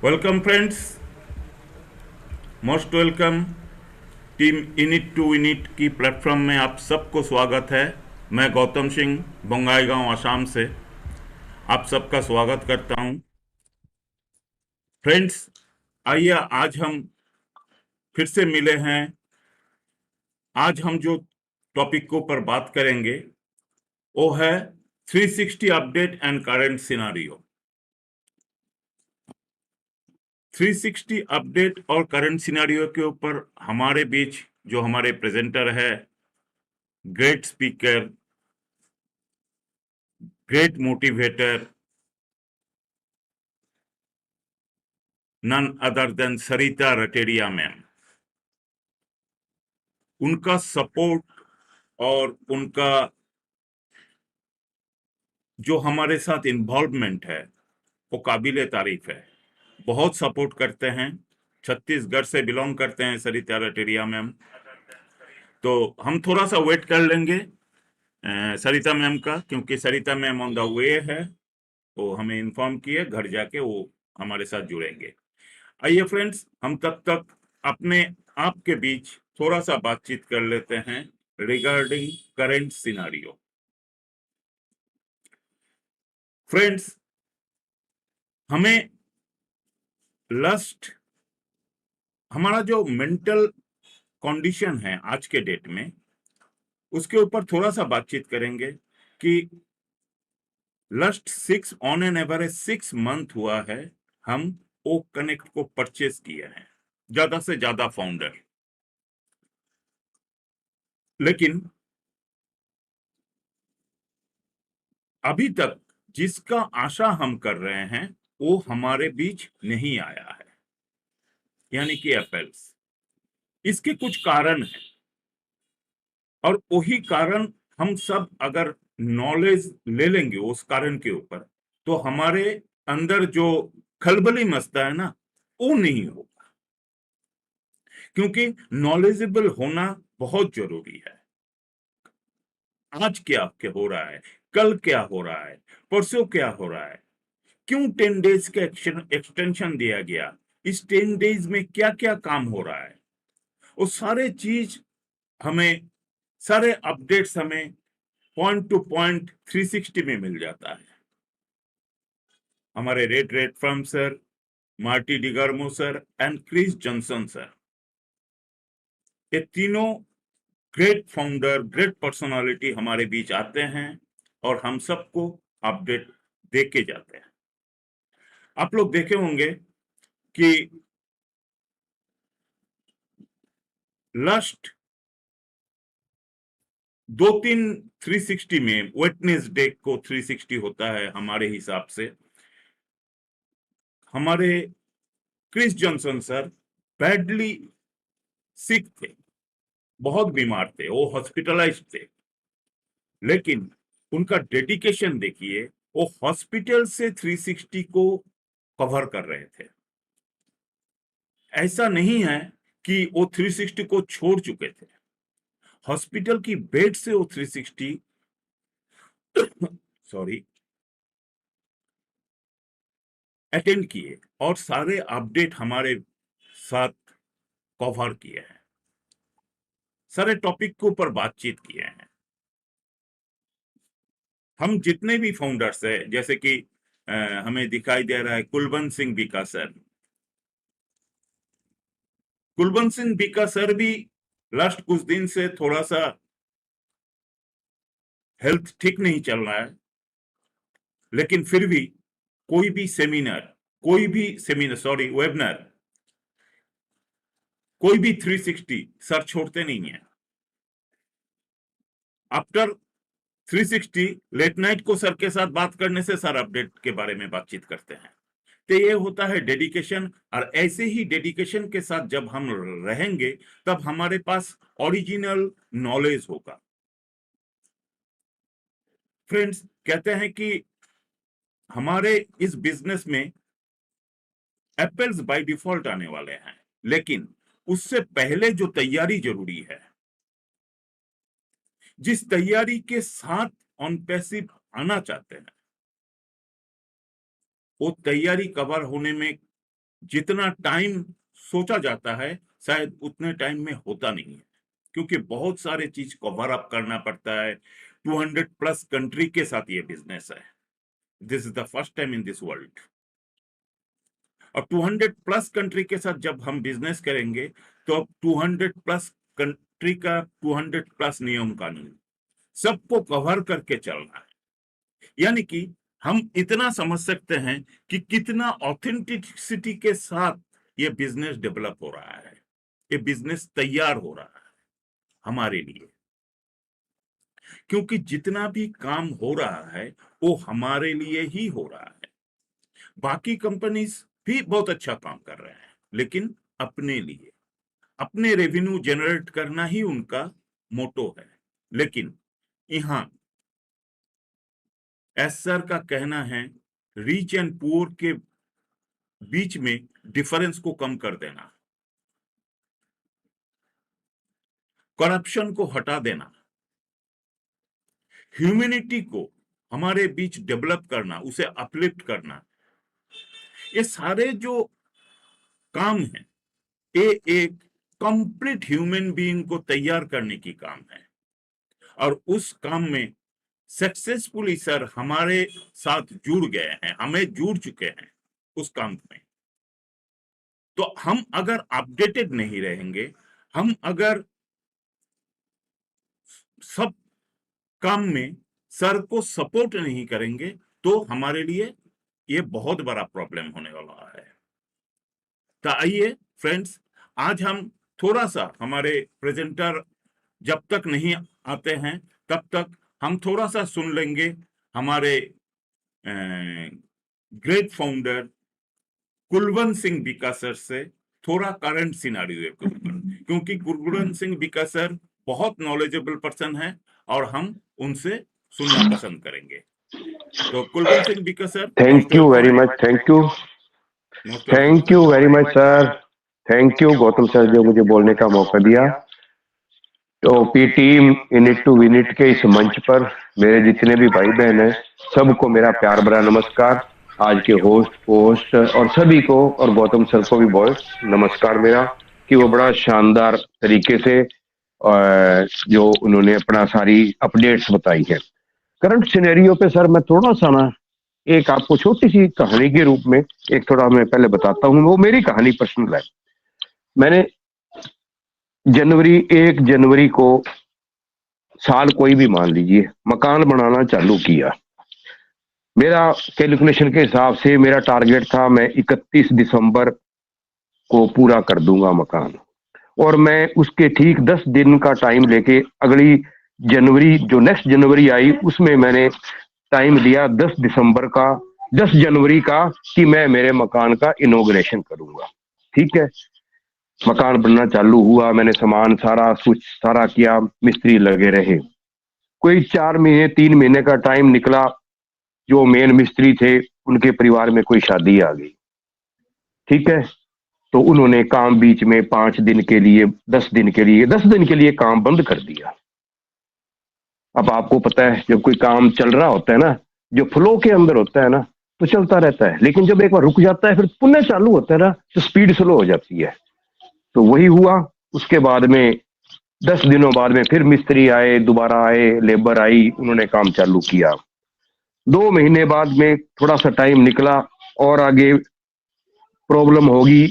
Welcome friends, most welcome. Team unit to unit की platform में आप सबको स्वागत है। मैं गौतम सिंह बोंगाईगांव आसाम से आप सबका स्वागत करता हूं। फ्रेंड्स, आइए आज हम फिर से मिले हैं। आज हम जो टॉपिक के ऊपर बात करेंगे वो है 360 update and current scenario. 360 update और करंट सिनेरियो के ऊपर हमारे बीच जो हमारे प्रेजेंटर है, great speaker, great motivator, none other than Sarita Rateria ma'am. उनका सपोर्ट और उनका जो हमारे साथ इन्वॉल्वमेंट है वो काबिले तारीफ है। बहुत सपोर्ट करते हैं। छत्तीसगढ़ से बिलोंग करते हैं सरिता रटेरिया मैम। तो हम थोड़ा सा वेट कर लेंगे सरिता मैम का, क्योंकि सरिता मैम ऑन द वे है। वो हमें इन्फॉर्म किए घर जाके वो हमारे साथ जुड़ेंगे। आइए फ्रेंड्स, हम तब तक अपने आप के बीच थोड़ा सा बातचीत कर लेते हैं रिगार्डिंग करंट सिनारियो। फ्रेंड्स, हमें लस्ट, हमारा जो मेंटल कंडीशन है आज के डेट में, उसके ऊपर थोड़ा सा बातचीत करेंगे कि last 6 on an average 6 month हुआ है हम ओ कनेक्ट को परचेज किए हैं, ज्यादा से ज्यादा फाउंडर। लेकिन अभी तक जिसका आशा हम कर रहे हैं वो हमारे बीच नहीं आया है, यानी कि एप्पल्स। इसके कुछ कारण हैं और वही कारण हम सब अगर नॉलेज ले लेंगे उस कारण के ऊपर, तो हमारे अंदर जो खलबली मचता है ना, वो नहीं होगा। क्योंकि नॉलेजेबल होना बहुत जरूरी है। आज क्या क्या हो रहा है, कल क्या हो रहा है, परसों क्या हो रहा है, क्यों 10 डेज का एक्सटेंशन दिया गया, इस 10 डेज में क्या क्या काम हो रहा है, वो सारे चीज हमें, सारे अपडेट्स हमें पॉइंट टू पॉइंट 360 में मिल जाता है। हमारे Red Redfern sir, Marty DiGarmo sir and Chris Johnson sir, ये तीनों ग्रेट फाउंडर, ग्रेट पर्सनालिटी हमारे बीच आते हैं और हम सबको अपडेट दे के जाते हैं। आप लोग देखे होंगे कि लास्ट 2-3 360 में, वेडनेसडे को 360 होता है हमारे हिसाब से, हमारे क्रिस जॉनसन सर बैडली सिक थे, बहुत बीमार थे, वो हॉस्पिटलाइज थे। लेकिन उनका डेडिकेशन देखिए, वो हॉस्पिटल से 360 को कवर कर रहे थे। ऐसा नहीं है कि वो 360 को छोड़ चुके थे, हॉस्पिटल की बेड से वो 360 सॉरी अटेंड किए और सारे अपडेट हमारे साथ कवर किए हैं, सारे टॉपिक के ऊपर बातचीत किए हैं। हम जितने भी फाउंडर्स है, जैसे कि हमें दिखाई दे रहा है कुलवंत सिंह बीका सर। कुलवंत सिंह बीका सर भी लास्ट कुछ दिन से थोड़ा सा हेल्थ ठीक नहीं चल रहा है, लेकिन फिर भी कोई भी सेमिनार सॉरी वेबिनार, कोई भी 360 सर छोड़ते नहीं है। आफ्टर 360 लेट नाइट को सर के साथ बात करने से सर अपडेट के बारे में बातचीत करते हैं। तो ये होता है डेडिकेशन, और ऐसे ही डेडिकेशन के साथ जब हम रहेंगे तब हमारे पास ओरिजिनल नॉलेज होगा। फ्रेंड्स, कहते हैं कि हमारे इस बिजनेस में एप्पल्स बाय डिफॉल्ट आने वाले हैं, लेकिन उससे पहले जो तैयारी जरूरी है, जिस तैयारी के साथ ऑन पैसिव आना चाहते हैं, वो तैयारी कवर होने में जितना टाइम सोचा जाता है शायद उतने टाइम में होता नहीं है, क्योंकि बहुत सारे चीज कवर अप करना पड़ता है। 200 प्लस कंट्री के साथ ये बिजनेस है। This is the first time in this world. और 200 प्लस कंट्री के साथ जब हम बिजनेस करेंगे तो अब 200 प्लस कंट्री का 200 प्लस नियम कानून सबको कवर करके चलना है। यानी कि हम इतना समझ सकते हैं कि कितना ऑथेंटिसिटी के साथ ये बिजनेस डेवलप हो रहा है, ये बिजनेस तैयार हो रहा है हमारे लिए। क्योंकि जितना भी काम हो रहा है वो हमारे लिए ही हो रहा है। बाकी कंपनीज भी बहुत अच्छा काम कर रहे हैं, लेकिन अपने लिए, अपने रेवेन्यू जनरेट करना ही उनका मोटो है। लेकिन यहाँ एस सर का कहना है रिच एंड पुअर के बीच में डिफरेंस को कम कर देना, करप्शन को हटा देना, ह्यूमैनिटी को हमारे बीच डेवलप करना, उसे अपलिफ्ट करना, ये सारे जो काम है ये एक कंप्लीट ह्यूमन बीइंग को तैयार करने की काम है। और उस काम में सक्सेसफुली सर हमारे साथ जुड़ गए हैं, हमें जुड़ चुके हैं उस काम में। तो हम अगर अपडेटेड नहीं रहेंगे, हम अगर सब काम में सर को सपोर्ट नहीं करेंगे, तो हमारे लिए ये बहुत बड़ा प्रॉब्लम होने वाला है। तो आइए फ्रेंड्स, आज हम थोड़ा सा हमारे प्रेजेंटर जब तक नहीं आते हैं तब तक हम थोड़ा सा सुन लेंगे हमारे great founder Kulwant Singh Bika sir से थोड़ा करंट सिनारियो के ऊपर, क्योंकि कुलवंत सिंह बिका सर बहुत नॉलेजेबल पर्सन है और हम उनसे सुनना पसंद करेंगे। तो Kulwant Singh Bika sir, thank you very much. Thank you very much sir. Thank you Gautam sir जो मुझे बोलने का मौका दिया। तो P team unit to unit के इस मंच पर मेरे जितने भी भाई बहन हैं सबको मेरा प्यार भरा नमस्कार। आज के होस्ट और सभी को, और गौतम सर को भी बहुत नमस्कार मेरा कि वो बड़ा शानदार तरीके से जो उन्होंने अपना सारी अपडेट्स बताई है करंट सिनेरियो पे। सर मैं थोड़ा सा ना एक आपको छोटी सी कहानी के रूप में एक थोड़ा मैं पहले बताता हूँ। वो मेरी कहानी पर्सनल है। मैंने 1 जनवरी को साल कोई भी मान लीजिए मकान बनाना चालू किया। मेरा कैलकुलेशन के हिसाब से मेरा टारगेट था मैं 31 दिसंबर को पूरा कर दूंगा मकान, और मैं उसके ठीक 10 दिन का टाइम लेके अगली जनवरी जो नेक्स्ट जनवरी आई उसमें मैंने टाइम दिया 10 जनवरी का कि मैं मेरे मकान का इनॉग्रेशन करूंगा। ठीक है, मकान बनना चालू हुआ, मैंने सामान सारा कुछ सारा किया, मिस्त्री लगे रहे। कोई 4 महीने 3 महीने का टाइम निकला, जो मेन मिस्त्री थे उनके परिवार में कोई शादी आ गई। ठीक है, तो उन्होंने काम बीच में 5 दिन के लिए 10 दिन के लिए काम बंद कर दिया। अब आपको पता है जब कोई काम चल रहा होता है ना, जो फ्लो के अंदर होता है ना तो चलता रहता है, लेकिन जब एक बार रुक जाता है फिर पुनः चालू होता है ना तो स्पीड स्लो हो जाती है। तो वही हुआ। उसके बाद में 10 दिनों बाद में फिर मिस्त्री आए, दोबारा आए, लेबर आई, उन्होंने काम चालू किया। 2 महीने बाद में थोड़ा सा टाइम निकला और आगे प्रॉब्लम होगी,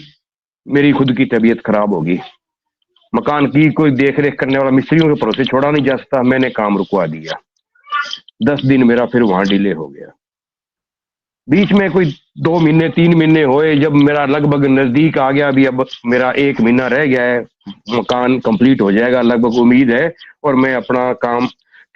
मेरी खुद की तबीयत खराब होगी। मकान की कोई देख रेख करने वाला मिस्त्रियों के भरोसे छोड़ा नहीं जा सकता, मैंने काम रुकवा दिया। 10 दिन मेरा फिर वहां डिले हो गया। बीच में कोई 2 महीने 3 महीने हुए, जब मेरा लगभग नजदीक आ गया, अभी अब मेरा 1 महीना रह गया है, मकान कंप्लीट हो जाएगा लगभग, उम्मीद है, और मैं अपना काम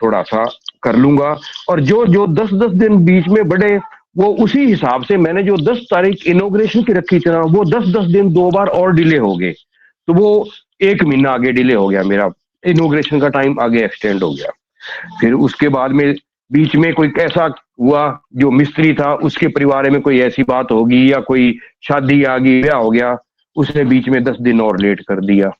थोड़ा सा कर लूंगा। और जो जो 10-10 दिन बीच में बढ़े वो उसी हिसाब से मैंने जो 10 तारीख इनॉग्रेशन की रखी थी ना, वो 10-10 दिन 2 बार और डिले हो गए। तो वो 1 महीना आगे डिले हो गया, मेरा इनॉग्रेशन का टाइम आगे एक्सटेंड हो गया। फिर उसके बाद में बीच में कोई ऐसा हुआ, जो मिस्त्री था उसके परिवार में कोई ऐसी बात होगी या कोई शादी आ गई, ब्याह हो गया, उसने बीच में 10 दिन और लेट कर दिया।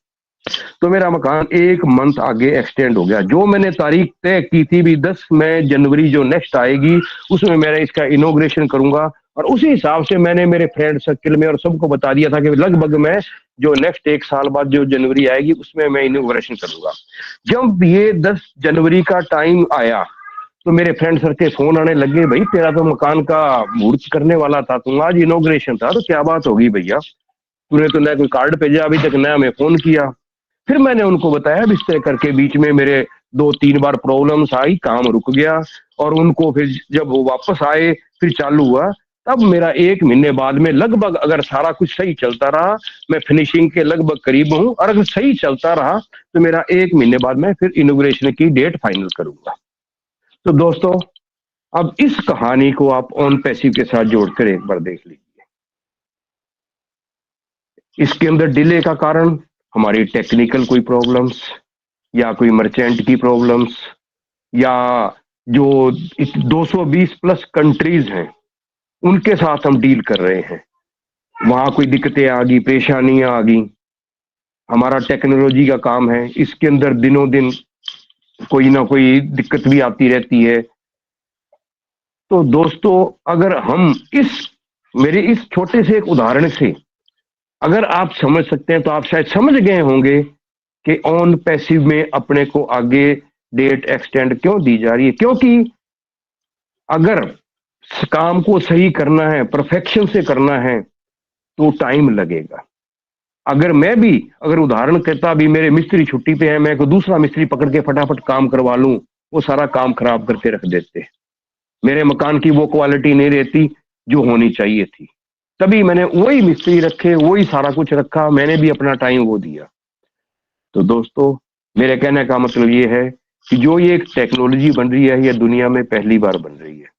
तो मेरा मकान 1 मंथ आगे एक्सटेंड हो गया। जो मैंने तारीख तय की थी भी 10 जनवरी जो नेक्स्ट आएगी उसमें मैं इसका इनॉग्रेशन करूंगा, और उसी हिसाब से मैंने मेरे फ्रेंड सर्किल में और सबको बता दिया था कि लगभग मैं जो नेक्स्ट 1 साल बाद जो जनवरी आएगी उसमें मैं इनोग्रेशन करूंगा। जब ये 10 जनवरी का टाइम आया तो मेरे फ्रेंड सर के फोन आने लगे, भाई तेरा तो मकान का मुहूर्त करने वाला था, तुम आज इनोग्रेशन था, तो क्या बात होगी भैया, तूने तो ना कोई कार्ड भेजा अभी तक ना हमें फोन किया। फिर मैंने उनको बताया इस तरह करके बीच में मेरे 2-3 बार प्रॉब्लम्स आई, काम रुक गया, और उनको फिर जब वो वापस आए फिर चालू हुआ। तब मेरा 1 महीने बाद में लगभग, अगर सारा कुछ सही चलता रहा, मैं फिनिशिंग के लगभग करीब हूं, और अगर सही चलता रहा तो मेरा 1 महीने बाद मैं फिर इनोग्रेशन की डेट फाइनल करूंगा। तो दोस्तों, अब इस कहानी को आप ऑन पैसिव के साथ जोड़कर एक बार देख लीजिए। इसके अंदर डिले का कारण हमारी टेक्निकल कोई प्रॉब्लम्स, या कोई मर्चेंट की प्रॉब्लम्स, या जो 220 प्लस कंट्रीज हैं उनके साथ हम डील कर रहे हैं, वहां कोई दिक्कतें आ गई, परेशानियां आ गई। हमारा टेक्नोलॉजी का काम है, इसके अंदर दिनों दिन कोई ना कोई दिक्कत भी आती रहती है। तो दोस्तों, अगर हम मेरे इस छोटे से एक उदाहरण से अगर आप समझ सकते हैं तो आप शायद समझ गए होंगे कि ऑन पैसिव में अपने को आगे डेट एक्सटेंड क्यों दी जा रही है। क्योंकि अगर काम को सही करना है, परफेक्शन से करना है, तो टाइम लगेगा। अगर उदाहरण कहता भी मेरे मिस्त्री छुट्टी पे है, मैं कोई दूसरा मिस्त्री पकड़ के फटाफट काम करवा लूं, वो सारा काम खराब करके रख देते। मेरे मकान की वो क्वालिटी नहीं रहती जो होनी चाहिए थी। तभी मैंने वही मिस्त्री रखे, वही सारा कुछ रखा, मैंने भी अपना टाइम वो दिया। तो दोस्तों, मेरे कहने का मतलब ये है कि जो ये एक टेक्नोलॉजी बन रही है, ये दुनिया में पहली बार बन रही है।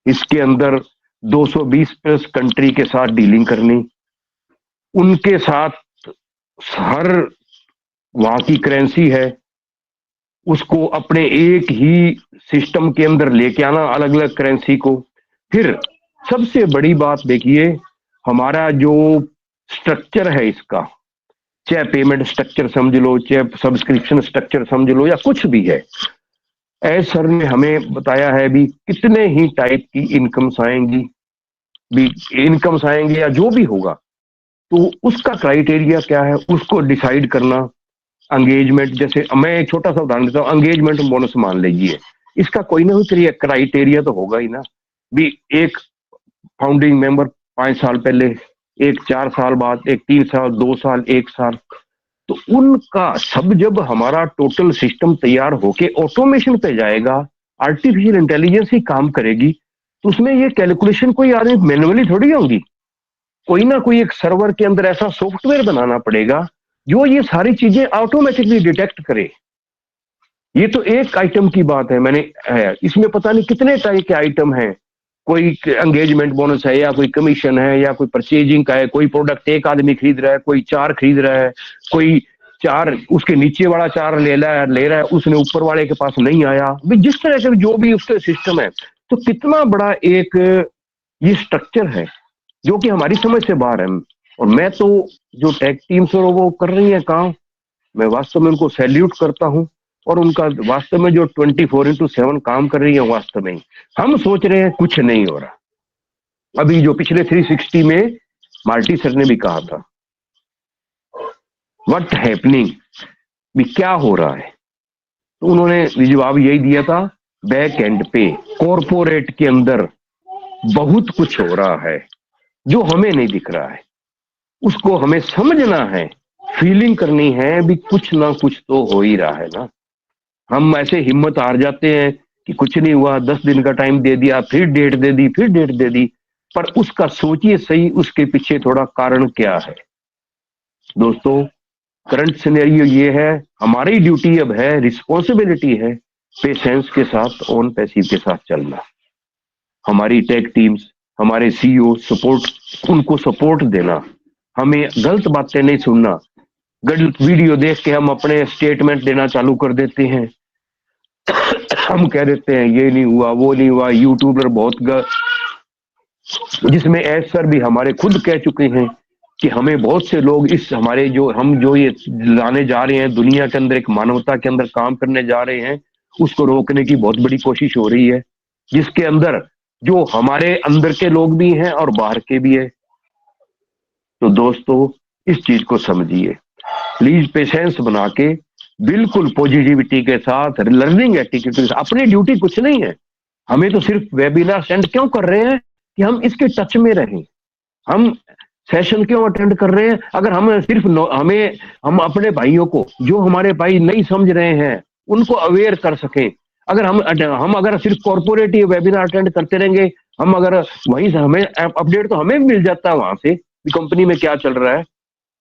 इसके अंदर 220 प्लस कंट्री के साथ डीलिंग करनी, उनके साथ हर वहां की करेंसी है उसको अपने एक ही सिस्टम के अंदर लेके आना, अलग अलग करेंसी को। फिर सबसे बड़ी बात देखिए, हमारा जो स्ट्रक्चर है इसका, चाहे पेमेंट स्ट्रक्चर समझ लो, चाहे सब्सक्रिप्शन स्ट्रक्चर समझ लो, या कुछ भी है, एस सर ने हमें बताया है भी कितने ही टाइप की इनकम्स आएंगी, या जो भी होगा, तो उसका क्राइटेरिया क्या है उसको डिसाइड करना। एंगेजमेंट, जैसे मैं एक छोटा सा उदाहरण देता हूँ, एंगेजमेंट बोनस मान लीजिए, इसका कोई ना कोई क्राइटेरिया तो होगा ही ना। भी एक फाउंडिंग मेंबर 5 साल पहले, एक 4 साल बाद, एक 3 साल, 2 साल, 1 साल, तो उनका सब जब हमारा टोटल सिस्टम तैयार होके ऑटोमेशन पे जाएगा, आर्टिफिशियल इंटेलिजेंस ही काम करेगी, तो उसमें ये कैलकुलेशन कोई आदमी मैन्युअली थोड़ी होगी। कोई ना कोई एक सर्वर के अंदर ऐसा सॉफ्टवेयर बनाना पड़ेगा जो ये सारी चीजें ऑटोमेटिकली डिटेक्ट करे। ये तो एक आइटम की बात है, मैंने है इसमें पता नहीं कितने टाइप के आइटम हैं। कोई एंगेजमेंट बोनस है, या कोई कमीशन है, या कोई परचेजिंग का है, कोई प्रोडक्ट एक आदमी खरीद रहा है, कोई 4 खरीद रहा है, कोई 4 उसके नीचे वाला 4 ले रहा है, उसने ऊपर वाले के पास नहीं आया, भी जिस तरह से जो भी उसके सिस्टम है। तो कितना बड़ा एक ये स्ट्रक्चर है जो कि हमारी समझ से बाहर है। और मैं तो जो टेक टीम्स और वो कर रही है काम, मैं वास्तव में उनको सैल्यूट करता हूं, और उनका वास्तव में जो 24/7 काम कर रही है, वास्तव में हम सोच रहे हैं कुछ नहीं हो रहा। अभी जो पिछले 360 में मार्टी सर ने भी कहा था, व्हाट हैपनिंग, भी क्या हो रहा है, तो उन्होंने जवाब यही दिया था, बैक एंड पे कॉरपोरेट के अंदर बहुत कुछ हो रहा है जो हमें नहीं दिख रहा है, उसको हमें समझना है, फीलिंग करनी है, भी कुछ ना कुछ तो हो ही रहा है ना। हम ऐसे हिम्मत हार जाते हैं कि कुछ नहीं हुआ, 10 दिन का टाइम दे दिया, फिर डेट दे दी, फिर डेट दे दी, पर उसका सोचिए सही, उसके पीछे थोड़ा कारण क्या है। दोस्तों, करंट सिनेरियो ये है, हमारी ड्यूटी अब है, रिस्पॉन्सिबिलिटी है, पेशेंस के साथ ऑन पैसिव के साथ चलना। हमारी टेक टीम्स, हमारे सीईओ सपोर्ट, उनको सपोर्ट देना, हमें गलत बातें नहीं सुनना। गलत वीडियो देख के हम अपने स्टेटमेंट देना चालू कर देते हैं, हम कह देते हैं ये नहीं हुआ, वो नहीं हुआ, यूट्यूबर बहुत जिसमें एस सर भी हमारे खुद कह चुके हैं कि हमें बहुत से लोग इस हमारे जो ये लाने जा रहे हैं दुनिया के अंदर, एक मानवता के अंदर काम करने जा रहे हैं, उसको रोकने की बहुत बड़ी कोशिश हो रही है, जिसके अंदर जो हमारे अंदर के लोग भी हैं और बाहर के भी है। तो दोस्तों, इस चीज को समझिए, प्लीज पेशेंस बना के, बिल्कुल पॉजिटिविटी के साथ, लर्निंग एटीट्यूड के साथ। अपनी ड्यूटी कुछ नहीं है, हमें तो सिर्फ वेबिनार सेंड क्यों कर रहे हैं कि हम इसके टच में रहें। हम सेशन क्यों अटेंड कर रहे हैं? अगर हम सिर्फ हमें, हम अपने भाइयों को, जो हमारे भाई नहीं समझ रहे हैं, उनको अवेयर कर सकें। अगर हम अगर सिर्फ कॉर्पोरेट वेबिनार अटेंड करते रहेंगे, हम अगर वहीं से हमें अपडेट तो हमें भी मिल जाता है वहां से कि कंपनी में क्या चल रहा है।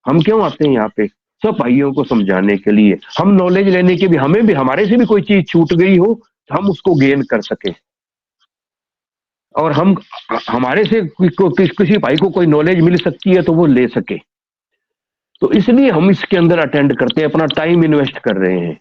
हम क्यों आते हैं यहाँ पे? सब भाइयों को समझाने के लिए, हम नॉलेज लेने के भी, हमें भी, हमारे से भी कोई चीज छूट गई हो तो हम उसको गेन कर सके, और हम हमारे से किसी भाई को कोई नॉलेज मिल सकती है तो वो ले सके। तो इसलिए हम इसके अंदर अटेंड करते हैं, अपना टाइम इन्वेस्ट कर रहे हैं।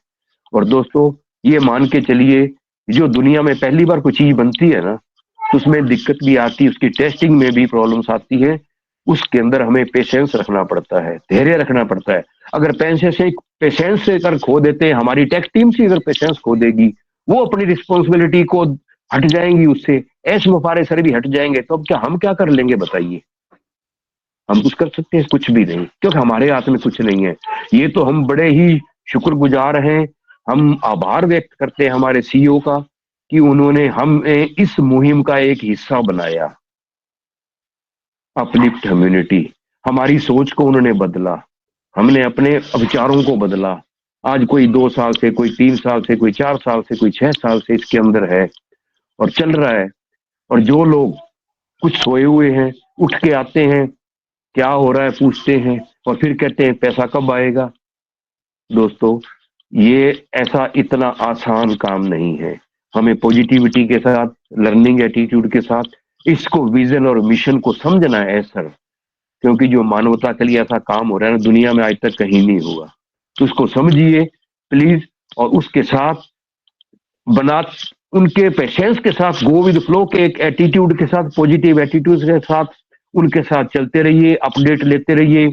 और दोस्तों, ये मान के चलिए, जो दुनिया में पहली बार कोई चीज बनती है ना, तो उसमें दिक्कत भी आती है, उसकी टेस्टिंग में भी प्रॉब्लम्स आती है। उसके अंदर हमें पेशेंस रखना पड़ता है, धैर्य रखना पड़ता है। अगर पेशेंस से अगर खो देते हैं, हमारी टेक टीम से अगर पेशेंस खो देगी, वो अपनी रिस्पॉन्सिबिलिटी को हट जाएंगी, उससे ऐश मुफारे सर भी हट जाएंगे, तो अब क्या हम क्या कर लेंगे बताइए? हम कुछ कर सकते हैं? कुछ भी नहीं, क्योंकि हमारे हाथ में कुछ नहीं है। ये तो हम बड़े ही शुक्रगुजार हैं, हम आभार व्यक्त करते हैं हमारे सीईओ का कि उन्होंने हमें इस मुहिम का एक हिस्सा बनाया। अपलिफ्ट कम्युनिटी, हमारी सोच को उन्होंने बदला, हमने अपने विचारों को बदला। आज कोई 2 साल से, कोई 3 साल से, कोई 4 साल से, कोई 6 साल से इसके अंदर है और चल रहा है। और जो लोग कुछ सोए हुए हैं, उठ के आते हैं, क्या हो रहा है पूछते हैं, और फिर कहते हैं पैसा कब आएगा। दोस्तों, ये ऐसा इतना आसान काम नहीं है। हमें पॉजिटिविटी के साथ, लर्निंग एटीट्यूड के साथ इसको, विजन और मिशन को समझना है सर, क्योंकि जो मानवता के लिए ऐसा काम हो रहा है ना, दुनिया में आज तक कहीं नहीं हुआ। तो उसको समझिए प्लीज, और उसके साथ बना, उनके पेशेंस के साथ, गो विद फ्लो के एक एटीट्यूड के साथ, पॉजिटिव एटीट्यूड के साथ उनके साथ चलते रहिए, अपडेट लेते रहिए,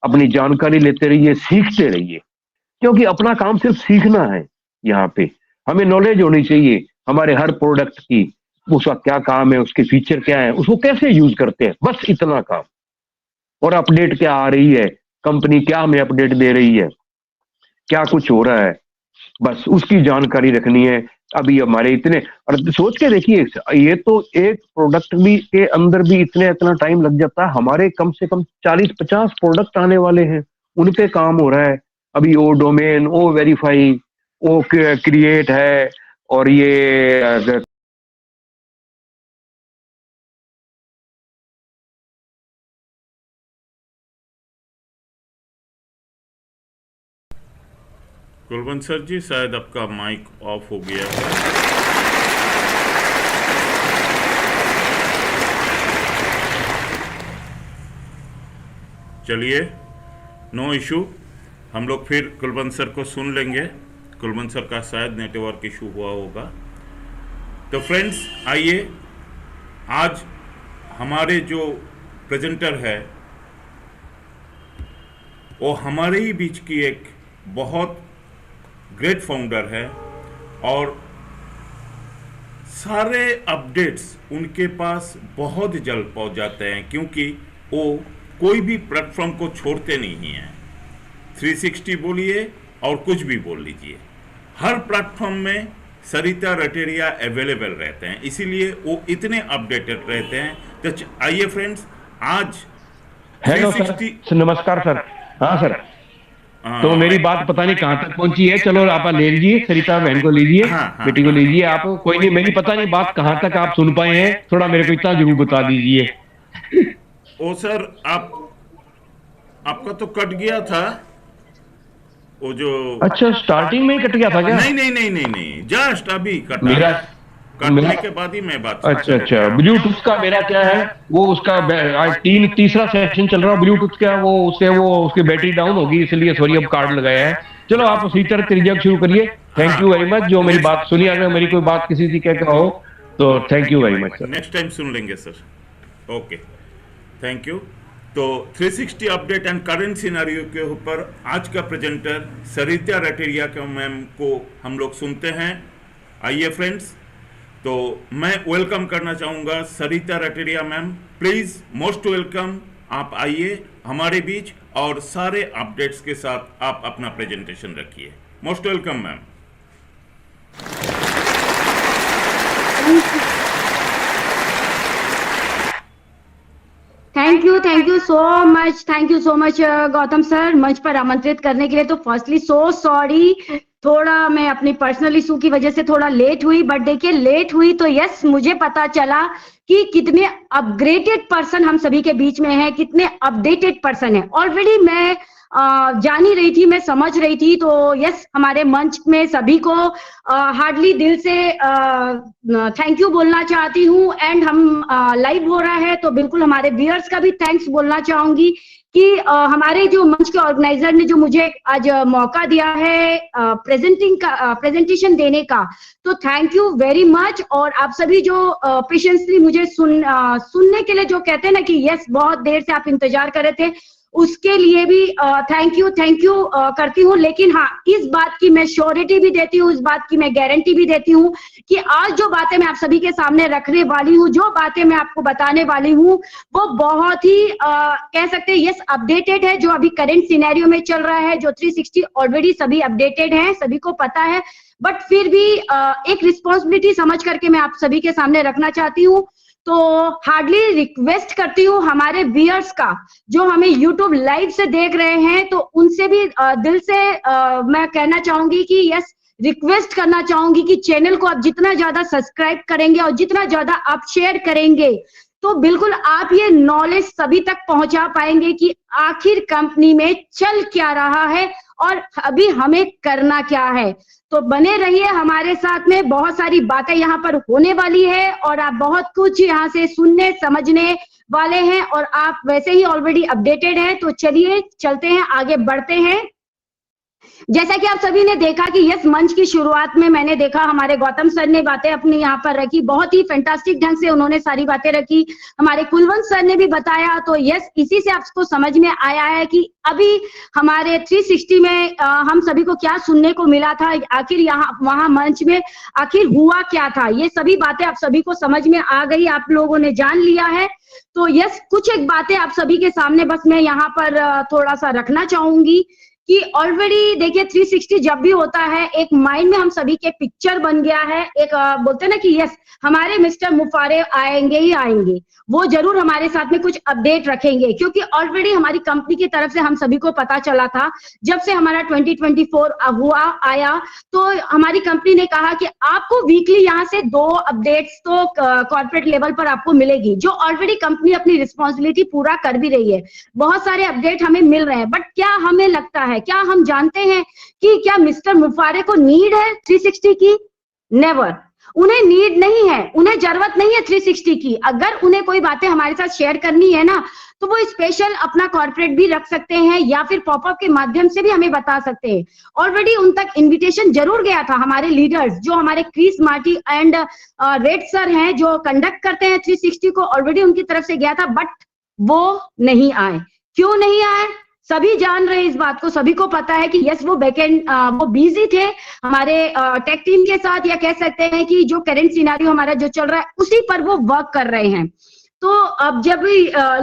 अपनी जानकारी लेते रहिए, सीखते रहिए। क्योंकि अपना काम सिर्फ सीखना है। यहाँ पे हमें नॉलेज होनी चाहिए हमारे हर प्रोडक्ट की, उसका क्या काम है, उसके फीचर क्या है, उसको कैसे यूज करते हैं, बस इतना काम। और अपडेट क्या आ रही है, कंपनी क्या हमें अपडेट दे रही है, क्या कुछ हो रहा है, बस उसकी जानकारी रखनी है। अभी हमारे इतने, और सोच के देखिए, ये तो एक प्रोडक्ट भी के अंदर भी इतना टाइम लग जाता है। हमारे कम से कम 40-50 प्रोडक्ट आने वाले हैं, उन पे काम हो रहा है अभी। ओ डोमेन, ओ वेरीफाई, ओ क्रिएट है, और ये कुलवंत सर जी, शायद आपका माइक ऑफ हो गया है। चलिए, नो इशू, हम लोग फिर कुलवंत सर को सुन लेंगे। कुलवंत सर का शायद नेटवर्क इशू हुआ होगा। तो फ्रेंड्स, आइए, आज हमारे जो प्रेजेंटर है वो हमारे ही बीच की एक बहुत ग्रेट फाउंडर है, और सारे अपडेट्स उनके पास बहुत जल्द पहुंच जाते हैं, क्योंकि वो कोई भी प्लेटफॉर्म को छोड़ते नहीं हैं। 360 बोलिए और कुछ भी बोल लीजिए, हर प्लेटफॉर्म में सरिता रटेरिया अवेलेबल रहते हैं, इसीलिए वो इतने अपडेटेड रहते हैं। तो आइए फ्रेंड्स, आज हेलो सर, नमस्कार सर। हाँ सर, तो मेरी बात पता नहीं कहाँ तक पहुंची है। चलो आप ले लीजिए, सरिता बहन को लीजिए, बेटी को लीजिए आप, कोई नहीं, मेरी पता नहीं बात कहाँ तक आप सुन पाए हैं, थोड़ा मेरे को इतना जरूर बता दीजिए। ओ सर, आपका तो कट गया था वो जो। अच्छा, स्टार्टिंग में ही कट गया था क्या? नहीं नहीं नहीं नहीं नहीं, जस्ट अभी कटा। मेरा कटने के बाद ही मैं बात। अच्छा, ब्लूटूथ का मेरा क्या है, वो उसका तीसरा सेशन चल रहा है ब्लूटूथ का, वो उसकी बैटरी डाउन होगी, इसलिए सॉरी, अब कार्ड लगाया है। चलो आप उसी तरह तरीके शुरू करिए। थैंक यू वेरी मच, जो मेरी बात सुनी। अगर मेरी कोई बात किसी से क्या हो तो thank you very much sir. Next time सुन लेंगे सर। Okay, thank you. तो 360 अपडेट एंड करंट सिनेरियो के ऊपर आज का प्रेजेंटर सरिता रटेरिया के मैम को हम लोग सुनते हैं। आइए फ्रेंड्स, तो मैं वेलकम करना चाहूंगा सरिता Rateria ma'am, please most welcome. आप आइए हमारे बीच और सारे अपडेट्स के साथ आप अपना प्रेजेंटेशन रखिए। Most welcome ma'am. Thank you so much Gautam sir, मंच पर आमंत्रित करने के लिए। तो फर्स्टली सो सॉरी, थोड़ा मैं अपनी पर्सनल इशू की वजह से थोड़ा लेट हुई, बट देखिए लेट हुई तो यस, मुझे पता चला कि कितने अपग्रेडेड पर्सन हम सभी के बीच में हैं, कितने अपडेटेड पर्सन है। ऑलरेडी मैं जान ही रही थी, मैं समझ रही थी। तो यस, हमारे मंच में सभी को हार्डली दिल से थैंक यू बोलना चाहती हूँ। एंड हम लाइव हो रहा है तो बिल्कुल हमारे व्यूअर्स का भी थैंक्स बोलना चाहूंगी कि हमारे जो मंच के ऑर्गेनाइजर ने जो मुझे आज मौका दिया है प्रेजेंटेशन देने का, तो थैंक यू वेरी मच। और आप सभी जो पेशेंसली मुझे सुनने के लिए जो कहते हैं ना कि यस, बहुत देर से आप इंतजार कर रहे थे, उसके लिए भी थैंक यू करती हूँ। लेकिन हाँ, इस बात की मैं श्योरिटी भी देती हूँ, इस बात की मैं गारंटी भी देती हूँ कि आज जो बातें मैं आप सभी के सामने रखने वाली हूँ, जो बातें मैं आपको बताने वाली हूँ, वो बहुत ही कह सकते हैं यस अपडेटेड है। जो अभी करंट सिनेरियो में चल रहा है, जो 360 ऑलरेडी सभी अपडेटेड हैं, सभी को पता है, बट फिर भी एक रिस्पॉन्सिबिलिटी समझ करके मैं आप सभी के सामने रखना चाहती हूँ। तो हार्डली रिक्वेस्ट करती हूँ हमारे व्यूअर्स का, जो हमें यूट्यूब लाइव से देख रहे हैं, तो उनसे भी दिल से मैं कहना चाहूंगी कि यस, रिक्वेस्ट करना चाहूंगी कि चैनल को आप जितना ज्यादा सब्सक्राइब करेंगे और जितना ज्यादा आप शेयर करेंगे, तो बिल्कुल आप ये नॉलेज सभी तक पहुंचा पाएंगे कि आखिर कंपनी में चल क्या रहा है और अभी हमें करना क्या है। तो बने रहिए हमारे साथ में, बहुत सारी बातें यहाँ पर होने वाली है और आप बहुत कुछ यहाँ से सुनने समझने वाले हैं, और आप वैसे ही ऑलरेडी अपडेटेड हैं। तो चलिए चलते हैं, आगे बढ़ते हैं। जैसा कि आप सभी ने देखा कि यस, मंच की शुरुआत में मैंने देखा हमारे गौतम सर ने बातें अपनी यहाँ पर रखी, बहुत ही फैंटास्टिक ढंग से उन्होंने सारी बातें रखी। हमारे कुलवंत सर ने भी बताया। तो यस, इसी से आपको समझ में आया है कि अभी हमारे 360 में हम सभी को क्या सुनने को मिला था, आखिर यहाँ वहां मंच में आखिर हुआ क्या था। ये सभी बातें आप सभी को समझ में आ गई, आप लोगों ने जान लिया है। तो यस, कुछ एक बातें आप सभी के सामने बस मैं यहाँ पर थोड़ा सा रखना चाहूंगी कि ऑलरेडी देखिए 360 जब भी होता है, एक माइंड में हम सभी के पिक्चर बन गया है। एक बोलते हैं ना कि यस, हमारे मिस्टर मुफारे आएंगे ही आएंगे, वो जरूर हमारे साथ में कुछ अपडेट रखेंगे, क्योंकि ऑलरेडी हमारी कंपनी की तरफ से हम सभी को पता चला था, जब से हमारा 2024 हुआ आया, तो हमारी कंपनी ने कहा कि आपको वीकली यहाँ से 2 अपडेट्स तो कॉर्पोरेट लेवल पर आपको मिलेगी, जो ऑलरेडी कंपनी अपनी रिस्पॉन्सिबिलिटी पूरा कर भी रही है। बहुत सारे अपडेट हमें मिल रहे हैं, बट क्या हमें लगता है, क्या हम जानते हैं कि क्या मिस्टर मुफारे को नीड है 360 की? नेवर, उन्हें नीड नहीं है, उन्हें जरूरत नहीं है 360 की। अगर उन्हें कोई बातें हमारे साथ शेयर करनी है ना, तो वो स्पेशल अपना कॉर्पोरेट भी रख सकते हैं या फिर पॉपअप के माध्यम से भी हमें बता सकते हैं। ऑलरेडी उन तक इन्विटेशन जरूर गया था। हमारे लीडर्स जो हमारे क्रिस मार्टी एंड रेड सर हैं, जो कंडक्ट करते हैं 360 को, ऑलरेडी उनकी तरफ से गया था, बट वो नहीं आए। क्यों नहीं आए? सभी जान रहे हैं इस बात को, सभी को पता है कि यस, वो बैकएंड वो बिजी थे हमारे टेक टीम के साथ, या कह सकते हैं कि जो करंट सिनेरियो हमारा जो चल रहा है उसी पर वो वर्क कर रहे हैं। तो अब जब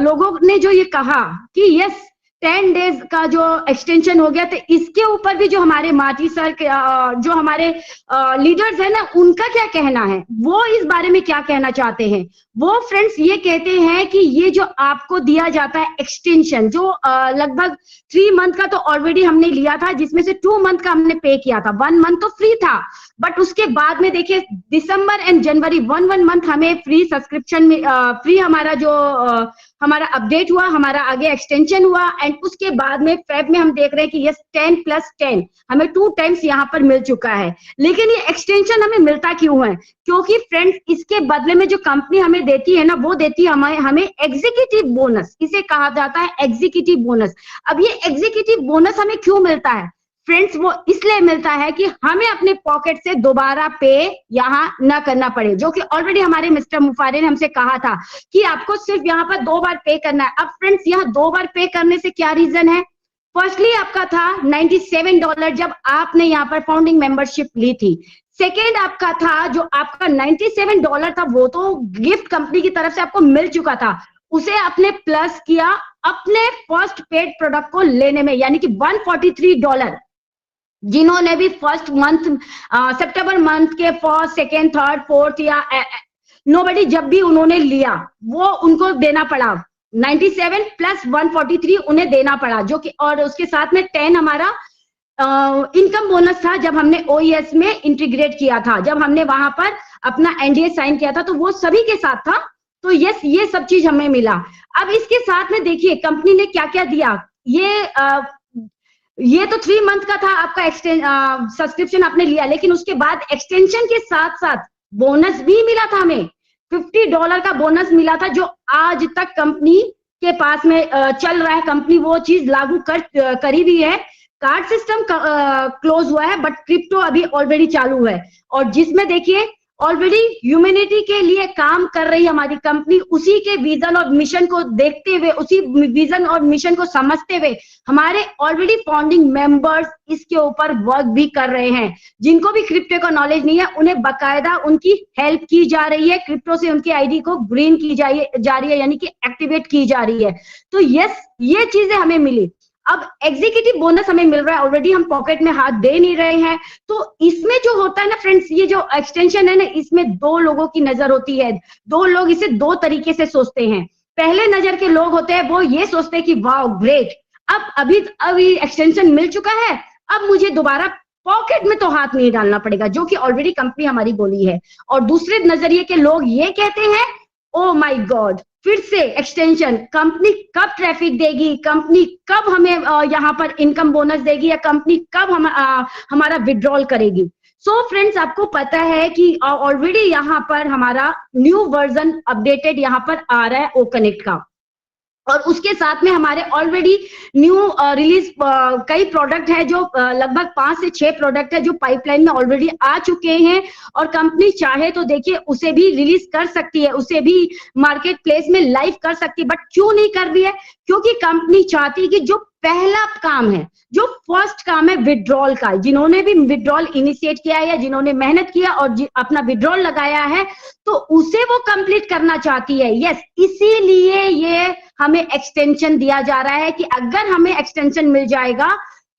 लोगों ने जो ये कहा कि यस 10 डेज का जो एक्सटेंशन हो गया, तो इसके ऊपर भी जो हमारे माटी सर जो हमारे लीडर्स है ना, उनका क्या कहना है, वो इस बारे में क्या कहना चाहते हैं। वो फ्रेंड्स ये कहते हैं कि ये जो आपको दिया जाता है एक्सटेंशन, जो लगभग 3 मंथ का तो ऑलरेडी हमने लिया था, जिसमें से 2 मंथ का हमने पे किया था, 1 मंथ तो फ्री था, बट उसके बाद में देखिए दिसंबर एंड जनवरी 1 मंथ हमें फ्री सब्सक्रिप्शन में फ्री हमारा जो हमारा अपडेट हुआ, हमारा आगे एक्सटेंशन हुआ, एंड उसके बाद में फेब में हम देख रहे हैं कि यस 10+10 हमें 2 टाइम्स यहाँ पर मिल चुका है। लेकिन ये एक्सटेंशन हमें मिलता क्यों है? क्योंकि फ्रेंड्स, इसके बदले में जो कंपनी हमें देती है ना, वो देती है हमें एग्जीक्यूटिव बोनस, इसे कहा जाता है एग्जीक्यूटिव बोनस। अब ये एग्जीक्यूटिव बोनस हमें क्यों मिलता है फ्रेंड्स? वो इसलिए मिलता है कि हमें अपने पॉकेट से दोबारा पे यहाँ न करना पड़े, जो कि ऑलरेडी हमारे मिस्टर मुफारे ने हमसे कहा था कि आपको सिर्फ यहाँ पर 2 बार पे करना है। अब फ्रेंड्स, यहाँ 2 बार पे करने से क्या रीजन है? फर्स्टली आपका था $97 जब आपने यहाँ पर फाउंडिंग मेंबरशिप ली थी। सेकेंड आपका था जो आपका $97 था, वो तो गिफ्ट कंपनी की तरफ से आपको मिल चुका था, उसे आपने प्लस किया अपने फर्स्ट पेड प्रोडक्ट को लेने में, यानी कि $143। जिन्होंने भी फर्स्ट मंथ सितंबर मंथ के फर्स्ट, सेकेंड, थर्ड, फोर्थ या नोबडी जब भी उन्होंने लिया वो उनको देना पड़ा 97 प्लस 143 उन्हें देना पड़ा, जो कि और उसके साथ में 10 हमारा इनकम बोनस था जब हमने OES में इंटीग्रेट किया था, जब हमने वहां पर अपना NDA साइन किया था, तो वो सभी के साथ था। तो यस, ये सब चीज हमें मिला। अब इसके साथ में देखिए कंपनी ने क्या क्या दिया। ये तो 3 मंथ का था आपका सब्सक्रिप्शन आपने लिया, लेकिन उसके बाद एक्सटेंशन के साथ साथ बोनस भी मिला था हमें। $50 का बोनस मिला था, जो आज तक कंपनी के पास में चल रहा है। कंपनी वो चीज लागू करी भी है। कार्ड सिस्टम क्लोज हुआ है, बट क्रिप्टो अभी ऑलरेडी चालू है, और जिसमें देखिए ऑलरेडी ह्यूमैनिटी के लिए काम कर रही हमारी कंपनी। उसी के विजन और मिशन को देखते हुए, उसी विजन और मिशन को समझते हुए हमारे ऑलरेडी फाउंडिंग मेंबर्स इसके ऊपर वर्क भी कर रहे हैं। जिनको भी क्रिप्टो का नॉलेज नहीं है, उन्हें बकायदा उनकी हेल्प की जा रही है। क्रिप्टो से उनकी आईडी को ग्रीन की जा रही है, यानी कि एक्टिवेट की जा रही है। तो यस, ये चीजें हमें मिली। अब एग्जीक्यूटिव बोनस हमें मिल रहा है, ऑलरेडी हम पॉकेट में हाथ दे नहीं रहे हैं। तो इसमें जो होता है ना फ्रेंड्स, ये जो एक्सटेंशन है ना, इसमें 2 लोगों की नजर होती है। 2 लोग इसे 2 तरीके से सोचते हैं। पहले नजर के लोग होते हैं, वो ये सोचते हैं कि वाह ग्रेट, अब अभी एक्सटेंशन मिल चुका है, अब मुझे दोबारा पॉकेट में तो हाथ नहीं डालना पड़ेगा, जो कि ऑलरेडी कंपनी हमारी बोली है। और दूसरे नजरिए के लोग ये कहते हैं, ओ माय गॉड, फिर से एक्सटेंशन, कंपनी कब ट्रैफिक देगी, कंपनी कब हमें यहाँ पर इनकम बोनस देगी, या कंपनी कब हमारा विड्रॉल करेगी। सो फ्रेंड्स, आपको पता है कि ऑलरेडी यहाँ पर हमारा न्यू वर्जन अपडेटेड यहाँ पर आ रहा है OConnect का, और उसके साथ में हमारे ऑलरेडी न्यू रिलीज कई प्रोडक्ट है, जो लगभग 5 से 6 प्रोडक्ट है जो पाइपलाइन में ऑलरेडी आ चुके हैं। और कंपनी चाहे तो देखिए उसे भी रिलीज कर सकती है, उसे भी मार्केट प्लेस में लाइव कर सकती है, बट क्यों नहीं कर रही है? क्योंकि कंपनी चाहती है कि जो पहला काम है, जो फर्स्ट काम है विड्रॉल का, जिन्होंने भी विड्रॉल इनिशिएट किया है या जिन्होंने मेहनत किया और अपना विड्रॉल लगाया है, तो उसे वो कंप्लीट करना चाहती है। यस, इसीलिए ये हमें एक्सटेंशन दिया जा रहा है कि अगर हमें एक्सटेंशन मिल जाएगा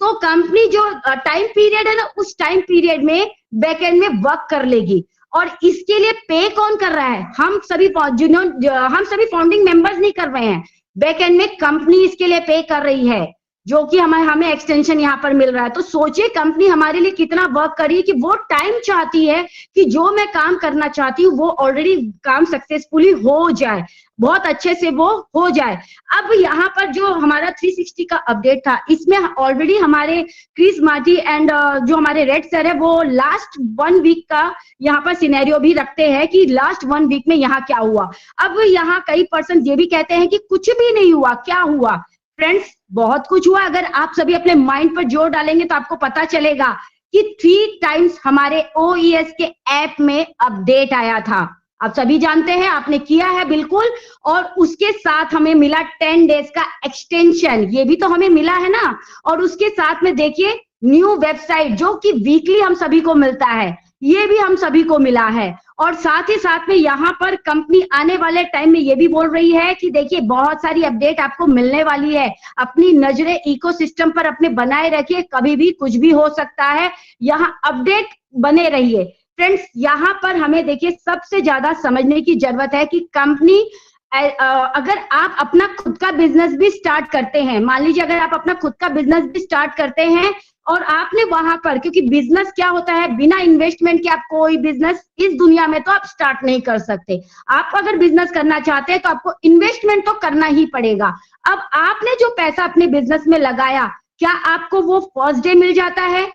तो कंपनी जो टाइम पीरियड है ना, उस टाइम पीरियड में बैकएंड में वर्क कर लेगी। और इसके लिए पे कौन कर रहा है? हम सभी फाउंडिंग मेंबर्स नहीं कर रहे हैं, बैकएंड में कंपनी इसके लिए पे कर रही है, जो कि हमें एक्सटेंशन यहाँ पर मिल रहा है। तो सोचिए कंपनी हमारे लिए कितना वर्क कर रही है, कि वो टाइम चाहती है कि जो मैं काम करना चाहती हूँ वो ऑलरेडी काम सक्सेसफुली हो जाए, बहुत अच्छे से वो हो जाए। अब यहाँ पर जो हमारा 360 का अपडेट था, इसमें ऑलरेडी हमारे क्रिस मार्टी एंड जो हमारे रेड सर है, वो लास्ट 1 वीक का यहाँ पर सिनेरियो भी रखते हैं कि लास्ट 1 वीक में यहाँ क्या हुआ। अब यहाँ कई पर्सन ये भी कहते हैं कि कुछ भी नहीं हुआ, क्या हुआ? फ्रेंड्स, बहुत कुछ हुआ। अगर आप सभी अपने माइंड पर जोर डालेंगे तो आपको पता चलेगा कि 3 टाइम्स हमारे OES के ऐप में अपडेट आया था। आप सभी जानते हैं, आपने किया है बिल्कुल। और उसके साथ हमें मिला 10 डेज का एक्सटेंशन, ये भी तो हमें मिला है ना। और उसके साथ में देखिए न्यू वेबसाइट, जो कि वीकली हम सभी को मिलता है, ये भी हम सभी को मिला है। और साथ ही साथ में यहाँ पर कंपनी आने वाले टाइम में ये भी बोल रही है कि देखिए बहुत सारी अपडेट आपको मिलने वाली है, अपनी नजरें इकोसिस्टम पर अपने बनाए रखिए, कभी भी कुछ भी हो सकता है, यहाँ अपडेट बने रहिए। फ्रेंड्स, यहाँ पर हमें देखिए सबसे ज्यादा समझने की जरूरत है कि कंपनी अगर आप अपना खुद का बिजनेस भी स्टार्ट करते हैं, मान लीजिए अगर आप अपना खुद का बिजनेस भी स्टार्ट करते हैं और आपने वहां पर, क्योंकि बिजनेस क्या होता है, बिना इन्वेस्टमेंट के आप कोई बिजनेस इस दुनिया में तो आप स्टार्ट नहीं कर सकते। आप अगर बिजनेस करना चाहते हैं तो आपको इन्वेस्टमेंट तो करना ही पड़ेगा। अब आपने जो पैसा अपने बिजनेस में लगाया, क्या आपको वो फर्स्ट डे मिल जाता है,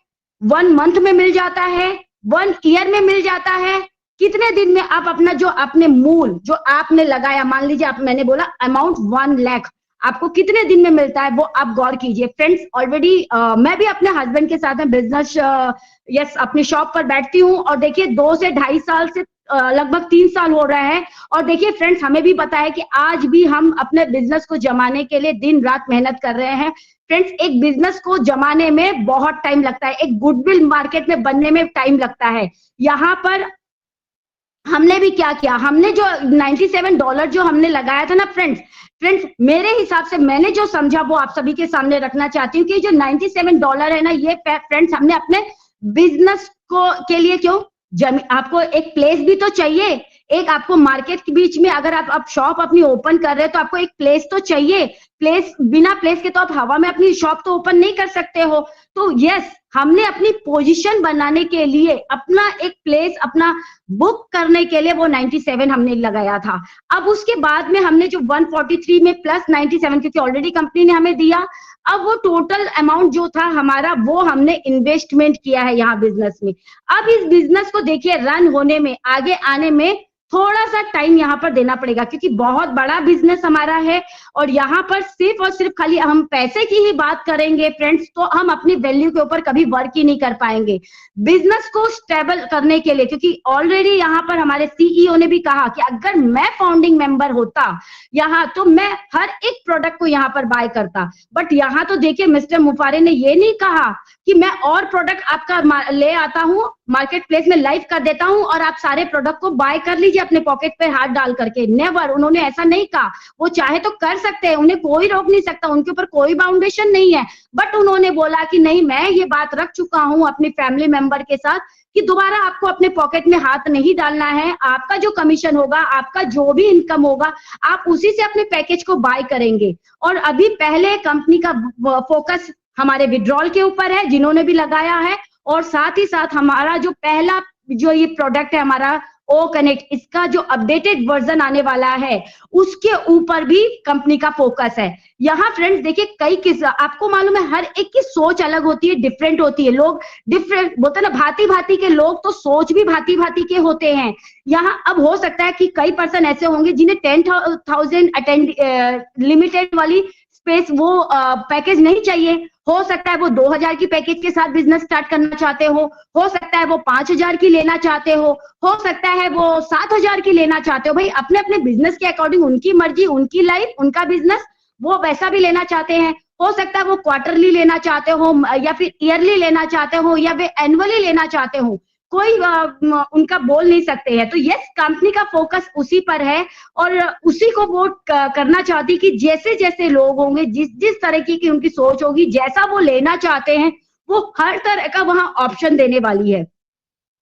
1 मंथ में मिल जाता है, 1 ईयर में मिल जाता है? कितने दिन में आप अपना जो आपने मूल जो आपने लगाया, मान लीजिए मैंने बोला अमाउंट 1 लाख, आपको कितने दिन में मिलता है वो आप गौर कीजिए फ्रेंड्स। ऑलरेडी मैं भी अपने हस्बैंड के साथ में बिजनेस यस अपनी शॉप पर बैठती हूँ और देखिए 2 से 2.5 साल से लगभग 3 साल हो रहे हैं। और देखिए फ्रेंड्स हमें भी पता है कि आज भी हम अपने बिजनेस को जमाने के लिए दिन रात मेहनत कर रहे हैं। फ्रेंड्स एक बिजनेस को जमाने में बहुत टाइम लगता है, एक गुडविल मार्केट में बनने में टाइम लगता है। यहाँ पर हमने भी क्या किया, हमने जो $97 जो हमने लगाया था ना फ्रेंड्स मेरे हिसाब से मैंने जो समझा वो आप सभी के सामने रखना चाहती हूँ कि जो $97 है ना, ये फ्रेंड्स हमने अपने बिजनेस को के लिए क्यों आपको एक प्लेस भी तो चाहिए, एक आपको मार्केट के बीच में अगर आप शॉप अपनी ओपन कर रहे हैं तो आपको एक प्लेस तो चाहिए। प्लेस, बिना प्लेस के तो आप हवा में अपनी शॉप तो ओपन नहीं कर सकते हो। तो यस हमने अपनी पोजीशन बनाने के लिए अपना एक प्लेस अपना बुक करने के लिए वो 97 हमने लगाया था। अब उसके बाद में हमने जो 143 में प्लस 97 क्योंकि ऑलरेडी कंपनी ने हमें दिया, अब वो टोटल अमाउंट जो था हमारा वो हमने इन्वेस्टमेंट किया है यहाँ बिजनेस में। अब इस बिजनेस को देखिए रन होने में आगे आने में थोड़ा सा टाइम यहाँ पर देना पड़ेगा क्योंकि बहुत बड़ा बिजनेस हमारा है और यहाँ पर सिर्फ और सिर्फ खाली हम पैसे की ही बात करेंगे फ्रेंड्स तो हम अपनी वैल्यू के ऊपर कभी वर्क ही नहीं कर पाएंगे। बिजनेस को स्टेबल करने के लिए क्योंकि ऑलरेडी यहाँ पर हमारे सीईओ ने भी कहा कि अगर मैं फाउंडिंग मेंबर होता यहाँ तो मैं हर एक प्रोडक्ट को यहाँ पर बाय करता, बट यहाँ तो देखिए मिस्टर मुफारे ने ये नहीं कहा कि मैं और प्रोडक्ट आपका ले आता हूँ मार्केट प्लेस में लाइव कर देता हूँ और आप सारे प्रोडक्ट को बाय कर लीजिए अपने पॉकेट पे हाथ डाल करके। नेवर, उन्होंने ऐसा नहीं कहा। वो चाहे तो कर सकते हैं, उन्हें कोई रोक नहीं सकता, उनके ऊपर कोई बाउंडेशन नहीं है, बट उन्होंने बोला कि नहीं मैं ये बात रख चुका हूँ अपनी फैमिली मेंबर के साथ कि दोबारा आपको अपने पॉकेट में हाथ नहीं डालना है। आपका जो कमीशन होगा, आपका जो भी इनकम होगा, आप उसी से अपने पैकेज को बाय करेंगे। और अभी पहले कंपनी का फोकस हमारे विड्रॉल के ऊपर है जिन्होंने भी लगाया है, और साथ ही साथ हमारा जो पहला जो ये प्रोडक्ट है हमारा ओ कनेक्ट, इसका जो अपडेटेड वर्जन आने वाला है उसके ऊपर भी कंपनी का फोकस है। यहाँ फ्रेंड्स देखिए कई किस्म, आपको मालूम है हर एक की सोच अलग होती है, डिफरेंट होती है। लोग डिफरेंट बोलते ना, भांति भांति के लोग, तो सोच भी भांति भांति के होते हैं। यहाँ अब हो सकता है कि कई पर्सन ऐसे होंगे जिन्हें 10,000 लिमिटेड वाली स्पेस वो पैकेज नहीं चाहिए। हो सकता है वो 2,000 की पैकेज के साथ बिजनेस स्टार्ट करना चाहते हो सकता है वो 5,000 की लेना चाहते हो सकता है वो 7,000 की लेना चाहते हो। भाई अपने अपने बिजनेस के अकॉर्डिंग उनकी मर्जी, उनकी लाइफ, उनका बिजनेस, वो वैसा भी लेना चाहते हैं। हो सकता है वो क्वार्टरली लेना चाहते हो या फिर ईयरली लेना चाहते हो या फिर एनुअली लेना चाहते हो, कोई उनका बोल नहीं सकते हैं। तो यस कंपनी का फोकस उसी पर है और उसी को वो करना चाहती कि जैसे जैसे लोग होंगे, जिस जिस तरह की उनकी सोच होगी, जैसा वो लेना चाहते हैं वो हर तरह का वहां ऑप्शन देने वाली है।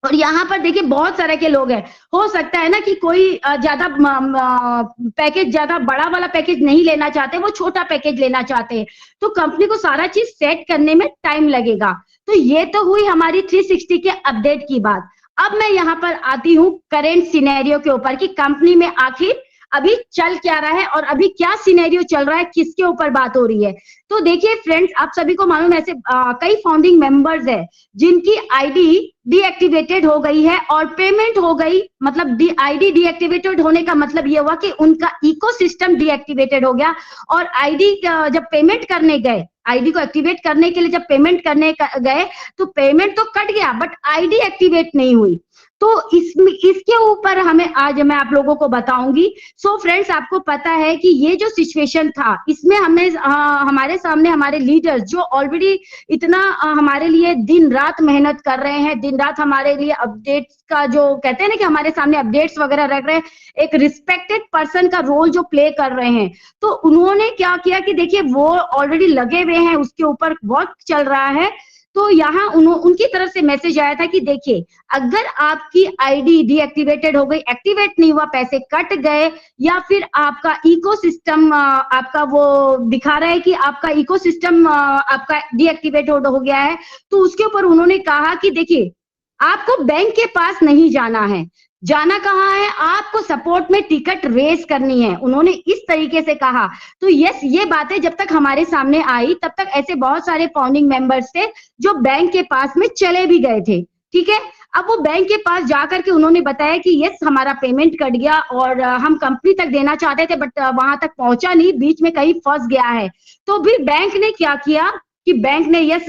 और यहाँ पर देखिए बहुत तरह के लोग हैं। हो सकता है ना कि कोई ज्यादा पैकेज, ज्यादा बड़ा वाला पैकेज नहीं लेना चाहते, वो छोटा पैकेज लेना चाहते हैं। तो कंपनी को सारा चीज सेट करने में टाइम लगेगा। तो ये तो हुई हमारी 360 के अपडेट की बात। अब मैं यहाँ पर आती हूँ करेंट सिनेरियो के ऊपर कि कंपनी में आखिर अभी चल क्या रहा है और अभी क्या सिनेरियो चल रहा है, किसके ऊपर बात हो रही है। तो देखिए फ्रेंड्स, आप सभी को मालूम है ऐसे कई फाउंडिंग मेंबर्स है जिनकी आईडी डीएक्टिवेटेड हो गई है और पेमेंट हो गई। मतलब आईडी डीएक्टिवेटेड होने का मतलब ये हुआ कि उनका इकोसिस्टम डीएक्टिवेटेड हो गया और आईडी जब पेमेंट करने गए, आईडी को एक्टिवेट करने के लिए जब पेमेंट करने गए तो पेमेंट तो कट गया बट आईडी एक्टिवेट नहीं हुई। तो इसके ऊपर हमें आज मैं आप लोगों को बताऊंगी। सो फ्रेंड्स, आपको पता है कि ये जो सिचुएशन था इसमें हमें हमारे सामने हमारे लीडर्स जो ऑलरेडी इतना हमारे लिए दिन रात मेहनत कर रहे हैं, दिन रात हमारे लिए अपडेट्स का जो कहते हैं ना कि हमारे सामने अपडेट्स वगैरह रख रहे हैं, एक रिस्पेक्टेड पर्सन का रोल जो प्ले कर रहे हैं। तो उन्होंने क्या किया कि देखिए वो ऑलरेडी लगे हुए हैं, उसके ऊपर वर्क चल रहा है। तो यहाँ उनकी तरफ से मैसेज आया था कि देखिए अगर आपकी आईडी डीएक्टिवेटेड हो गई, एक्टिवेट नहीं हुआ, पैसे कट गए या फिर आपका इकोसिस्टम आपका वो दिखा रहा है कि आपका इकोसिस्टम आपका डीएक्टिवेट हो गया है, तो उसके ऊपर उन्होंने कहा कि देखिए आपको बैंक के पास नहीं जाना है, जाना कहाँ है, आपको सपोर्ट में टिकट रेस करनी है। उन्होंने इस तरीके से कहा। तो यस, ये बातें जब तक हमारे सामने आई तब तक ऐसे बहुत सारे फाउंडिंग मेंबर्स थे जो बैंक के पास में चले भी गए थे। ठीक है। अब वो बैंक के पास जाकर के उन्होंने बताया कि यस हमारा पेमेंट कट गया और हम कंपनी तक देना चाहते थे बट वहां तक पहुंचा नहीं, बीच में कहीं फंस गया है। तो फिर बैंक ने क्या किया कि बैंक ने यस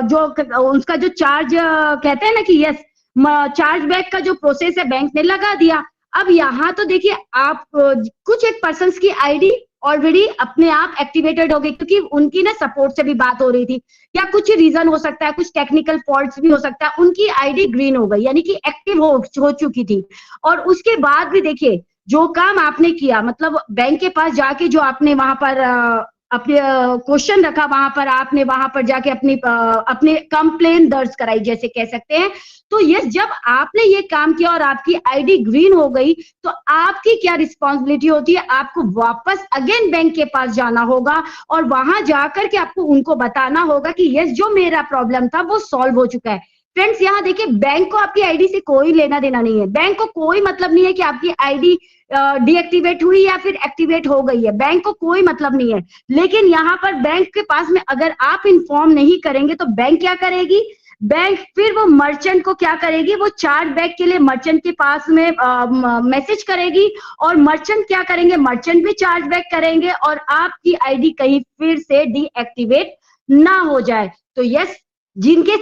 जो उसका जो चार्ज कहते हैं ना कि यस चार्ज बैक का जो प्रोसेस है बैंक ने लगा दिया। अब यहाँ तो देखिए आप कुछ एक पर्सन की आईडी ऑलरेडी अपने आप एक्टिवेटेड हो गई, क्योंकि उनकी ना सपोर्ट से भी बात हो रही थी, या कुछ रीजन हो सकता है, कुछ टेक्निकल फॉल्ट्स भी हो सकता है, उनकी आईडी ग्रीन हो गई यानी कि एक्टिव हो चुकी थी। और उसके बाद भी देखिए जो काम आपने किया, मतलब बैंक के पास जाके जो आपने वहां पर अपने क्वेश्चन रखा, वहां पर आपने वहां पर जाके अपने कंप्लेन दर्ज कराई जैसे कह सकते हैं। तो यस जब आपने ये काम किया और आपकी आईडी ग्रीन हो गई तो आपकी क्या रिस्पॉन्सिबिलिटी होती है, आपको वापस अगेन बैंक के पास जाना होगा और वहां जाकर के आपको उनको बताना होगा कि यस जो मेरा प्रॉब्लम था वो सॉल्व हो चुका है। फ्रेंड्स यहाँ देखिए बैंक को आपकी आईडी से कोई लेना देना नहीं है, बैंक को कोई मतलब नहीं है कि आपकी आईडी डीएक्टिवेट हुई या फिर एक्टिवेट हो गई है, बैंक को कोई मतलब नहीं है। लेकिन यहाँ पर बैंक के पास में अगर आप इन्फॉर्म नहीं करेंगे तो बैंक क्या करेगी, बैंक फिर वो मर्चेंट को क्या करेगी, वो चार्ज बैक के लिए मर्चेंट के पास में मैसेज करेगी और मर्चेंट क्या करेंगे, मर्चेंट भी चार्ज बैक करेंगे और आपकी आईडी कहीं फिर से डीएक्टिवेट ना हो जाए। तो यस जिनके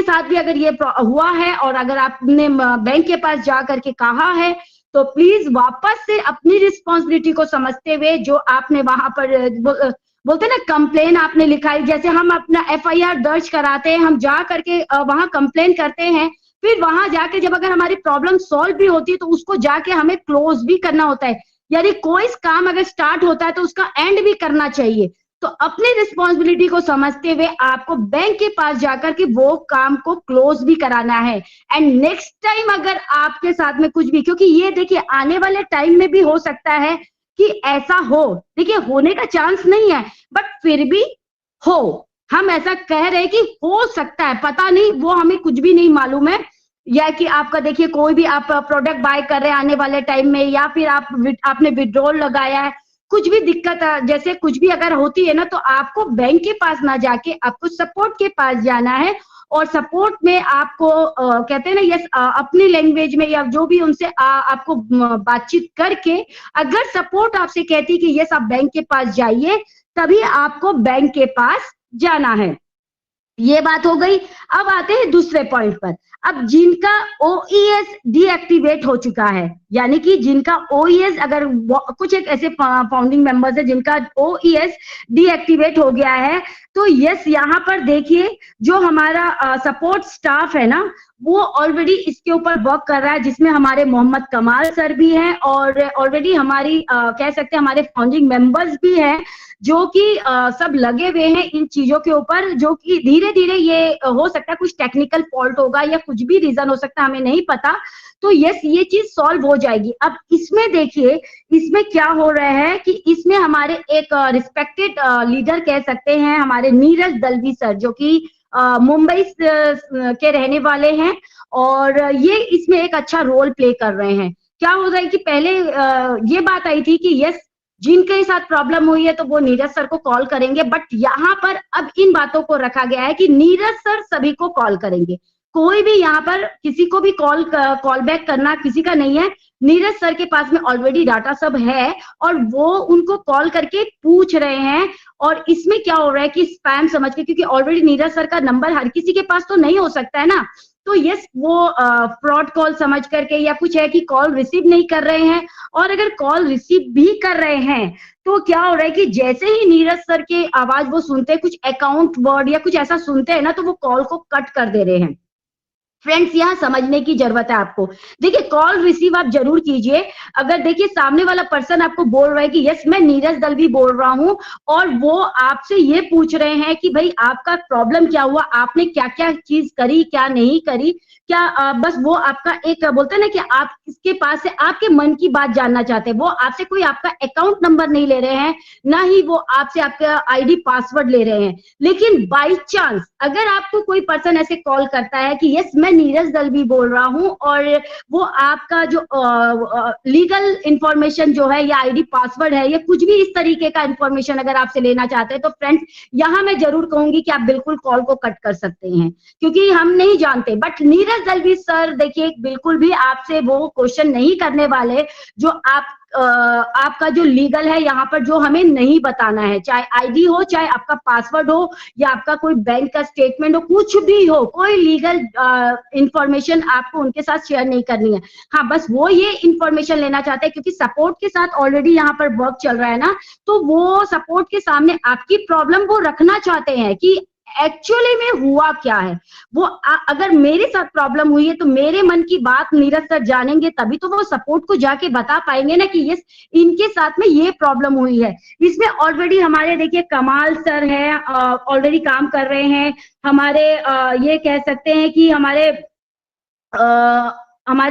साथ भी अगर ये हुआ है और अगर आपने बैंक के पास जा करके कहा है तो प्लीज वापस से अपनी रिस्पॉन्सिबिलिटी को समझते हुए जो आपने वहां पर बोलते ना कंप्लेन आपने लिखाई, जैसे हम अपना एफआईआर दर्ज कराते हैं, हम जा करके वहां कंप्लेन करते हैं, फिर वहां जाके जब अगर हमारी प्रॉब्लम सॉल्व भी होती है तो उसको जाके हमें क्लोज भी करना होता है, यानी कोई काम अगर स्टार्ट होता है तो उसका एंड भी करना चाहिए। तो अपनी रिस्पॉन्सिबिलिटी को समझते हुए आपको बैंक के पास जाकर के वो काम को क्लोज भी कराना है। एंड नेक्स्ट टाइम अगर आपके साथ में कुछ भी, क्योंकि ये देखिए आने वाले टाइम में भी हो सकता है कि ऐसा हो, देखिए होने का चांस नहीं है बट फिर भी हो, हम ऐसा कह रहे हैं कि हो सकता है, पता नहीं, वो हमें कुछ भी नहीं मालूम है। या कि आपका देखिए कोई भी आप प्रोडक्ट बाय कर रहे हैं आने वाले टाइम में, या फिर आपने विड्रॉल लगाया है, कुछ भी दिक्कत जैसे कुछ भी अगर होती है ना तो आपको बैंक के पास ना जाके आपको सपोर्ट के पास जाना है और सपोर्ट में आपको कहते हैं ना यस अपनी लैंग्वेज में या जो भी उनसे आपको बातचीत करके, अगर सपोर्ट आपसे कहती कि यस आप बैंक के पास जाइए, तभी आपको बैंक के पास जाना है। ये बात हो गई। अब आते हैं दूसरे पॉइंट पर। अब जिनका ओईएस डीएक्टिवेट हो चुका है, यानी कि जिनका ओईएस अगर कुछ एक ऐसे फाउंडिंग मेंबर्स है जिनका ओईएस डीएक्टिवेट हो गया है, तो यस यहाँ पर देखिए जो हमारा सपोर्ट स्टाफ है ना वो ऑलरेडी इसके ऊपर वर्क कर रहा है, जिसमें हमारे मोहम्मद कमाल सर भी हैं और ऑलरेडी हमारी कह सकते हैं हमारे फाउंडिंग मेंबर्स भी हैं जो कि सब लगे हुए हैं इन चीजों के ऊपर, जो कि धीरे धीरे ये हो सकता है कुछ टेक्निकल फॉल्ट होगा या कुछ भी रीजन हो सकता है, हमें नहीं पता। तो यस ये चीज सॉल्व हो जाएगी। अब इसमें देखिए इसमें क्या हो रहा है कि इसमें हमारे एक रिस्पेक्टेड लीडर कह सकते हैं हमारे नीरज दलवी सर, जो कि मुंबई के रहने वाले हैं और ये इसमें एक अच्छा रोल प्ले कर रहे हैं। क्या हो रहा है कि पहले ये बात आई थी कि यस जिनके साथ प्रॉब्लम हुई है तो वो नीरज सर को कॉल करेंगे, बट यहाँ पर अब इन बातों को रखा गया है कि नीरज सर सभी को कॉल करेंगे, कोई भी यहाँ पर किसी को भी कॉल बैक करना किसी का नहीं है। नीरज सर के पास में ऑलरेडी डाटा सब है और वो उनको कॉल करके पूछ रहे हैं। और इसमें क्या हो रहा है कि स्पैम समझ के, क्योंकि ऑलरेडी नीरज सर का नंबर हर किसी के पास तो नहीं हो सकता है ना, तो यस वो फ्रॉड कॉल समझ करके या कुछ है कि कॉल रिसीव नहीं कर रहे हैं, और अगर कॉल रिसीव भी कर रहे हैं तो क्या हो रहा है कि जैसे ही नीरज सर की आवाज वो सुनते हैं, कुछ अकाउंट वर्ड या कुछ ऐसा सुनते हैं ना, तो वो कॉल को कट कर दे रहे हैं। फ्रेंड्स यहाँ समझने की जरूरत है आपको। देखिए कॉल रिसीव आप जरूर कीजिए, अगर देखिए सामने वाला पर्सन आपको बोल रहा है कि यस मैं नीरज दलवी बोल रहा हूं और वो आपसे ये पूछ रहे हैं कि भाई आपका प्रॉब्लम क्या हुआ, आपने क्या क्या चीज करी क्या नहीं करी, क्या बस वो आपका एक बोलते हैं ना कि आप इसके पास से आपके मन की बात जानना चाहते हैं, वो आपसे कोई आपका अकाउंट नंबर नहीं ले रहे हैं, ना ही वो आपसे आपका आईडी पासवर्ड ले रहे हैं। लेकिन बाय चांस अगर आपको कोई पर्सन ऐसे कॉल करता है कि यस मैं नीरज दलवी बोल रहा हूं, और वो आपका जो लीगल इंफॉर्मेशन जो है या आईडी पासवर्ड है या कुछ भी इस तरीके का इंफॉर्मेशन अगर आपसे लेना चाहते हैं, तो फ्रेंड्स यहाँ मैं जरूर कहूंगी कि आप बिल्कुल कॉल को कट कर सकते हैं, क्योंकि हम नहीं जानते। बट नीरज दलवी सर देखिए बिल्कुल भी आपसे वो क्वेश्चन नहीं करने वाले जो आपका जो लीगल है यहाँ पर जो हमें नहीं बताना है, चाहे आईडी हो, चाहे आपका पासवर्ड हो, या आपका कोई बैंक का स्टेटमेंट हो, कुछ भी हो, कोई लीगल इंफॉर्मेशन आपको उनके साथ शेयर नहीं करनी है। हाँ, बस वो ये इंफॉर्मेशन लेना चाहते हैं क्योंकि सपोर्ट के साथ ऑलरेडी यहाँ पर वर्क चल रहा है ना, तो वो सपोर्ट के सामने आपकी प्रॉब्लम वो रखना चाहते हैं कि एक्चुअली में हुआ क्या है। वो अगर मेरे साथ प्रॉब्लम हुई है तो मेरे मन की बात नीरज सर जानेंगे, तभी तो वो सपोर्ट को जाके बता पाएंगे ना कि यस इनके साथ में ये प्रॉब्लम हुई है। इसमें ऑलरेडी हमारे देखिए कमाल सर है, ऑलरेडी काम कर रहे हैं। हमारे ये कह सकते हैं कि हमारे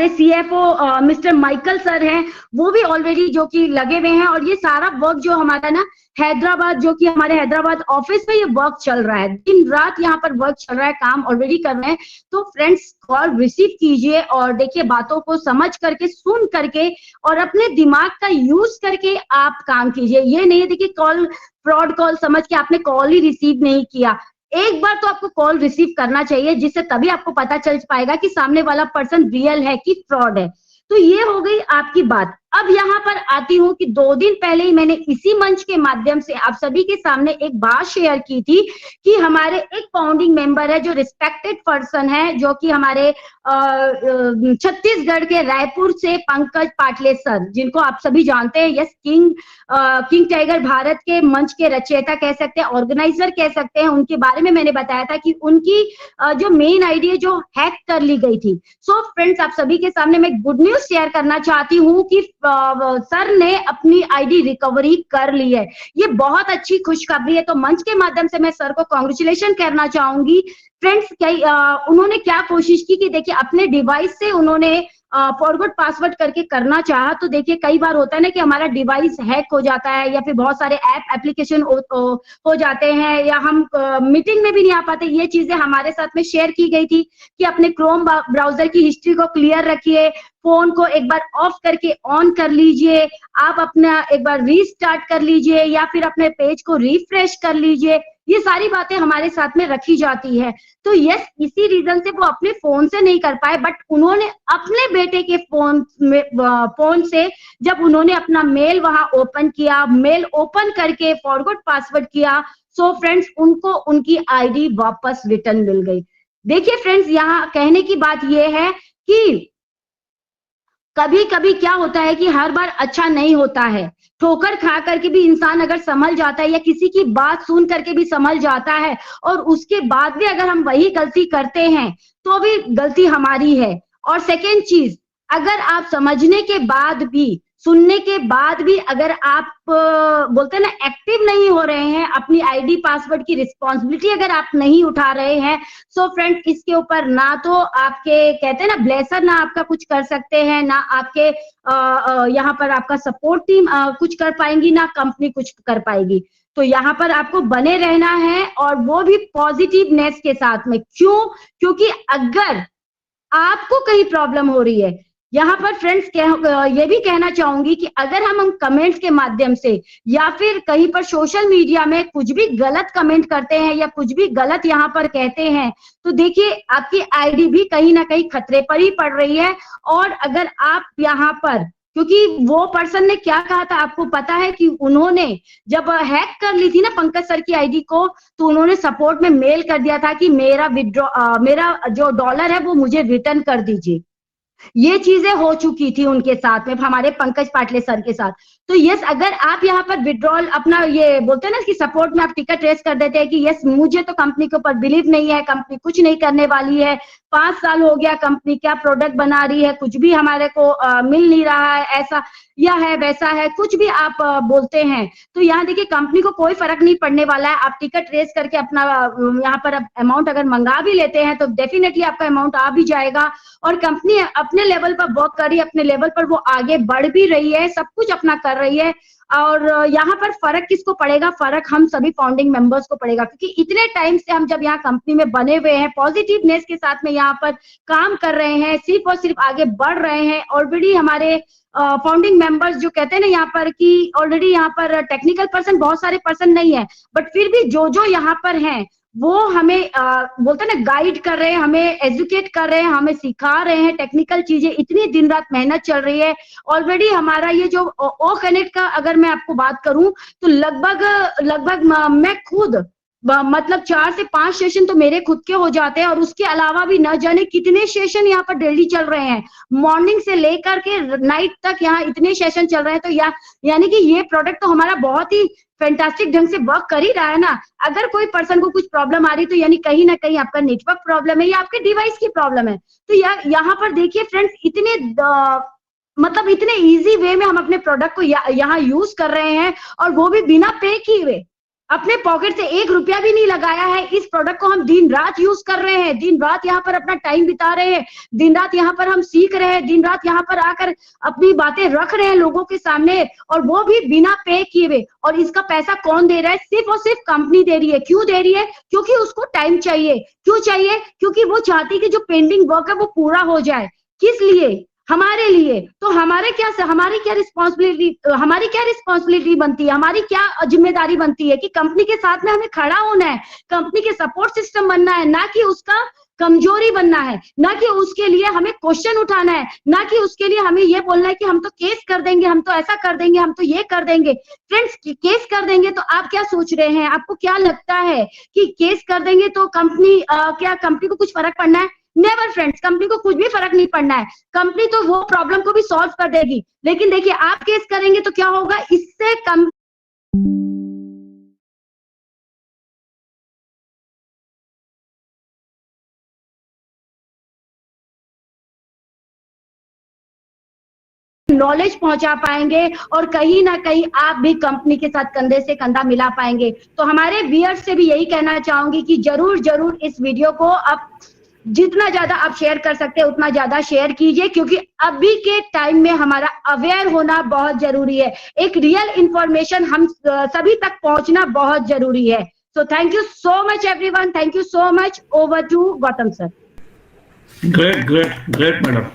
CFO मिस्टर माइकल सर हैं, वो भी ऑलरेडी जो कि लगे हुए हैं। और ये सारा वर्क जो हमारा ना हैदराबाद, जो कि हमारे हैदराबाद ऑफिस में ये वर्क चल रहा है, दिन रात यहाँ पर वर्क चल रहा है, काम ऑलरेडी कर रहे हैं। तो फ्रेंड्स कॉल रिसीव कीजिए और देखिए बातों को समझ करके, सुन करके और अपने दिमाग का यूज करके आप काम कीजिए। ये नहीं है देखिए कॉल फ्रॉड कॉल समझ के आपने कॉल ही रिसीव नहीं किया। एक बार तो आपको कॉल रिसीव करना चाहिए, जिससे तभी आपको पता चल पाएगा कि सामने वाला पर्सन रियल है कि फ्रॉड है। तो ये हो गई आपकी बात। अब यहाँ पर आती हूँ कि 2 दिन पहले ही मैंने इसी मंच के माध्यम से आप सभी के सामने एक बात शेयर की थी कि हमारे एक फाउंडिंग मेंबर है, जो रिस्पेक्टेड पर्सन है, जो कि हमारे छत्तीसगढ़ के रायपुर से पंकज पाटले सर, जिनको आप सभी जानते हैं, यस किंग टाइगर भारत के मंच के रचयिता कह सकते हैं, ऑर्गेनाइजर कह सकते हैं। उनके बारे में मैंने बताया था कि उनकी जो मेन आईडी है जो हैक कर ली गई थी। सो फ्रेंड्स आप सभी के सामने मैं गुड न्यूज शेयर करना चाहती हूँ कि सर ने अपनी आईडी रिकवरी कर ली है। ये बहुत अच्छी खुशखबरी है। तो मंच के माध्यम से मैं सर को कांग्रेचुलेशन करना चाहूंगी। फ्रेंड्स उन्होंने क्या कोशिश की कि देखिए अपने डिवाइस से उन्होंने फॉरगॉट पासवर्ड करके करना चाहा। तो देखिए कई बार होता है ना कि हमारा डिवाइस हैक हो जाता है, या फिर बहुत सारे एप्लीकेशन हो जाते हैं, या हम मीटिंग में भी नहीं आ पाते। ये चीजें हमारे साथ में शेयर की गई थी कि अपने क्रोम ब्राउजर की हिस्ट्री को क्लियर रखिए, फोन को एक बार ऑफ करके ऑन कर लीजिए, आप अपना एक बार रीस्टार्ट कर लीजिए, या फिर अपने पेज को रिफ्रेश कर लीजिए। ये सारी बातें हमारे साथ में रखी जाती है। तो यस इसी रीजन से वो अपने फोन से नहीं कर पाए, बट उन्होंने अपने बेटे के फोन से जब उन्होंने अपना मेल वहां ओपन किया, मेल ओपन करके फॉरगॉट पासवर्ड किया, सो फ्रेंड्स उनको उनकी आईडी वापस रिटर्न मिल गई। देखिए फ्रेंड्स यहाँ कहने की बात ये है कि कभी कभी क्या होता है कि हर बार अच्छा नहीं होता है। ठोकर खा करके भी इंसान अगर संभल जाता है, या किसी की बात सुन करके भी संभल जाता है, और उसके बाद भी अगर हम वही गलती करते हैं तो भी गलती हमारी है। और सेकेंड चीज, अगर आप समझने के बाद भी, सुनने के बाद भी अगर आप बोलते हैं ना एक्टिव नहीं हो रहे हैं, अपनी आईडी पासवर्ड की रिस्पॉन्सिबिलिटी अगर आप नहीं उठा रहे हैं, सो फ्रेंड इसके ऊपर ना तो आपके कहते हैं ना ब्लेसर ना आपका कुछ कर सकते हैं, ना आपके यहाँ पर आपका सपोर्ट टीम कुछ कर पाएंगी, ना कंपनी कुछ कर पाएगी। तो यहाँ पर आपको बने रहना है, और वो भी पॉजिटिवनेस के साथ में। क्यों? क्योंकि अगर आपको कहीं प्रॉब्लम हो रही है, यहाँ पर फ्रेंड्स ये भी कहना चाहूंगी कि अगर हम कमेंट्स के माध्यम से या फिर कहीं पर सोशल मीडिया में कुछ भी गलत कमेंट करते हैं या कुछ भी गलत यहाँ पर कहते हैं, तो देखिए आपकी आईडी भी कहीं ना कहीं खतरे पर ही पड़ रही है। और अगर आप यहाँ पर, क्योंकि वो पर्सन ने क्या कहा था आपको पता है कि उन्होंने जब हैक कर ली थी ना पंकज सर की आईडी को, तो उन्होंने सपोर्ट में मेल कर दिया था कि मेरा जो डॉलर है वो मुझे रिटर्न कर दीजिए। ये चीजें हो चुकी थी उनके साथ में, हमारे पंकज पाटले सर के साथ। तो यस अगर आप यहाँ पर विड्रॉल अपना ये बोलते हैं ना कि सपोर्ट में आप टिकट रेस कर देते हैं कि यस मुझे तो कंपनी के ऊपर बिलीव नहीं है, कंपनी कुछ नहीं करने वाली है, 5 साल हो गया कंपनी क्या प्रोडक्ट बना रही है, कुछ भी हमारे को मिल नहीं रहा है, ऐसा या है वैसा है, कुछ भी आप बोलते हैं तो यहाँ देखिए कंपनी को कोई फर्क नहीं पड़ने वाला है। आप टिकट रेस करके अपना यहाँ पर अमाउंट अगर मंगा भी लेते हैं तो डेफिनेटली आपका अमाउंट आ भी जाएगा। और कंपनी अपने लेवल पर वर्क कर रही है, अपने लेवल पर वो आगे बढ़ भी रही है, सब कुछ अपना कर रही है। और यहाँ पर फर्क किसको पड़ेगा, फर्क हम सभी फाउंडिंग मेंबर्स को पड़ेगा, क्योंकि इतने टाइम से हम जब यहाँ कंपनी में बने हुए हैं, पॉजिटिवनेस के साथ में यहाँ पर काम कर रहे हैं, सिर्फ और सिर्फ आगे बढ़ रहे हैं। ऑलरेडी हमारे फाउंडिंग मेंबर्स जो कहते हैं ना यहाँ पर कि ऑलरेडी यहाँ पर टेक्निकल पर्सन बहुत सारे पर्सन नहीं है, बट फिर भी जो यहाँ पर हैं वो हमें बोलते हैं ना गाइड कर रहे हैं, हमें एजुकेट कर रहे हैं, हमें सिखा रहे हैं टेक्निकल चीजें। इतनी दिन रात मेहनत चल रही है। ऑलरेडी हमारा ये जो ओ कनेक्ट का अगर मैं आपको बात करूं तो लगभग मैं खुद मतलब 4 से 5 सेशन तो मेरे खुद के हो जाते हैं, और उसके अलावा भी न जाने कितने सेशन यहाँ पर डेली चल रहे हैं, मॉर्निंग से लेकर के नाइट तक यहाँ इतने सेशन चल रहे हैं। तो यानी कि ये प्रोडक्ट तो हमारा बहुत ही फैंटास्टिक ढंग से वर्क कर ही रहा है ना। अगर कोई पर्सन को कुछ प्रॉब्लम आ रही तो यानी कहीं ना कहीं आपका नेटवर्क प्रॉब्लम है या आपके डिवाइस की प्रॉब्लम है। तो यहाँ पर देखिए फ्रेंड्स, इतने मतलब इतने इजी वे में हम अपने प्रोडक्ट को यहाँ यूज कर रहे हैं, और वो भी बिना पे किए हुए, अपने पॉकेट से 1 रुपया भी नहीं लगाया है। इस प्रोडक्ट को हम दिन रात यूज कर रहे हैं, दिन रात यहाँ पर अपना टाइम बिता रहे हैं, दिन रात यहाँ पर हम सीख रहे हैं, दिन रात यहाँ पर आकर अपनी बातें रख रहे हैं लोगों के सामने, और वो भी बिना पे किए हुए। और इसका पैसा कौन दे रहा है? सिर्फ और सिर्फ कंपनी दे रही है। क्यों दे रही है? क्योंकि उसको टाइम चाहिए। क्यों चाहिए? क्योंकि वो चाहती है कि जो पेंडिंग वर्क है वो पूरा हो जाए। किस लिए? हमारे लिए। तो हमारी क्या रिस्पॉन्सिबिलिटी बनती है, हमारी क्या जिम्मेदारी बनती है कि कंपनी के साथ में हमें खड़ा होना है, कंपनी के सपोर्ट सिस्टम बनना है, ना कि उसका कमजोरी बनना है, ना कि उसके लिए हमें क्वेश्चन उठाना है, ना कि उसके लिए हमें ये बोलना है कि हम तो केस कर देंगे, हम तो ऐसा कर देंगे, हम तो ये कर देंगे। फ्रेंड्स, केस कर देंगे तो आप क्या सोच रहे हैं? आपको क्या लगता है कि केस कर देंगे तो क्या कंपनी को कुछ फर्क पड़ना है? नेवर फ्रेंड्स, कंपनी को कुछ भी फर्क नहीं पड़ना है। कंपनी तो वो प्रॉब्लम को भी सॉल्व कर देगी, लेकिन देखिए आप केस करेंगे तो क्या होगा, इससे कम नॉलेज पहुंचा पाएंगे, और कहीं ना कहीं आप भी कंपनी के साथ कंधे से कंधा मिला पाएंगे। तो हमारे व्यूअर्स से भी यही कहना चाहूंगी कि जरूर इस वीडियो को आप जितना ज्यादा आप शेयर कर सकते हैं उतना ज्यादा शेयर कीजिए, क्योंकि अभी के टाइम में हमारा अवेयर होना बहुत जरूरी है। एक रियल इंफॉर्मेशन हम सभी तक पहुंचना बहुत जरूरी है। So thank you so much everyone, thank you so much. Over to Gautam sir. Great madam.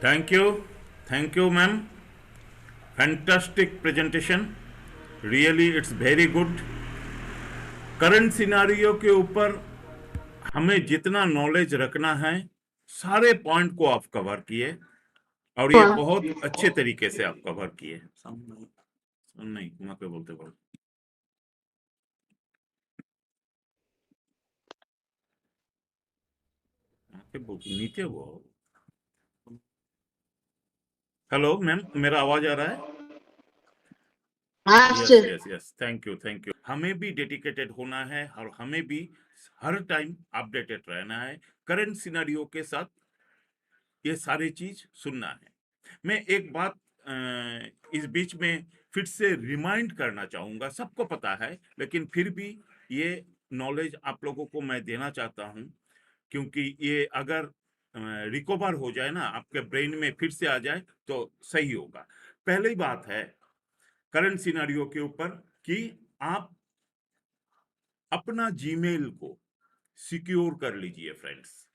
Thank you, ma'am. Fantastic presentation. Really, it's very good. Current scenario के ऊपर हमें जितना नॉलेज रखना है, सारे पॉइंट को आप कवर किए, और ये बहुत अच्छे तरीके से आप कवर किए। नहीं, मत बोलते बोल। नीचे वो। हेलो मैम, मेरा आवाज आ रहा है? Yes, thank you. हमें भी डेडिकेटेड होना है, और हमें भी हर टाइम अपडेटेड रहना है करंट सिनेरियो के साथ। ये सारी चीज सुनना है। मैं एक बात इस बीच में फिर से रिमाइंड करना चाहूंगा, सबको पता है, लेकिन फिर भी ये नॉलेज आप लोगों को मैं देना चाहता हूं, क्योंकि ये अगर रिकवर हो जाए ना, आपके ब्रेन में फिर से आ जाए तो सही होगा। पहली बात है करंट सिनेरियो के ऊपर कि आप अपना जीमेल को सिक्योर कर लीजिए फ्रेंड्स।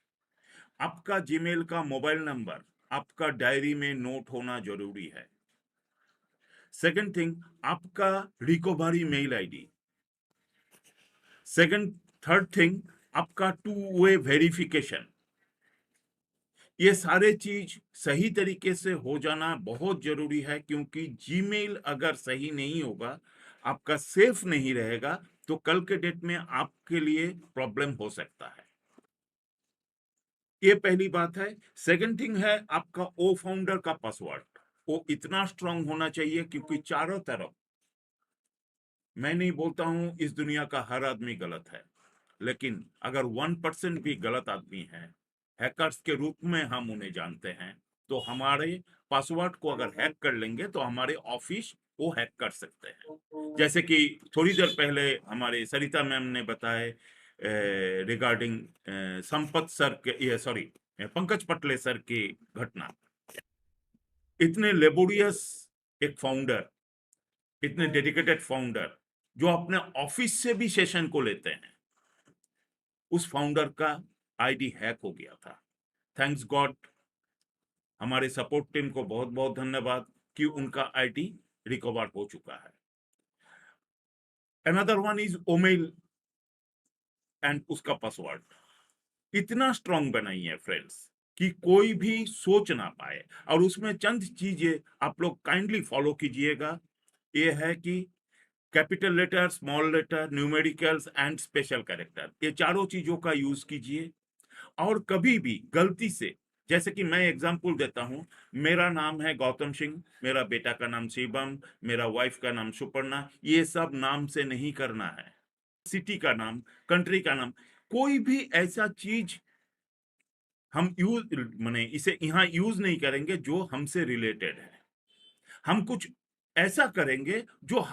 आपका जीमेल का मोबाइल नंबर आपका डायरी में नोट होना जरूरी है। सेकंड थिंग, आपका recovery mail ID. Third thing, आपका 2 वे वेरिफिकेशन। ये सारे चीज सही तरीके से हो जाना बहुत जरूरी है, क्योंकि जीमेल अगर सही नहीं होगा, आपका सेफ नहीं रहेगा, तो कल के डेट में आपके लिए प्रॉब्लम हो सकता है। ये पहली बात है। सेकंड थिंग है आपका ओ फाउंडर का पासवर्ड, वो इतना स्ट्रांग होना चाहिए, क्योंकि चारों तरफ मैं नहीं बोलता हूं इस दुनिया का हर आदमी गलत है, लेकिन अगर 1% भी गलत आदमी है, हैकर्स के रूप में हम उन्हें जानते हैं, तो हमारे पासवर्ड को अगर हैक कर लेंगे तो हमारे ऑफिस वो हैक कर सकते हैं। जैसे कि थोड़ी देर पहले हमारे सरिता मैम ने बताया रिगार्डिंग संपत सर के, ये सॉरी, पंकज पटले सर की घटना। इतने लेबोरियस एक फाउंडर, इतने डेडिकेटेड फाउंडर जो अपने ऑफिस से भी सेशन को लेते हैं, उस फाउंडर का आईडी हैक हो गया था। थैंक्स गॉड, हमारे सपोर्ट टीम को बहुत बहुत धन्यवाद कि उनका आईडी रिकवर हो चुका है। अनदर वन इज ओमेल एंड उसका पासवर्ड इतना स्ट्रांग बनाई है फ्रेंड्स कि कोई भी सोच ना पाए। और उसमें चंद चीजें आप लोग काइंडली फॉलो कीजिएगा। ये है कि capital letter, small letter, numericals and special character, ये चारों चीजों का यूज कीजिए। और कभी भी गलती से, जैसे कि मैं एग्जांपल देता हूं, मेरा नाम है गौतम सिंह, मेरा बेटा का नाम शिवम, मेरा वाइफ का नाम सुपर्णा, ये सब नाम से नहीं करना है। सिटी का नाम, कंट्री का नाम, कोई भी ऐसा चीज हम यूज माने इसे यहाँ यूज नहीं करेंगे जो हमसे रिलेटेड है। हम कुछ ऐसा करेंगे जो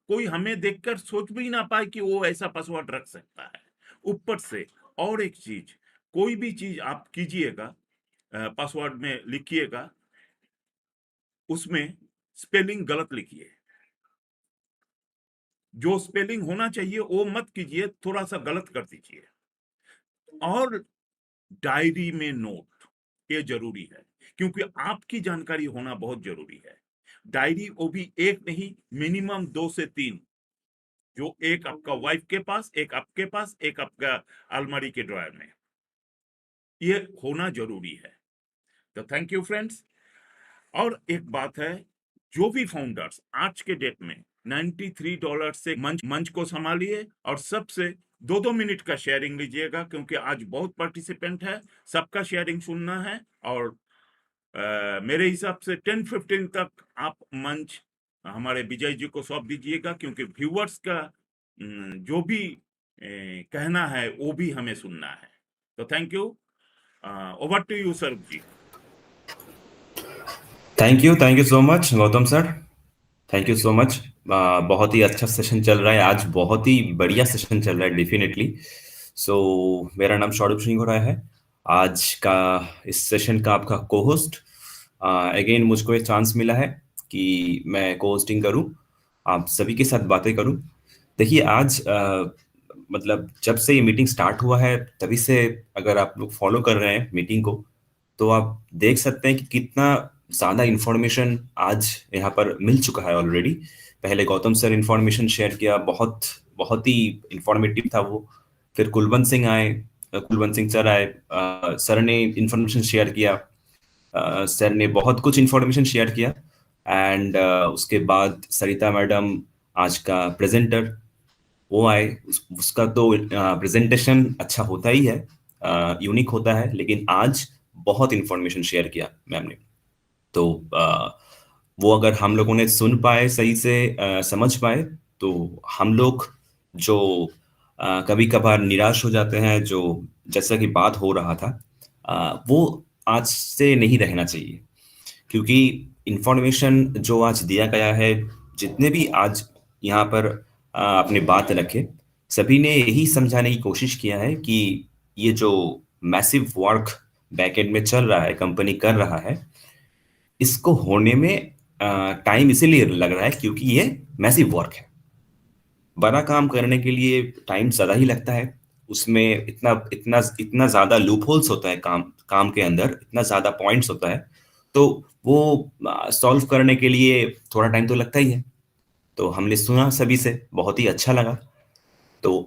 कोई हमें देखकर सोच भी ना पाए कि वो ऐसा पासवर्ड रख सकता है। ऊपर से और एक चीज, कोई भी चीज आप कीजिएगा, पासवर्ड में लिखिएगा, उसमें स्पेलिंग गलत लिखिए। जो स्पेलिंग होना चाहिए वो मत कीजिए, थोड़ा सा गलत कर दीजिए। और डायरी में नोट, ये जरूरी है, क्योंकि आपकी जानकारी होना बहुत जरूरी है। डायरी वो भी एक नहीं, मिनिमम 2 से 3, जो एक आपका वाइफ के पास, एक आपके पास, एक आपका अलमारी के ड्रॉयर में, ये होना जरूरी है। तो थैंक यू फ्रेंड्स। और एक बात है, जो भी फाउंडर्स आज के डेट में $93 से मंच को संभालिए, और सबसे 2-2 मिनट का शेयरिंग लीजिएगा, क्योंकि आज बहुत पार्टिसिपेंट है, सबका शेयरिंग सुनना है। और मेरे हिसाब से 10-15 तक आप मंच हमारे विजय जी को सौंप दीजिएगा, क्योंकि व्यूअर्स का जो भी कहना है वो भी हमें सुनना है। तो thank you, over to you sir ji. Thank you so much Gautam sir, thank you so much. बहुत ही अच्छा सेशन चल रहा है आज, बहुत ही बढ़िया सेशन चल रहा है डेफिनेटली। सो मेरा नाम सौरभ सिंह हो रहा है, आज का इस सेशन का आपका को होस्ट। अगेन मुझको एक चांस मिला है कि मैं को होस्टिंग करूं, आप सभी के साथ बातें करूं। देखिए आज मतलब जब से ये मीटिंग स्टार्ट हुआ है तभी से अगर आप लोग फॉलो कर रहे हैं मीटिंग को, तो आप देख सकते हैं कि कितना ज़्यादा इंफॉर्मेशन आज यहाँ पर मिल चुका है ऑलरेडी। पहले गौतम सर इंफॉर्मेशन शेयर किया, बहुत बहुत ही इंफॉर्मेटिव था वो। फिर कुलवंत सिंह आए, कुलवंत सिंह सर आए, सर ने इंफॉर्मेशन शेयर किया, सर ने बहुत कुछ इंफॉर्मेशन शेयर किया। एंड उसके बाद सरिता मैडम, आज का प्रेजेंटर, वो आए। उसका तो प्रेजेंटेशन अच्छा होता ही है, यूनिक होता है, लेकिन आज बहुत इंफॉर्मेशन शेयर किया मैम ने। तो वो अगर हम लोगों ने सुन पाए, सही से समझ पाए, तो हम लोग जो कभी कभार निराश हो जाते हैं, जो जैसा कि बात हो रहा था, वो आज से नहीं रहना चाहिए। क्योंकि इंफॉर्मेशन जो आज दिया गया है, जितने भी आज यहाँ पर अपने बात रखे, सभी ने यही समझाने की कोशिश किया है कि ये जो मैसिव वर्क बैकएंड में चल रहा है, कंपनी कर रहा है, इसको होने में टाइम इसीलिए लग रहा है क्योंकि ये मैसिव वर्क है। बड़ा काम करने के लिए टाइम ज़्यादा ही लगता है, उसमें इतना इतना इतना ज़्यादा लूप होल्स होता है, काम के अंदर इतना ज़्यादा पॉइंट्स होता है, तो वो सॉल्व करने के लिए थोड़ा टाइम तो लगता ही है। तो हमने सुना सभी से, बहुत ही अच्छा लगा। तो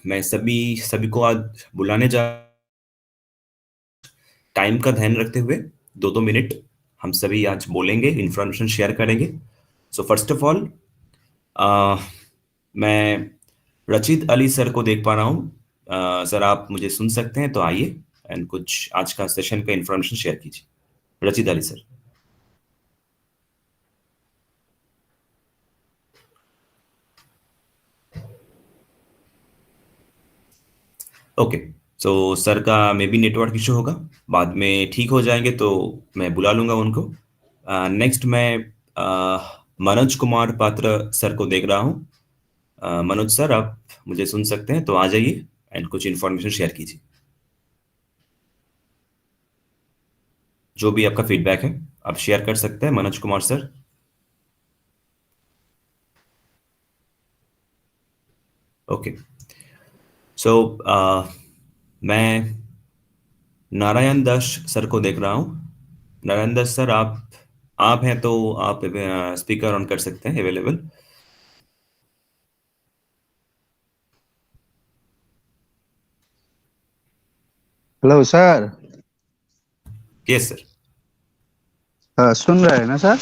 मैं सभी को आज बुलाने जा, टाइम का ध्यान रखते हुए 2-2 मिनट हम सभी आज बोलेंगे, इंफॉर्मेशन शेयर करेंगे। सो फर्स्ट ऑफ ऑल मैं रचित अली सर को देख पा रहा हूँ। सर आप मुझे सुन सकते हैं तो आइए एंड कुछ आज का सेशन का इंफॉर्मेशन शेयर कीजिए। रचित Ali sir. Okay, so sir का मे बी नेटवर्क इशू होगा, बाद में ठीक हो जाएंगे तो मैं बुला लूंगा उनको। नेक्स्ट मैं मनोज कुमार पात्र सर को देख रहा हूँ। मनोज सर, आप मुझे सुन सकते हैं तो आ जाइए एंड कुछ इन्फॉर्मेशन शेयर कीजिए। जो भी आपका फीडबैक है आप शेयर कर सकते हैं मनोज कुमार सर। ओके, सो मैं नारायण दास सर को देख रहा हूँ। नारायण दास सर, आप हैं तो आप स्पीकर ऑन कर सकते हैं, available. Hello sir. Yes sir. सुन रहे हैं ना सर?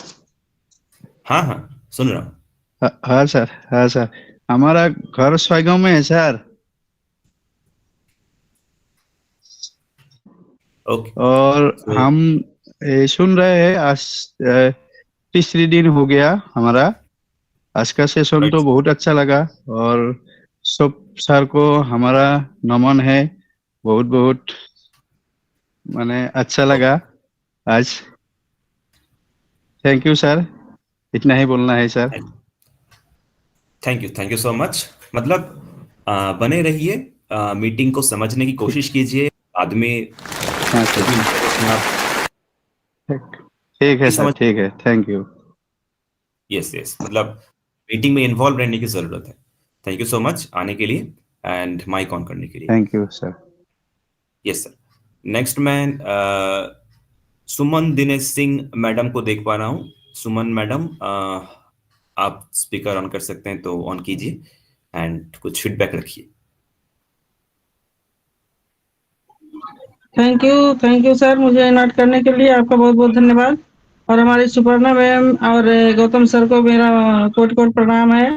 हाँ हाँ, सुन रहा हूँ। हाँ सर, हाँ सर। हमारा घर स्वागत में है सर। ओके, और तो हम सुन रहे हैं आज तीसरी दिन हो गया हमारा। आज का सेशन तो राइट। बहुत अच्छा लगा। और सब सर को हमारा नमन है। बहुत बहुत माने अच्छा लगा आज। Thank you sir. इतना ही बोलना है sir. Thank you so much. मतलब बने रहिए, मीटिंग को समझने की कोशिश कीजिए, बाद में हाँ जो सर। भी इंफॉर्मेशन आप ठीक है सर, समझ। ठीक है। Thank you. यस यस, मतलब मीटिंग में इन्वॉल्व रहने की जरूरत है। थैंक यू सो मच आने के लिए एंड माइक ऑन करने के लिए। Thank you sir. Yes sir. Next मैं सुमन दिनेश सिंह मैडम को देख पा रहा हूँ। सुमन मैडम, आप स्पीकर ऑन कर सकते हैं तो ऑन कीजिए एंड कुछ फीडबैक रखिए। थैंक यू सर, मुझे इनवाइट करने के लिए आपका बहुत बहुत धन्यवाद। और हमारी सुपर्णा मैम और गौतम सर को मेरा कोट कोट प्रणाम है।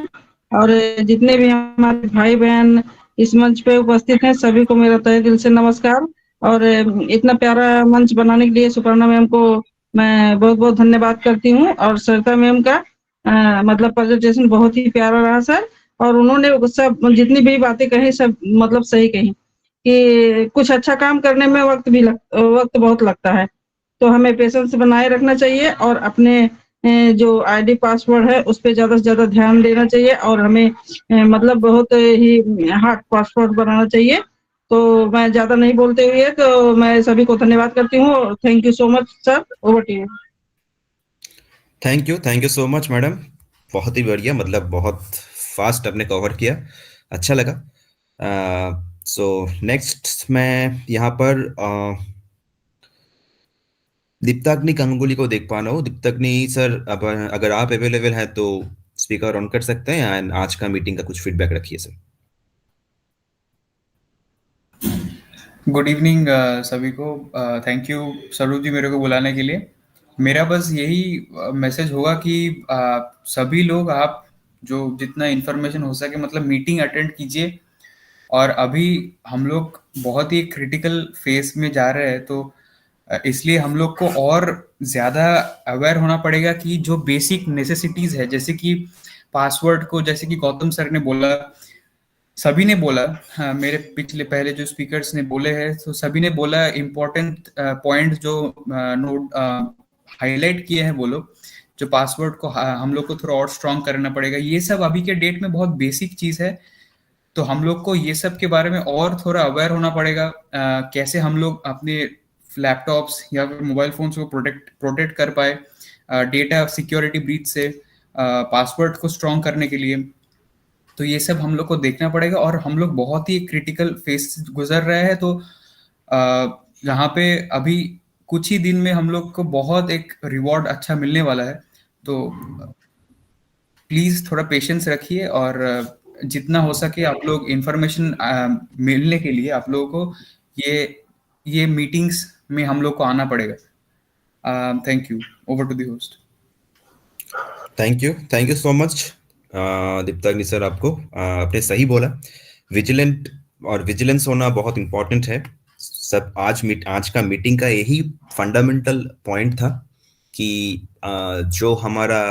और जितने भी हमारे भाई बहन इस मंच पे उपस्थित हैं सभी को मेरा तहे दिल से नमस्कार। और इतना प्यारा मंच बनाने के लिए सुपर्णा मैम को मैं बहुत बहुत धन्यवाद करती हूँ। और सरिता मैम का मतलब प्रेजेंटेशन बहुत ही प्यारा रहा सर। और उन्होंने सब जितनी भी बातें कही सब मतलब सही कही कि कुछ अच्छा काम करने में वक्त बहुत लगता है। तो हमें पेशेंस बनाए रखना चाहिए और अपने जो आईडी पासवर्ड है उस पे ज्यादा से ज्यादा ध्यान देना चाहिए। और हमें मतलब बहुत ही हार्ड पासवर्ड बनाना चाहिए। तो मैं ज्यादा नहीं बोलते हुए तो मैं सभी को धन्यवाद करती हूँ। Thank you so much sir, over to you. Thank you so much madam. बहुत ही बढ़िया, मतलब बहुत फास्ट आपने कवर किया, अच्छा लगा। सो नेक्स्ट मैं यहाँ पर दीप्ताग्नि गंगुली को देख पा रहा हूँ। दीप्ताग्नि सर, अब अगर आप अवेलेबल हैं तो स्पीकर ऑन कर सकते हैं एंड आज का मीटिंग का कुछ फीडबैक रखिए सर। गुड इवनिंग सभी को। थैंक यू स्वरूप जी मेरे को बुलाने के लिए। मेरा बस यही मैसेज होगा कि सभी लोग आप जो जितना इन्फॉर्मेशन हो सके मतलब मीटिंग अटेंड कीजिए। और अभी हम लोग बहुत ही क्रिटिकल फेज में जा रहे हैं तो इसलिए हम लोग को और ज़्यादा अवेयर होना पड़ेगा कि जो बेसिक नेसेसिटीज़ है जैसे कि पासवर्ड को, जैसे कि गौतम सर ने बोला, सभी ने बोला, हाँ, मेरे पिछले पहले जो स्पीकर्स ने बोले हैं तो सभी ने बोला इम्पोर्टेंट पॉइंट जो नोट हाईलाइट किए हैं वो लोग, जो पासवर्ड को हम लोग को थोड़ा और स्ट्रॉन्ग करना पड़ेगा। ये सब अभी के डेट में बहुत बेसिक चीज़ है। तो हम लोग को ये सब के बारे में और थोड़ा अवेयर होना पड़ेगा। कैसे हम लोग अपने लैपटॉप्स या फिर मोबाइल फोन्स को प्रोटेक्ट कर पाए डेटा सिक्योरिटी ब्रीच से, पासवर्ड को स्ट्रॉन्ग करने के लिए। तो ये सब हम लोग को देखना पड़ेगा। और हम लोग बहुत ही क्रिटिकल फेज से गुजर रहे हैं तो यहाँ पे अभी कुछ ही दिन में हम लोग को बहुत एक रिवॉर्ड अच्छा मिलने वाला है। तो प्लीज थोड़ा पेशेंस रखिए और जितना हो सके आप लोग इंफॉर्मेशन मिलने के लिए आप लोगों को ये मीटिंग्स में हम लोग को आना पड़ेगा। Thank you, over to the host. Thank you so much Diptagni sir, आपको आपने सही बोला। विजिलेंट और विजिलेंस होना बहुत इंपॉर्टेंट है। सब आज का मीटिंग का यही फंडामेंटल पॉइंट था कि जो हमारा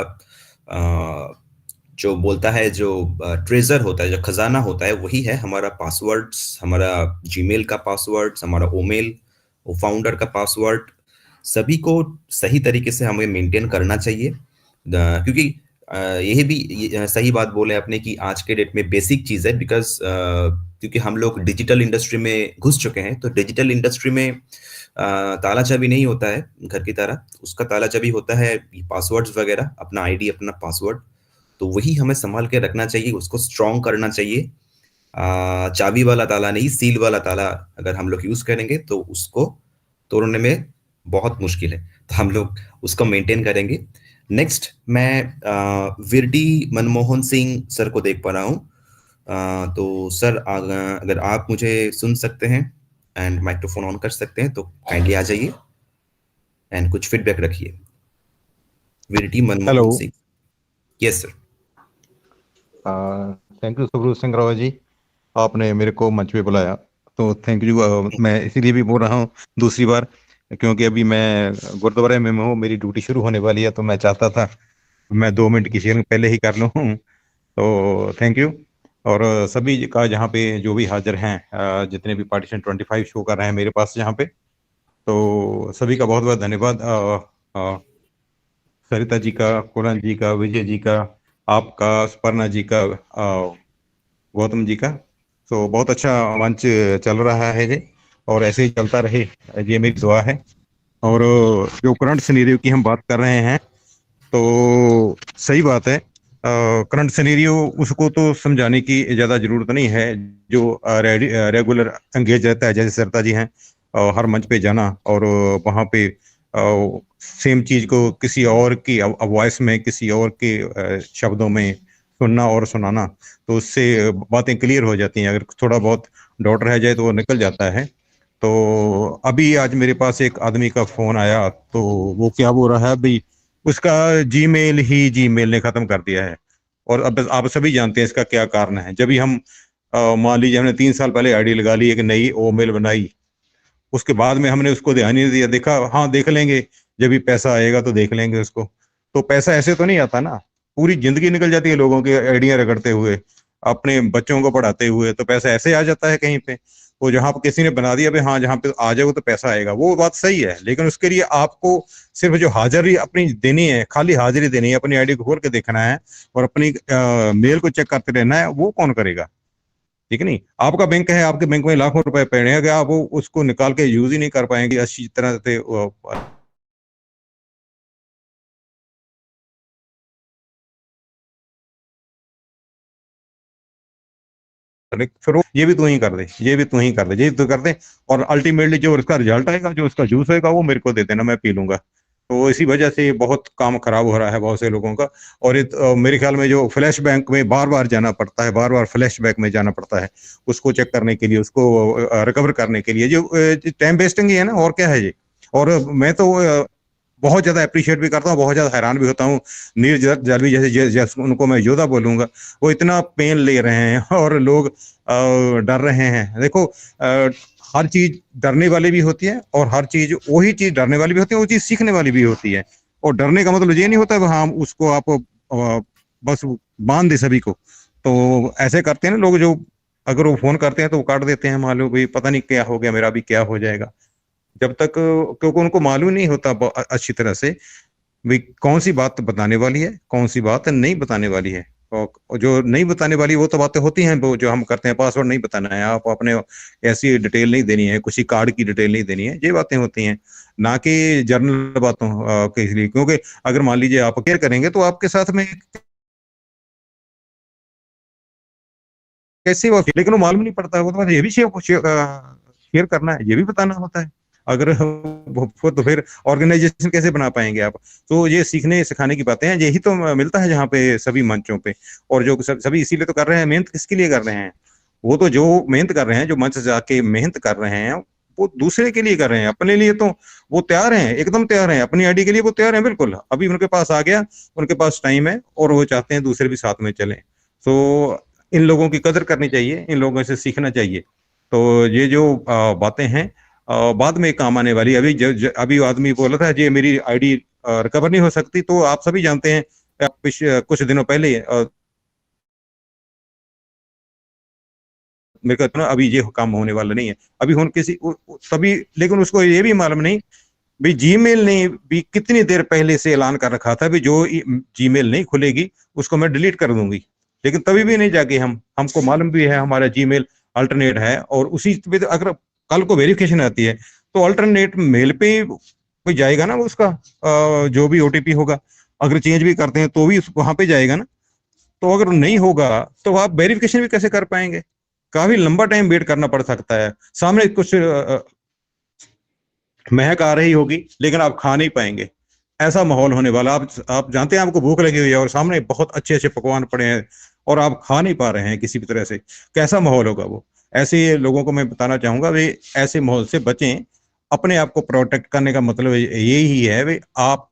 जो बोलता है, जो ट्रेजर होता है, जो खजाना होता है, वही है हमारा पासवर्ड्स, हमारा जीमेल का पासवर्ड, हमारा ओमेल, वो फाउंडर का पासवर्ड, सभी को सही तरीके से हमें मेंटेन करना चाहिए। क्योंकि यही भी सही बात बोले आपने कि आज के डेट में बेसिक चीज है, बिकॉज क्योंकि हम लोग डिजिटल इंडस्ट्री में घुस चुके हैं, तो डिजिटल इंडस्ट्री में ताला चाबी नहीं होता है घर की तरह, उसका ताला चाबी होता है पासवर्ड्स वगैरह, अपना आईडी, अपना पासवर्ड, तो वही हमें संभाल के रखना चाहिए, उसको स्ट्रॉन्ग करना चाहिए। चाबी वाला ताला नहीं, सील वाला ताला अगर हम लोग यूज करेंगे तो उसको तोड़ने में बहुत मुश्किल है, तो हम लोग उसको मेंटेन करेंगे। नेक्स्ट मैं विरडी मनमोहन सिंह सर को देख पा रहा हूँ, तो सर अगर आप मुझे सुन सकते हैं एंड माइक्रोफोन ऑन कर सकते हैं तो काइंडली आ जाइए एंड कुछ फीडबैक रखिए। Virdi Manmohan Singh. Yes sir. Thank you Subru Singh Rawat ji, आपने मेरे को मंच पे बुलाया, तो थैंक यू। मैं इसीलिए भी बोल रहा हूँ दूसरी बार, क्योंकि अभी मैं गुरुद्वारे में हूँ, मेरी ड्यूटी शुरू होने वाली है, तो मैं चाहता था मैं 2 मिनट की शेयरिंग पहले ही कर लूँ। तो थैंक यू। और सभी का जहाँ पे जो भी हाजिर हैं, जितने भी पार्टिशन 25 शो कर रहे हैं मेरे पास यहाँ पे, तो सभी का बहुत बहुत धन्यवाद। सरिता जी का, कुणाल जी का, विजय जी का, आपका, स्पर्णा जी का, गौतम जी का, तो बहुत अच्छा मंच चल रहा है ये, और ऐसे ही चलता रहे, ये मेरी दुआ है। और जो करंट सिनेरियो की हम बात कर रहे हैं, तो सही बात है, करंट सिनेरियो उसको तो समझाने की ज़्यादा ज़रूरत नहीं है, जो रेगुलर एंगेज रहता है, जैसे सरिता जी हैं, हर मंच पे जाना और वहाँ पे सेम चीज़ को किसी और की वॉइस में, किसी और के शब्दों में सुनना और सुनाना, तो उससे बातें क्लियर हो जाती हैं। अगर थोड़ा बहुत डाउट रह जाए तो वो निकल जाता है। तो अभी आज मेरे पास एक आदमी का फ़ोन आया, तो वो क्या बोल रहा है भाई, उसका जीमेल ने ख़त्म कर दिया है। और अब आप सभी जानते हैं इसका क्या कारण है। जब भी हम मान लीजिए हमने 3 साल पहले आईडी लगा ली, एक नई ईमेल बनाई, उसके बाद में हमने उसको ध्यान ही नहीं दिया, देखा हाँ देख लेंगे, जब भी पैसा आएगा तो देख लेंगे उसको। तो पैसा ऐसे तो नहीं आता ना, पूरी जिंदगी निकल जाती है लोगों की आइडिया रगड़ते हुए, अपने बच्चों को पढ़ाते हुए, तो पैसा ऐसे आ जाता है कहीं पे। वो जहाँ पे किसी ने बना दिया भाई हाँ जहाँ पे आ जाओ तो पैसा आएगा, वो बात सही है, लेकिन उसके लिए आपको सिर्फ जो हाजिरी अपनी देनी है, खाली हाजिरी देनी है, अपनी आईडी को खोल के देखना है और अपनी मेल को चेक करते रहना है, वो कौन करेगा? ठीक नहीं, आपका बैंक है, आपके बैंक में लाखों रुपए पड़े हैं, अगर आप वो उसको निकाल के यूज ही नहीं कर पाएंगे अच्छी तरह से, फिर ये भी तू ही कर दे, ये भी तू ही कर दे, ये तो कर दे, और अल्टीमेटली जो उसका रिजल्ट आएगा, जो उसका जूस होगा, वो मेरे को दे देना, मैं पी लूंगा। तो इसी वजह से बहुत काम खराब हो रहा है बहुत से लोगों का। और मेरे ख्याल में जो फ्लैश बैंक में बार बार जाना पड़ता है, बार बार फ्लैश बैंक में जाना पड़ता है उसको चेक करने के लिए, उसको रिकवर करने के लिए, जो टाइम वेस्टिंग ही है ना, और क्या है ये। और मैं तो बहुत ज्यादा अप्रिशिएट भी करता हूँ, बहुत ज्यादा हैरान भी होता हूँ। नीरज जालवी जैसे उनको मैं योद्धा बोलूंगा, वो इतना पेन ले रहे हैं और लोग डर रहे हैं। देखो हर चीज डरने वाली भी होती है, और हर चीज वही चीज डरने वाली भी होती है, वो चीज सीखने वाली भी होती है। और डरने का मतलब ये नहीं होता हाँ उसको आप बस बांध दे सभी को। तो ऐसे करते हैं ना लोग, जो अगर वो फोन करते हैं तो वो काट देते हैं, मान लो भाई पता नहीं क्या हो गया, मेरा भी क्या हो जाएगा, जब तक, क्योंकि उनको मालूम नहीं होता अच्छी तरह से भाई कौन सी बात बताने वाली है, कौन सी बात नहीं बताने वाली है। और जो नहीं बताने वाली वो तो बातें होती हैं, वो जो हम करते हैं, पासवर्ड नहीं बताना है, आप अपने ऐसी डिटेल नहीं देनी है, किसी कार्ड की डिटेल नहीं देनी है, ये बातें होती हैं, ना कि जर्नल बातों के लिए। क्योंकि अगर मान लीजिए आप केयर करेंगे तो आपके साथ में कैसे वो, लेकिन वो मालूम नहीं पड़ता, वो तो ये भी शेयर करना है, ये भी बताना होता है। अगर तो फिर ऑर्गेनाइजेशन कैसे बना पाएंगे आप? तो ये सीखने सिखाने की बातें हैं, यही तो मिलता है जहाँ पे सभी मंचों पे। और जो सभी इसीलिए तो कर रहे हैं, मेहनत किसके लिए कर रहे हैं? वो तो जो मेहनत कर रहे हैं, जो मंच जाके मेहनत कर रहे हैं, वो दूसरे के लिए कर रहे हैं, अपने लिए तो वो तैयार हैं, एकदम तैयार हैं, अपनी आईडी के लिए वो तैयार हैं बिल्कुल। अभी उनके पास आ गया, उनके पास टाइम है, और वो चाहते हैं दूसरे भी साथ में चलें। तो इन लोगों की कदर करनी चाहिए, इन लोगों से सीखना चाहिए। तो ये जो बातें हैं बाद में काम आने वाली। अभी आदमी बोला था ये मेरी आईडी रिकवर नहीं हो सकती, तो आप सभी जानते हैं कुछ दिनों पहले मेरे कहते ना अभी ये काम होने वाला नहीं है, अभी हम किसी तभी, लेकिन उसको ये भी मालूम नहीं भी जीमेल ने भी कितनी देर पहले से ऐलान कर रखा था भी जो जीमेल नहीं खुलेगी उसको मैं डिलीट कर दूंगी, लेकिन तभी भी नहीं जाके हमको मालूम भी है हमारा जीमेल अल्टरनेट है, और उसी पे अगर कल को वेरिफिकेशन आती है तो अल्टरनेट मेल पे कोई जाएगा ना, उसका जो भी ओटीपी होगा, अगर चेंज भी करते हैं तो भी वहां पे जाएगा ना। तो अगर नहीं होगा तो आप वेरिफिकेशन भी कैसे कर पाएंगे, काफी लंबा टाइम वेट करना पड़ सकता है। सामने कुछ महक आ रही होगी लेकिन आप खा नहीं पाएंगे, ऐसा माहौल होने वाला। आप जानते हैं आपको भूख लगी हुई है और सामने बहुत अच्छे अच्छे पकवान पड़े हैं और आप खा नहीं पा रहे हैं किसी भी तरह से, कैसा माहौल होगा वो। ऐसे लोगों को मैं बताना चाहूंगा वे ऐसे माहौल से बचें, अपने आप को प्रोटेक्ट करने का मतलब यही है वे आप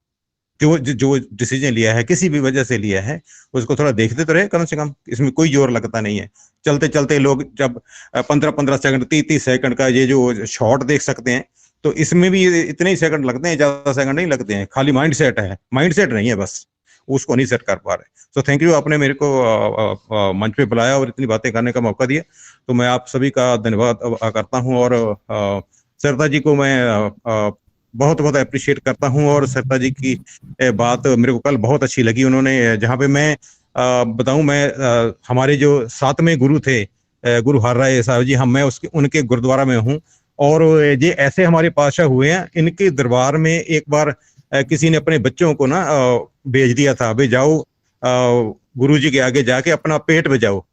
जो जो डिसीजन लिया है किसी भी वजह से लिया है उसको थोड़ा देखते तो रहे कम से कम, इसमें कोई जोर लगता नहीं है। चलते चलते लोग जब 15-15 सेकंड 30-30 सेकंड का ये जो शॉट देख सकते हैं तो इसमें भी इतने ही सेकंड लगते हैं, ज्यादा सेकंड नहीं लगते हैं, खाली माइंड सेट है, माइंड सेट नहीं है बस, उसको नहीं सेट कर पा रहे। तो थैंक यू, आपने मेरे को मंच पे बुलाया और इतनी बातें करने का मौका दिया, तो मैं आप सभी का धन्यवाद करता हूँ। और सरिता जी को मैं बहुत बहुत अप्रिशिएट करता हूँ, और सरिता जी की बात मेरे को कल बहुत अच्छी लगी। उन्होंने जहाँ पे मैं बताऊं, मैं हमारे जो 7वें गुरु थे गुरु हर राय साहब जी, मैं उनके गुरुद्वारा में हूँ, और ये ऐसे हमारे पातशाह हुए हैं, इनके दरबार में एक बार किसी ने अपने बच्चों को ना भेज दिया था, भाई जाओ गुरु जी के आगे जाके अपना पेट बजाओ।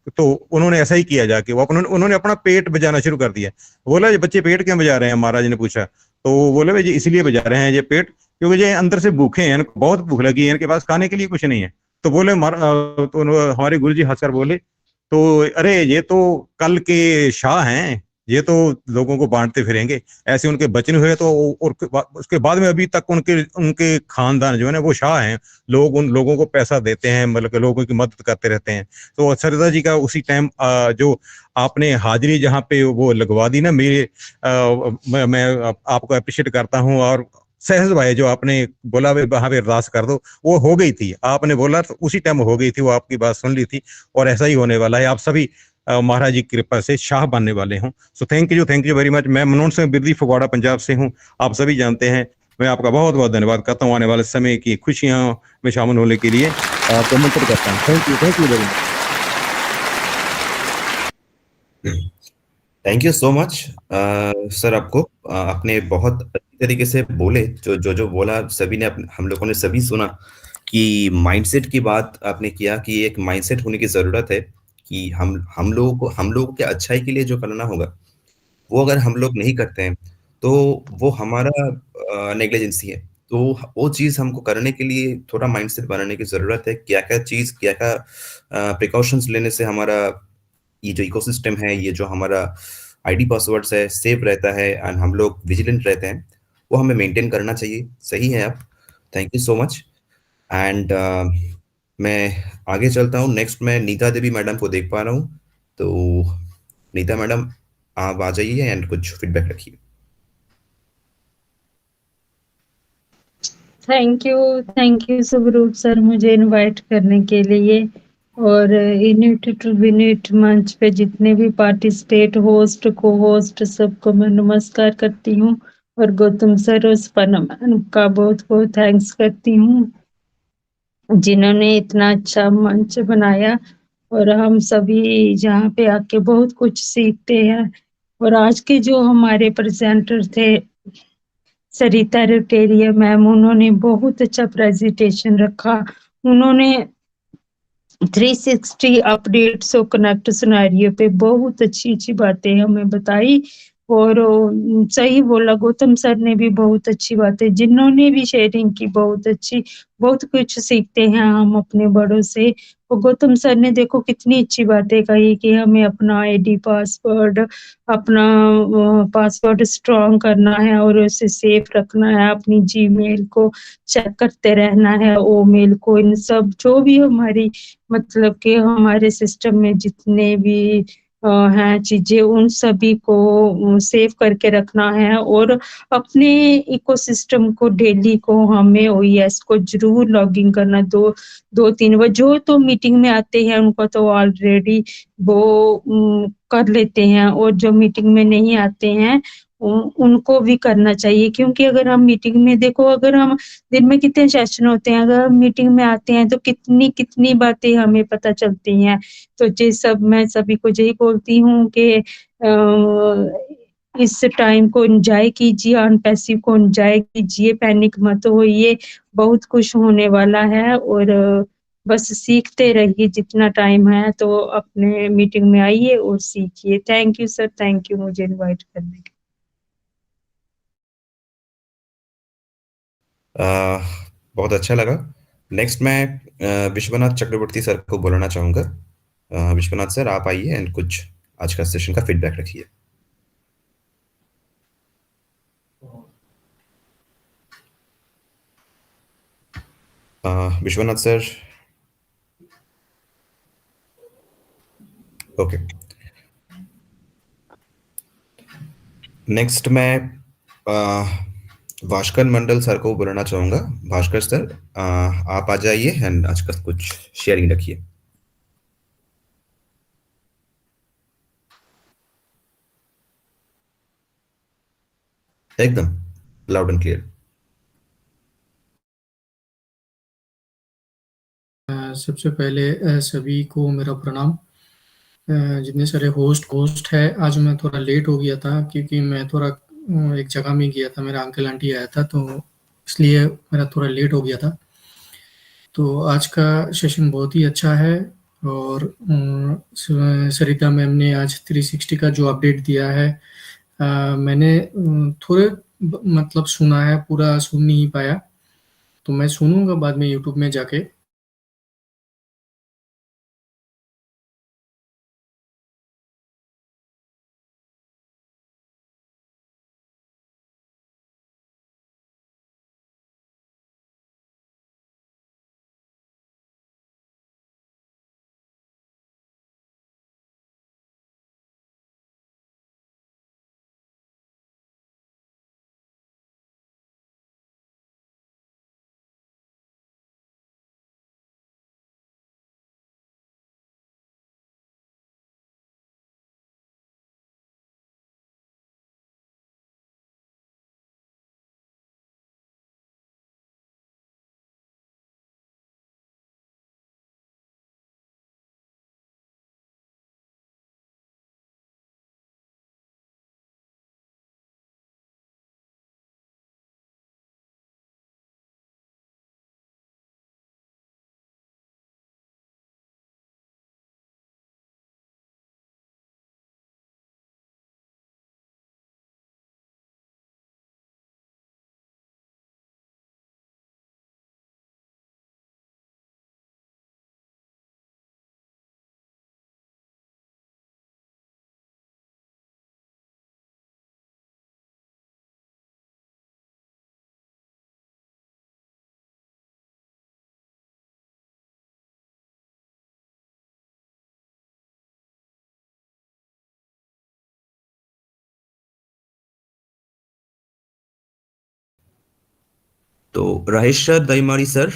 तो उन्होंने ऐसा ही किया जाके, उन्होंने अपना पेट बजाना शुरू कर दिया। बोला ये बच्चे पेट क्यों बजा रहे हैं, महाराज ने पूछा, तो वो बोले भाई जी इसलिए बजा रहे हैं ये पेट, क्योंकि ये अंदर से भूखे हैं, इनको बहुत भूख लगी है, इनके पास खाने के लिए कुछ नहीं है। तो बोले तो हमारे गुरु जी हंसकर बोले, तो अरे ये तो कल के शाह हैं, ये तो लोगों को बांटते फिरेंगे, ऐसे उनके बचन हुए तो, और उसके बाद में अभी तक उनके खानदान जो है ना वो शाह हैं, लोग उन लोगों को पैसा देते हैं, मतलब लोगों की मदद करते रहते हैं। तो सरिता जी का उसी टाइम जो आपने हाजिरी जहाँ पे वो लगवा दी ना, मैं आपको अप्रिशिएट करता हूँ। और सहज भाई जो आपने बोला वहां पे अरदास कर दो, वो हो गई थी, आपने बोला तो उसी टाइम हो गई थी, वो आपकी बात सुन ली थी, और ऐसा ही होने वाला है। आप सभी महाराज जी की कृपा से शाह बनने वाले हूँ। सो थैंक यू वेरी मच। मैं मनोज सिंह बिरदी फगवाड़ा पंजाब से हूँ, आप सभी जानते हैं। मैं आपका बहुत बहुत धन्यवाद करता हूँ, आने वाले समय की खुशियां में शामिल होने के लिए आमंत्रित करता हूँ। Thank you very much. Thank you so much sir, आपको आपने बहुत अच्छी तरीके से बोले, जो बोला सभी ने, हम लोगों ने सभी सुना कि माइंडसेट की बात आपने किया कि एक माइंडसेट होने की जरूरत है, कि हम लोगों के अच्छाई के लिए जो करना होगा वो अगर हम लोग नहीं करते हैं तो वो हमारा नेग्लिजेंसी है। तो वो चीज हमको करने के लिए थोड़ा माइंडसेट बनाने की जरूरत है, क्या क्या प्रिकॉशंस लेने से हमारा ये जो इकोसिस्टम है, ये जो हमारा आईडी पासवर्ड्स है सेफ रहता है, एंड हम लोग विजिलेंट रहते हैं, वो हमें मेंटेन करना चाहिए। सही है आप, thank you so much. And मैं आगे चलता हूँ। नेक्स्ट मैं नीता देवी मैडम को देख पा रहा हूँ, तो नीता मैडम आप आ जाइए एंड कुछ फीडबैक रखिए। थैंक यू सुब्रूप सर मुझे इनवाइट करने के लिए, और यूनिट टू यूनिट मंच पे जितने भी पार्टिसिपेट, होस्ट को होस्ट सबको मैं नमस्कार करती हूँ, और गौतम सर और स्पना मैम का बहुत बहुत थैंक्स करती हूँ जिन्होंने इतना अच्छा मंच बनाया, और हम सभी जहाँ पे आके बहुत कुछ सीखते हैं। और आज के जो हमारे प्रेजेंटर थे सरिता रुटेरिया मैम, उन्होंने बहुत अच्छा प्रेजेंटेशन रखा, उन्होंने 360 अपडेट्स और कनेक्ट सिनेरियो पे बहुत अच्छी बातें हमें बताई, और सही बोला गौतम सर ने भी बहुत अच्छी बातें, जिन्होंने भी शेयरिंग की बहुत अच्छी, बहुत कुछ सीखते हैं हम अपने बड़ों से। और गौतम सर ने देखो कितनी अच्छी बातें कही कि हमें अपना आईडी पासवर्ड, अपना पासवर्ड स्ट्रॉन्ग करना है और उसे सेफ रखना है, अपनी जीमेल को चेक करते रहना है, ओ मेल को, इन सब जो भी हमारी मतलब कि हमारे सिस्टम में जितने भी हैं चीजें, उन सभी को सेव करके रखना है और अपने इकोसिस्टम को डेली को हमें ओईएस को जरूर लॉगिंग करना। 2-3 बार जो तो मीटिंग में आते हैं उनको तो ऑलरेडी वो कर लेते हैं, और जो मीटिंग में नहीं आते हैं उनको भी करना चाहिए, क्योंकि अगर हम मीटिंग में देखो, अगर हम दिन में कितने सेशन होते हैं, अगर हम मीटिंग में आते हैं तो कितनी कितनी बातें हमें पता चलती हैं। तो ये सब मैं सभी को यही बोलती हूँ कि इस टाइम को एंजॉय कीजिए, अनपैसिव को एंजॉय कीजिए, पैनिक मत होइए, बहुत कुछ होने वाला है। और बस सीखते रहिए, जितना टाइम है तो अपने मीटिंग में आइए और सीखिए। Thank you sir, thank you मुझे इनवाइट करने के लिए। बहुत अच्छा लगा। नेक्स्ट मैं विश्वनाथ चक्रवर्ती सर को बुलाना चाहूंगा। विश्वनाथ सर, आप आइए एंड कुछ आज का सेशन का फीडबैक रखिए। Vishwanath sir, okay. नेक्स्ट मैं भास्कर मंडल सर को बुलाना चाहूंगा। भास्कर सर, आप आ जाइए एंड आज का कुछ शेयरिंग रखिए। एकदम लाउड एंड क्लियर। सबसे पहले सभी को मेरा प्रणाम। जितने सारे होस्ट है, आज मैं थोड़ा लेट हो गया था क्योंकि मैं थोड़ा एक जगह में गया था, मेरा अंकल आंटी आया था, तो इसलिए मेरा थोड़ा लेट हो गया था। तो आज का सेशन बहुत ही अच्छा है और सरिता मैम ने आज 360 का जो अपडेट दिया है, मैंने थोड़े मतलब सुना है, पूरा सुन नहीं पाया, तो मैं सुनूंगा बाद में यूट्यूब में जाके। तो राहेश्वर दईमारी सर,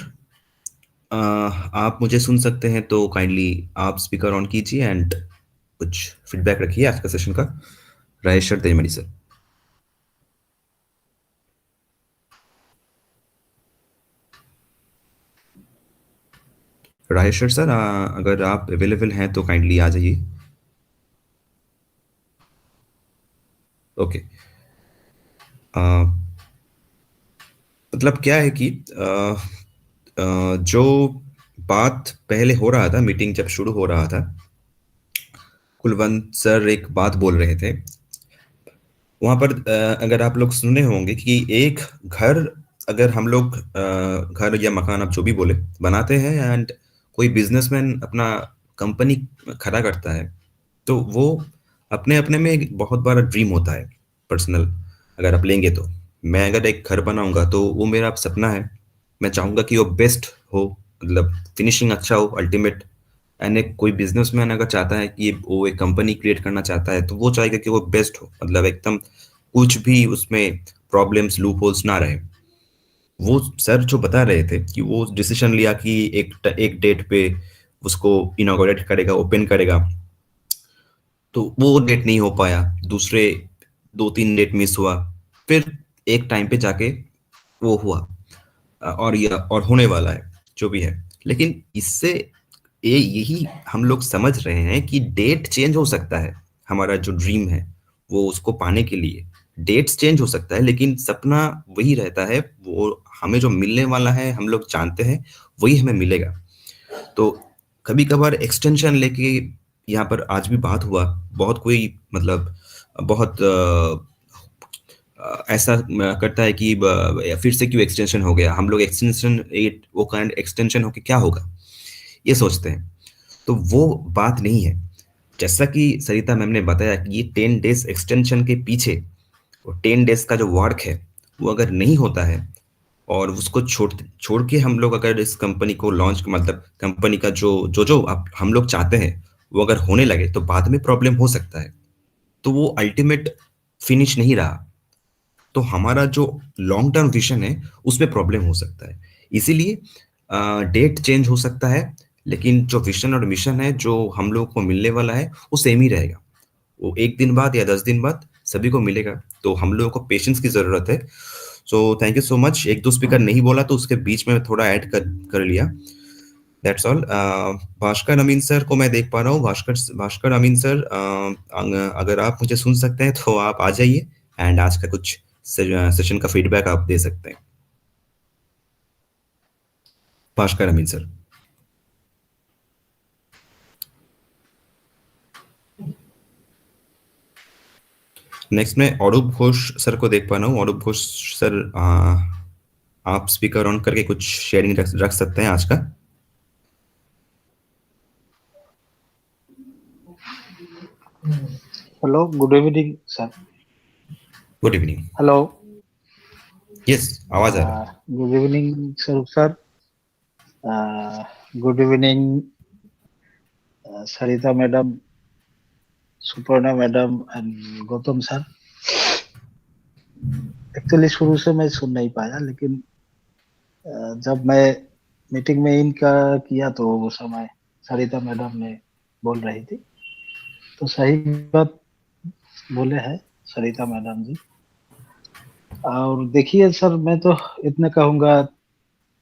आप मुझे सुन सकते हैं तो काइंडली आप स्पीकर ऑन कीजिए एंड कुछ फीडबैक रखिए आज का सेशन का। राहेश्वर दईमारी सर। राहेश्वर सर, अगर आप अवेलेबल हैं तो काइंडली आ जाइए। ओके। मतलब क्या है कि जो बात पहले हो रहा था, मीटिंग जब शुरू हो रहा था, कुलवंत सर एक बात बोल रहे थे वहां पर, अगर आप लोग सुने होंगे कि एक घर, अगर हम लोग घर या मकान, आप जो भी बोले, बनाते हैं एंड कोई बिजनेसमैन अपना कंपनी खड़ा करता है, तो वो अपने अपने में एक बहुत बड़ा ड्रीम होता है पर्सनल। अगर आप लेंगे तो मैं अगर एक घर बनाऊंगा तो वो मेरा सपना है, मैं चाहूंगा कि वो बेस्ट हो, मतलब फिनिशिंग अच्छा हो, अल्टीमेट, एंड एक कोई बिजनेसमैन अगर चाहता है कि वो एक कंपनी क्रिएट करना चाहता है तो वो चाहेगा कि वो बेस्ट हो, मतलब एकदम कुछ भी उसमें प्रॉब्लम्स लूप होल्स ना रहे। वो सर जो बता रहे थे कि वो डिसीजन लिया कि एक डेट पे उसको इनॉग्रेट करेगा, ओपन करेगा, तो वो डेट नहीं हो पाया, दूसरे 2-3 डेट मिस हुआ, फिर एक टाइम पे जाके वो हुआ, और होने वाला है जो भी है। लेकिन इससे यही हम लोग समझ रहे हैं कि डेट चेंज हो सकता है, हमारा जो ड्रीम है वो उसको पाने के लिए डेट्स चेंज हो सकता है, लेकिन सपना वही रहता है, वो हमें जो मिलने वाला है हम लोग जानते हैं वही हमें मिलेगा। तो कभी कभार एक्सटेंशन लेके यहाँ पर आज भी बात हुआ, बहुत कोई मतलब बहुत ऐसा करता है कि फिर से क्यों एक्सटेंशन हो गया, हम लोग एक्सटेंशन वो काइंड एक्सटेंशन होके क्या होगा ये सोचते हैं। तो वो बात नहीं है। जैसा कि सरिता मैम ने बताया कि ये 10 डेज एक्सटेंशन के पीछे वो 10 डेज का जो वर्क है वो अगर नहीं होता है और उसको छोड़ के हम लोग अगर इस कंपनी को लॉन्च, मतलब कंपनी का जो आप हम लोग चाहते हैं वो अगर होने लगे तो बाद में प्रॉब्लम हो सकता है, तो वो अल्टीमेट फिनिश नहीं रहा। तो हमारा जो लॉन्ग टर्म विजन है उसमें प्रॉब्लम हो सकता है। इसीलिए डेट चेंज हो सकता है, लेकिन जो विजन और मिशन है जो हम लोगों को मिलने वाला है वो सेम ही रहेगा। वो 1 दिन बाद या 10 दिन बाद सभी को मिलेगा, तो हम लोगों को पेशेंस की जरूरत है। So thank you so much. एक दो स्पीकर नहीं बोला तो उसके बीच में थोड़ा ऐड कर लिया, that's all. Bhaskar Amin sir को मैं देख पा रहा हूँ। भास्कर अमीन सर, अगर आप मुझे सुन सकते हैं तो आप आ जाइए एंड आज का कुछ सेशन का फीडबैक आप दे सकते हैं। भास्कर अमीन सर। नेक्स्ट मैं औरूप घोष सर को देख पा रहा हूँ। औरूप घोष सर, आप स्पीकर ऑन करके कुछ शेयरिंग रख सकते हैं आज का। Hello, good evening sir. Good evening. Hello, yes, आवाज आ रहा है। गुड इवनिंग स्वरूप sir, good evening Sarita madam, Suparna madam and Gautam sir. Actually शुरू से मैं सुन नहीं पाया, लेकिन जब मैं मीटिंग में इनका किया तो वो समय सरिता मैडम ने बोल रही थी, तो सही बात बोले हैं सरिता मैडम जी। और देखिए सर, मैं तो इतना कहूंगा,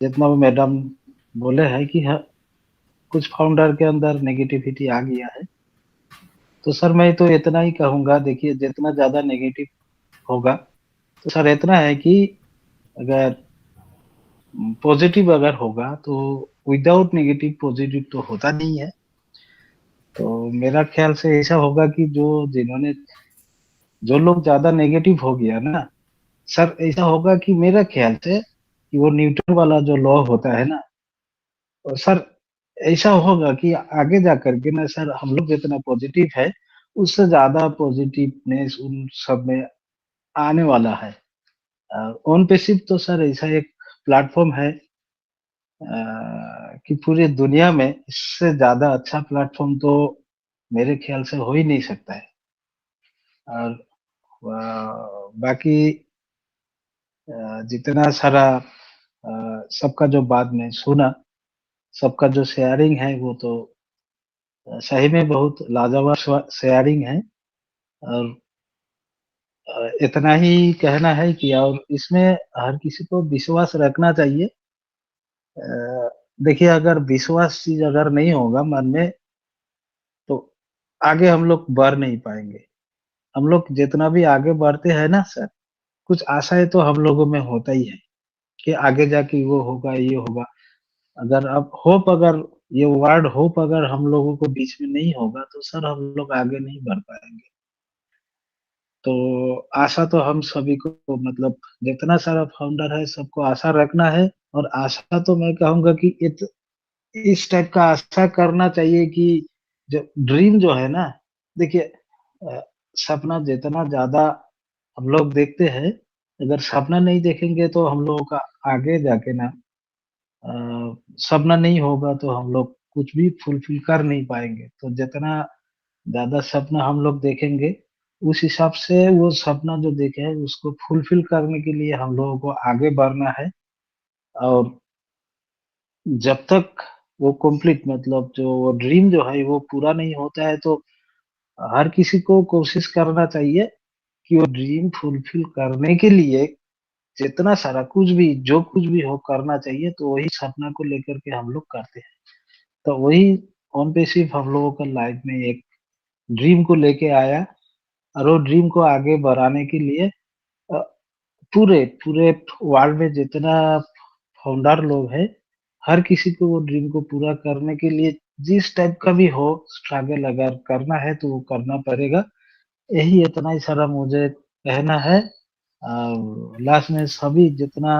जितना वो मैडम बोले हैं कि कुछ फाउंडर के अंदर नेगेटिविटी आ गया है, तो सर मैं तो इतना ही कहूंगा, देखिए जितना ज्यादा नेगेटिव होगा तो सर इतना है कि अगर पॉजिटिव अगर होगा तो विदाउट नेगेटिव पॉजिटिव तो होता नहीं है। तो मेरा ख्याल से ऐसा होगा कि जो लोग ज्यादा नेगेटिव हो गया ना सर, ऐसा होगा कि मेरा ख्याल से कि वो न्यूटन वाला जो लॉ होता है ना, और सर ऐसा होगा कि आगे जाकर के ना सर, हम लोग जितना पॉजिटिव है उससे ज्यादा पॉजिटिवनेस उन सब में आने वाला है। ऑन पेसिव तो सर ऐसा एक प्लेटफॉर्म है कि पूरी दुनिया में इससे ज्यादा अच्छा प्लेटफॉर्म तो मेरे ख्याल से हो ही नहीं सकता है। और बाकी जितना सारा सबका जो बाद में सुना, सबका जो शेयरिंग है वो तो सही में बहुत लाजवाब शेयरिंग है। और इतना ही कहना है कि और इसमें हर किसी को विश्वास रखना चाहिए। देखिए अगर विश्वास चीज अगर नहीं होगा मन में, तो आगे हम लोग बढ़ नहीं पाएंगे। हम लोग जितना भी आगे बढ़ते हैं ना सर, कुछ आशाएं तो हम लोगों में होता ही है कि आगे जाके वो होगा, ये होगा। अगर अब होप, अगर ये वर्ड होप अगर हम लोगों को बीच में नहीं होगा तो सर हम लोग आगे नहीं बढ़ पाएंगे। तो आशा तो हम सभी को, मतलब जितना सारा फाउंडर है सबको आशा रखना है। और आशा तो मैं कहूंगा कि इस टाइप का आशा करना चाहिए कि जो ड्रीम जो है ना, देखिए सपना जितना ज्यादा हम लोग देखते हैं, अगर सपना नहीं देखेंगे तो हम लोगों का आगे जाके ना सपना नहीं होगा तो हम लोग कुछ भी फुलफिल कर नहीं पाएंगे। तो जितना ज्यादा सपना हम लोग देखेंगे, उस हिसाब से वो सपना जो देखे है उसको फुलफिल करने के लिए हम लोगों को आगे बढ़ना है। और जब तक वो कंप्लीट मतलब जो वो ड्रीम जो है वो पूरा नहीं होता है, तो हर किसी को कोशिश करना चाहिए कि वो ड्रीम फुलफिल करने के लिए जितना सारा कुछ भी जो कुछ भी हो करना चाहिए। तो वही सपना को लेकर के हम लोग करते हैं। तो वही ऑन पे सिर्फ हम लोगों का लाइफ में एक ड्रीम को लेके आया, और वो ड्रीम को आगे बढ़ाने के लिए अ, पूरे पूरे वर्ल्ड में जितना फाउंडर लोग हैं, हर किसी को वो ड्रीम को पूरा करने के लिए जिस टाइप का भी हो स्ट्रगल अगर करना है तो वो करना पड़ेगा। यही इतना ही सारा मुझे कहना है। लास्ट में सभी जितना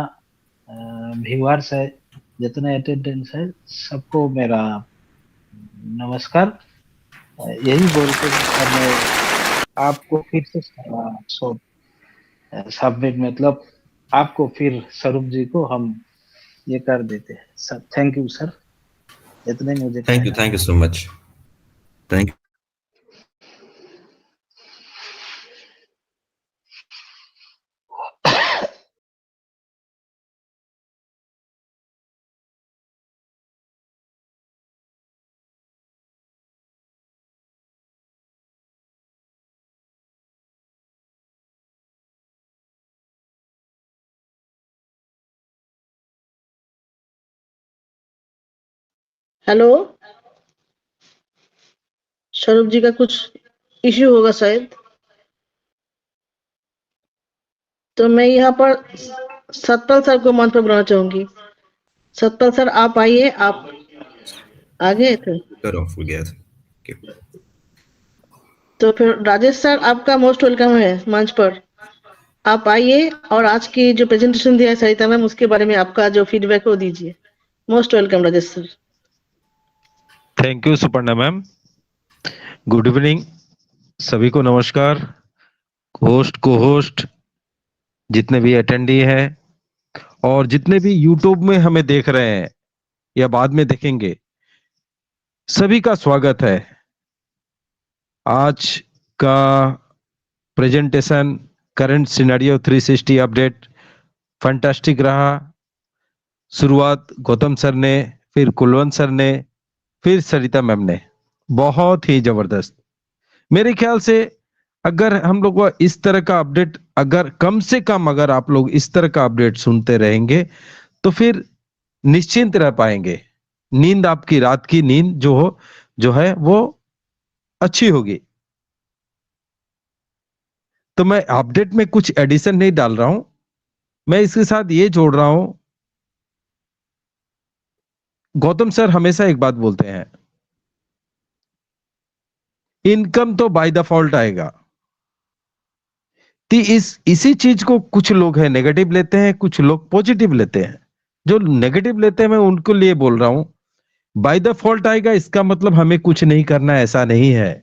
व्यूअर्स है, जितना अटेंडेंस है, सबको मेरा नमस्कार। यही बोल के मैं आपको फिर से सबमिट मतलब आपको फिर स्वरूप जी को हम ये कर देते हैं सर। थैंक यू सर, इतने मुझे thank you so much. Thank hello, स्वरूप जी का कुछ इश्यू होगा शायद, तो मैं यहाँ पर सतपाल सर को मंच पर बुलाना चाहूंगी। सतपाल सर आप आइए, आप आ गए थे ऑफ हो गया था। तो फिर राजेश सर आपका मोस्ट वेलकम है मंच पर। आप आइए और आज की जो प्रेजेंटेशन दिया है सरिता मैम, उसके बारे में आपका जो फीडबैक हो दीजिए। Most welcome Rajesh sir. Thank you Suparna ma'am. Good evening सभी को, नमस्कार। होस्ट को होस्ट जितने भी अटेंडी हैं और जितने भी यूट्यूब में हमें देख रहे हैं या बाद में देखेंगे, सभी का स्वागत है। आज का presentation current scenario 360 update fantastic रहा। शुरुआत गौतम सर ने, फिर कुलवंत सर ने, फिर सरिता मैम ने, बहुत ही जबरदस्त। मेरे ख्याल से अगर हम लोग इस तरह का अपडेट, अगर कम से कम अगर आप लोग इस तरह का अपडेट सुनते रहेंगे तो फिर निश्चिंत रह पाएंगे। नींद, आपकी रात की नींद जो है वो अच्छी होगी। तो मैं अपडेट में कुछ एडिशन नहीं डाल रहा हूं, मैं इसके साथ ये जोड़ रहा हूं। गौतम सर हमेशा एक बात बोलते हैं, इनकम तो बाय डिफॉल्ट आएगा। तो इसी चीज को कुछ लोग हैं नेगेटिव लेते हैं, कुछ लोग पॉजिटिव लेते हैं। जो नेगेटिव लेते हैं मैं उनको लिए बोल रहा हूं, बाय डिफॉल्ट आएगा इसका मतलब हमें कुछ नहीं करना, ऐसा नहीं है।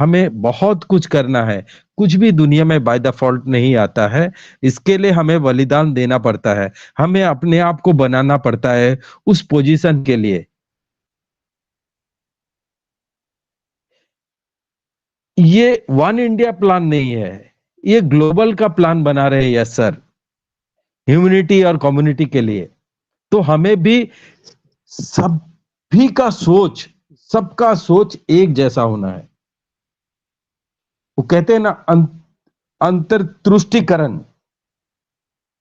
हमें बहुत कुछ करना है। कुछ भी दुनिया में बाय डिफॉल्ट नहीं आता है, इसके लिए हमें बलिदान देना पड़ता है। हमें अपने आप को बनाना पड़ता है उस पोजीशन के लिए। ये वन इंडिया प्लान नहीं है, ये ग्लोबल का प्लान बना रहे हैं। यस सर, ह्यूमैनिटी और कम्युनिटी के लिए। तो हमें भी सभी का सोच, सबका सोच एक जैसा होना है। वो कहते हैं ना अंतर्दृष्टिकरण,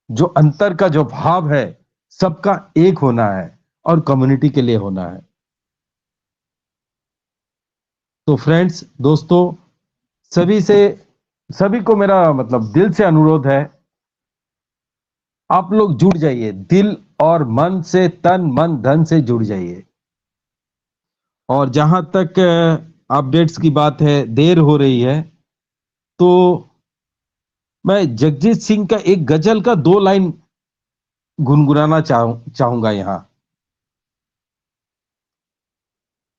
जो अंतर का जो भाव है सबका एक होना है और कम्युनिटी के लिए होना है। तो फ्रेंड्स, दोस्तों, सभी को मेरा मतलब दिल से अनुरोध है, आप लोग जुड़ जाइए, दिल और मन से, तन मन धन से जुड़ जाइए। और जहां तक अपडेट्स की बात है, देर हो रही है, तो मैं जगजीत सिंह का एक गजल का 2 लाइन गुनगुनाना चाहूंगा यहां।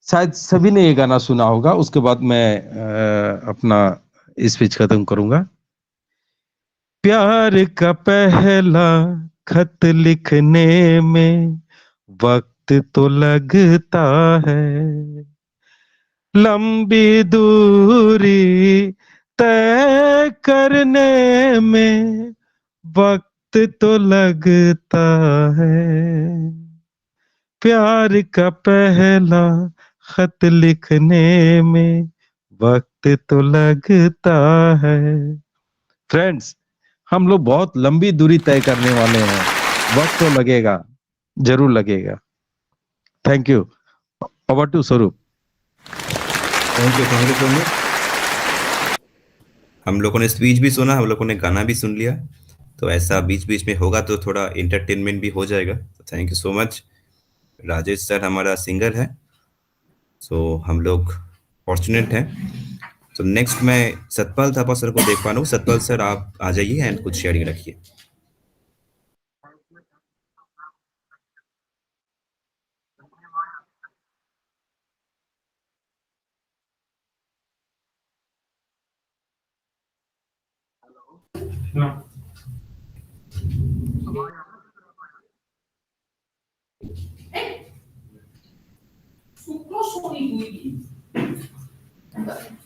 शायद सभी ने ये गाना सुना होगा, उसके बाद मैं अपना स्पीच खत्म करूंगा। प्यार का पहला खत लिखने में वक्त वक्त तो लगता है, लंबी दूरी तय करने में वक्त तो लगता है, प्यार का पहला खत लिखने में वक्त तो लगता है। फ्रेंड्स, हम लोग बहुत लंबी दूरी तय करने वाले हैं, वक्त तो लगेगा, जरूर लगेगा। Thank you. ओवर टू स्वरूप। Thank you so much. हम लोगों ने स्पीच भी सुना, हम लोगों ने गाना भी सुन लिया, तो ऐसा बीच बीच में होगा तो थोड़ा इंटरटेनमेंट भी हो जाएगा। Thank you so much. Rajesh sir हमारा सिंगर है, सो हम लोग फॉर्चुनेट हैं। तो नेक्स्ट मैं सतपाल थापा सर को देख पा रहा हूँ। सतपाल सर आप आ जाइए एंड कुछ शेयरिंग रखिए।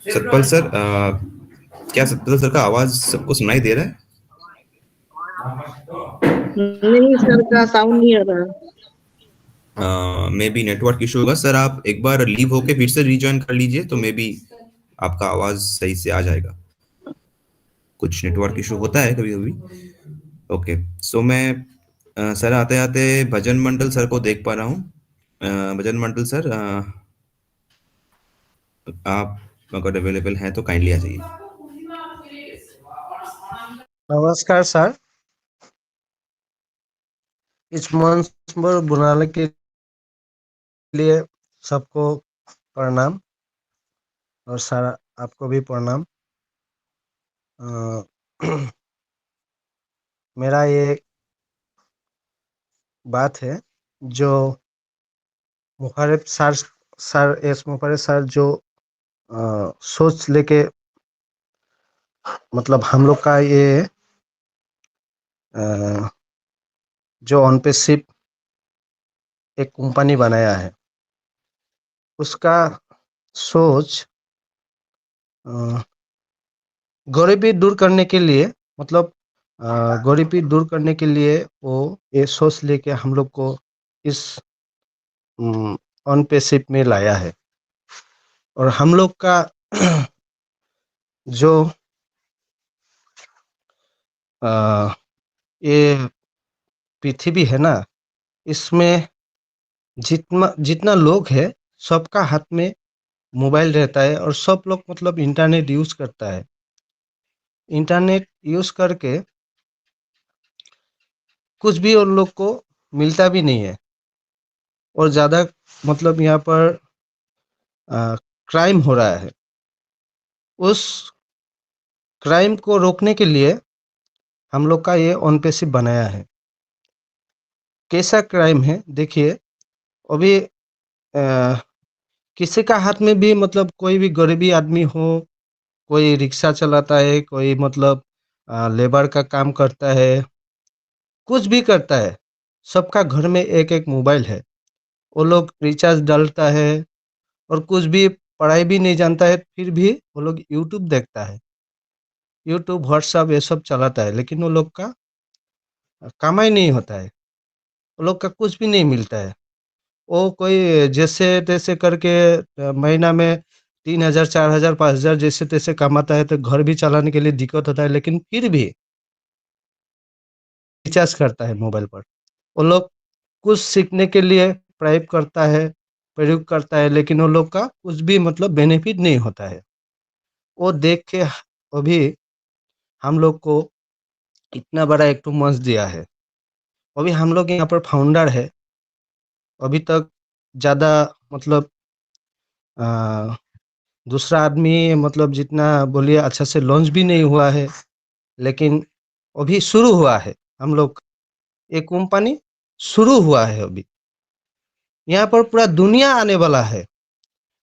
सतपाल सर, क्या सतपाल सर का आवाज सबको सुनाई दे रहा है? नहीं सर का साउंड नहीं आ रहा। मे बी नेटवर्क इशू होगा सर। आप एक बार लीव होके फिर से रिज्वाइन कर लीजिए तो मे बी आपका आवाज सही से आ जाएगा। कुछ नेटवर्क इशू होता है कभी कभी। ओके, सो मैं सर आते आते भजन मंडल सर को देख पा रहा हूँ। भजन मंडल सर, आप अगर अवेलेबल हैं तो काइंडली आ जाइए। नमस्कार सर, इस मंच पर बुलाने के लिए सबको प्रणाम और सर आपको भी प्रणाम। मेरा ये बात है जो मुखर्रब सर एस मुखर्रब सर जो सोच लेके मतलब हम लोग का ये जो ऑन पे शिप एक कंपनी बनाया है, उसका सोच गरीबी दूर करने के लिए, मतलब गरीबी दूर करने के लिए वो ये सोच लेके हम लोग को इस ऑन पे शिप में लाया है। और हम लोग का जो ये पृथ्वी है ना, इसमें जितना जितना लोग है सबका हाथ में मोबाइल रहता है और सब लोग मतलब इंटरनेट यूज करता है। इंटरनेट यूज करके कुछ भी उन लोग को मिलता भी नहीं है और ज़्यादा मतलब यहाँ पर क्राइम हो रहा है। उस क्राइम को रोकने के लिए हम लोग का ये ऑन पे शिप बनाया है। कैसा क्राइम है देखिए, अभी किसी का हाथ में भी मतलब कोई भी गरीबी आदमी हो, कोई रिक्शा चलाता है, कोई मतलब लेबर का काम करता है, कुछ भी करता है, सबका घर में एक एक मोबाइल है। वो लोग रिचार्ज डालता है और कुछ भी पढ़ाई भी नहीं जानता है, फिर भी वो लोग यूट्यूब देखता है, यूट्यूब व्हाट्सअप ये सब चलाता है, लेकिन वो लोग का कमाई नहीं होता है, वो लोग का कुछ भी नहीं मिलता है। वो कोई जैसे तैसे करके महीना में 3,000 4,000 5,000 जैसे तैसे कमाता है, तो घर भी चलाने के लिए दिक्कत होता है, लेकिन फिर भी रिचार्ज करता है मोबाइल पर। वो लोग कुछ सीखने के लिए प्रयोग करता है, लेकिन वो लोग का कुछ भी मतलब बेनिफिट नहीं होता है। वो देख के अभी हम लोग को इतना बड़ा एक तो मंच दिया है। अभी हम लोग यहाँ पर फाउंडर है, अभी तक ज़्यादा मतलब दूसरा आदमी मतलब जितना बोलिए अच्छा से लॉन्च भी नहीं हुआ है, लेकिन अभी शुरू हुआ है। हम लोग एक कंपनी शुरू हुआ है, अभी यहाँ पर पूरा दुनिया आने वाला है।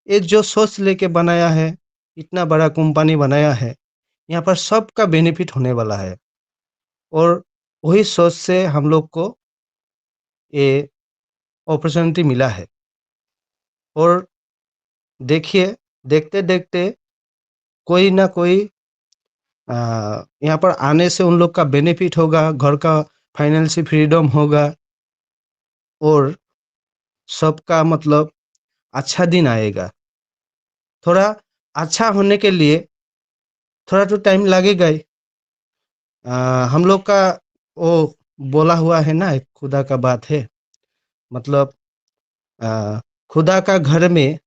ये जो सोच लेके बनाया है, इतना बड़ा कंपनी बनाया है, यहाँ पर सबका बेनिफिट होने वाला है। और वही सोच से हम लोग को ये अपॉर्चुनिटी मिला है। और देखिए, देखते देखते कोई ना कोई यहाँ पर आने से उन लोग का बेनिफिट होगा, घर का फाइनेंशियल फ्रीडम होगा और सबका मतलब अच्छा दिन आएगा। थोड़ा अच्छा होने के लिए थोड़ा तो टाइम लगेगा ही। हम लोग का वो बोला हुआ है ना, एक खुदा का बात है, मतलब खुदा का घर में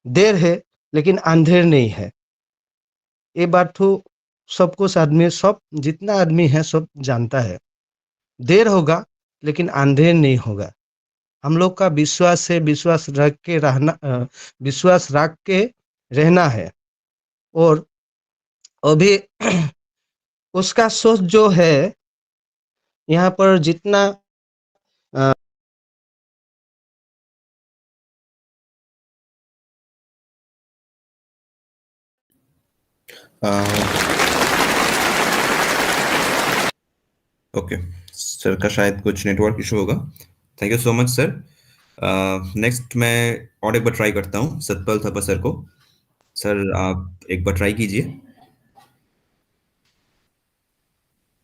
देर है लेकिन अंधेर नहीं है। ये बात तो सब कुछ आदमी, सब जितना आदमी है सब जानता है। देर होगा लेकिन अंधेर नहीं होगा। हम लोग का विश्वास से विश्वास रख के रहना, विश्वास रख के रहना है। और अभी उसका सोच जो है यहाँ पर जितना ओके, सर का शायद कुछ नेटवर्क इशू होगा। Thank you so much sir. Next मैं और एक बार ट्राई करता हूँ सतपाल थप्पा सर को। सर आप एक बार ट्राई कीजिए।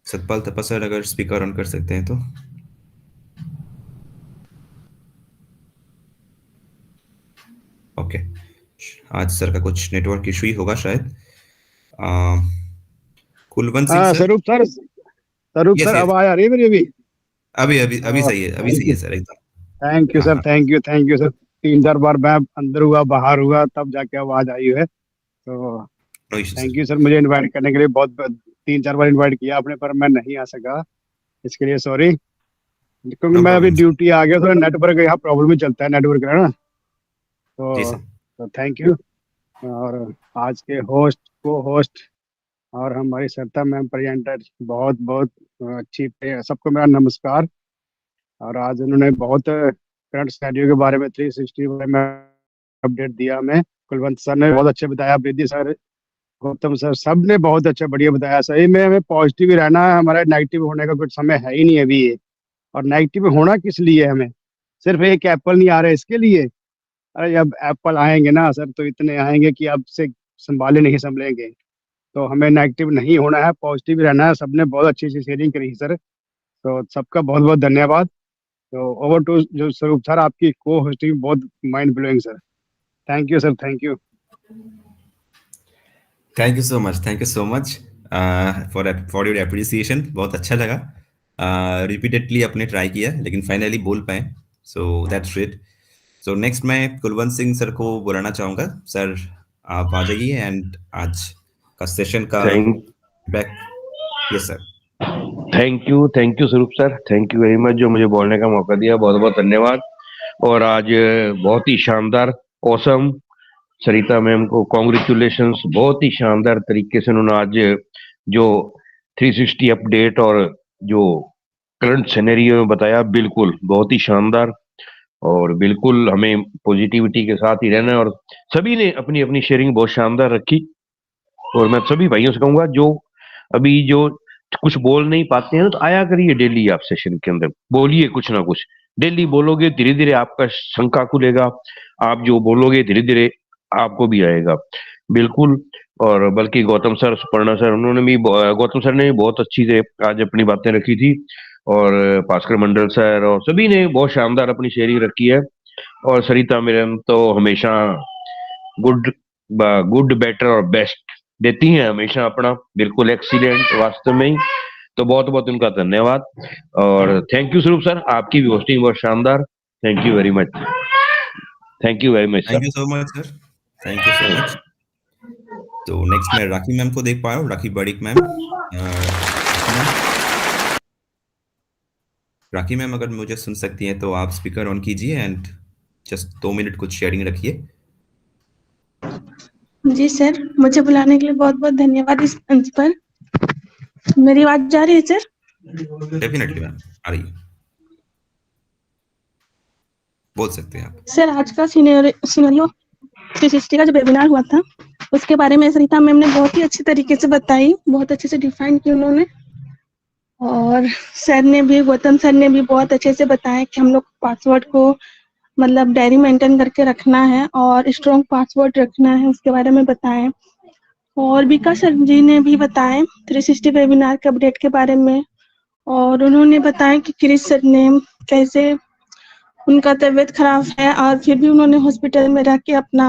सतपाल थप्पा सर अगर स्पीकर ऑन कर सकते हैं तो। ओके, आज सर का कुछ नेटवर्क इशू ही होगा शायद। कुलवंत सिंह सर। स्वरूप यस सर, यस, अब आ रही है मेरी अभी। अभी अभी अभी सही है, अभी सही है सर एकदम। थैंक यू हाँ सर, हाँ, थैंक यू सर। 3-4 बार मैं अंदर हुआ बाहर हुआ तब जाके आवाज आई है, तो no issue thank sir. You sir मुझे इनवाइट करने के लिए। बहुत 3-4 बार इनवाइट किया आपने पर मैं नहीं आ सका, इसके लिए सॉरी। क्योंकि नो मैं अभी प्रॉब्लम सर। ड्यूटी आ गया, तो नेटवर्क यहाँ प्रॉब्लम ही चलता है नेटवर्क का ना, जी तो सर। Thank you. और आज के होस्ट, को होस्ट और हमारी सरिता मैम प्रेजेंटर, बहुत बहुत अच्छी। सबको मेरा नमस्कार। और आज उन्होंने बहुत करंट सिनेरियो के बारे में 360 के बारे में अपडेट दिया हमें। कुलवंत सर ने बहुत अच्छे बताया, बेदी सर, गौतम सर, सब ने बहुत अच्छा बढ़िया बताया। सही में हमें पॉजिटिव ही रहना है, हमारा नेगेटिव होने का कुछ समय है ही नहीं अभी ये। और नेगेटिव होना किस लिए हमें, सिर्फ एक एप्पल नहीं आ रहा है इसके लिए। अरे जब एप्पल आएंगे ना सर, तो इतने आएंगे कि अब से संभाले नहीं संभलेंगे। तो हमें नेगेटिव नहीं होना है, पॉजिटिव रहना है। सबने बहुत अच्छी अच्छी शेयरिंग करी सर, तो सबका बहुत बहुत धन्यवाद। तो ओवर टू जो स्वरूप सर, आपकी को होस्टिंग बहुत mind blowing sir. Thank you sir, thank you. Thank you so much, thank you so much for your appreciation. बहुत अच्छा लगा। रिपीटेडली आपने ट्राई किया लेकिन फाइनली बोल पाए, so that's great. So next मैं कुलवंत सिंह सर को बुलाना चाहूँगा। सर आप आ जाइए एंड आज का सेशन का back. Yes sir. Thank you Swaroop sir, thank you very much जो मुझे बोलने का मौका दिया, बहुत बहुत धन्यवाद। और आज बहुत ही शानदार, ऑसम, सरिता मैम को कॉन्ग्रेचुलेशंस। बहुत ही शानदार तरीके से उन्होंने आज जो 360 अपडेट और जो करंट सिनेरियो में बताया, बिल्कुल बहुत ही शानदार। और बिल्कुल हमें पॉजिटिविटी के साथ ही रहना है। और सभी ने अपनी अपनी शेयरिंग बहुत शानदार रखी। और मैं सभी भाइयों से कहूंगा जो अभी जो कुछ बोल नहीं पाते हैं तो आया करिए डेली, आप सेशन के अंदर बोलिए कुछ ना कुछ। डेली बोलोगे धीरे धीरे आपका शंका खुलेगा, आप जो बोलोगे धीरे धीरे आपको भी आएगा, बिल्कुल। और बल्कि गौतम सर, सुपर्णा सर, उन्होंने भी, गौतम सर ने भी बहुत अच्छी से आज अपनी बातें रखी थी। और भास्कर मंडल सर और सभी ने बहुत शानदार अपनी शेयरिंग रखी है। और सरिता मैम तो हमेशा गुड बेटर और बेस्ट देती हैं हमेशा अपना, बिल्कुल एक्सीलेंट वास्तव में ही। तो बहुत बहुत उनका धन्यवाद। और थैंक यू स्वरूप सर, आपकी भी होस्टिंग बहुत शानदार। Thank you very much, thank you very much sir. Thank you so much sir, thank you so much. तो नेक्स्ट मैं राखी मैम को देख पा रहा हूँ, राखी बड़िक मैम। राखी मैम अगर मुझे सुन सकती हैं तो आप स्पीकर ऑन कीजिए एंड जस्ट 2 मिनट कुछ शेयरिंग रखिए। जी सर, मुझे बुलाने के लिए बहुत बहुत धन्यवाद इस मंच पर। मेरी आवाज जा रही है सर? डेफिनेटली मैम, आ रही है, बोल सकते हैं आप। सर आज का सिनेरियो 360 का जो वेबिनार हुआ था उसके बारे में सरिता मैम ने बहुत ही अच्छी तरीके से बताई, बहुत अच्छे से डिफाइन की उन्होंने। और सर ने भी, गौतम सर ने भी बहुत अच्छे से बताया कि हम लोग पासवर्ड को मतलब डायरी मेंटेन करके रखना है और स्ट्रॉन्ग पासवर्ड रखना है, उसके बारे में बताएं। और विकास सर जी ने भी बताएं 360 वेबिनार के अपडेट के बारे में, और उन्होंने बताया कि क्रिस सर ने कैसे उनका तबीयत खराब है और फिर भी उन्होंने हॉस्पिटल में रह के अपना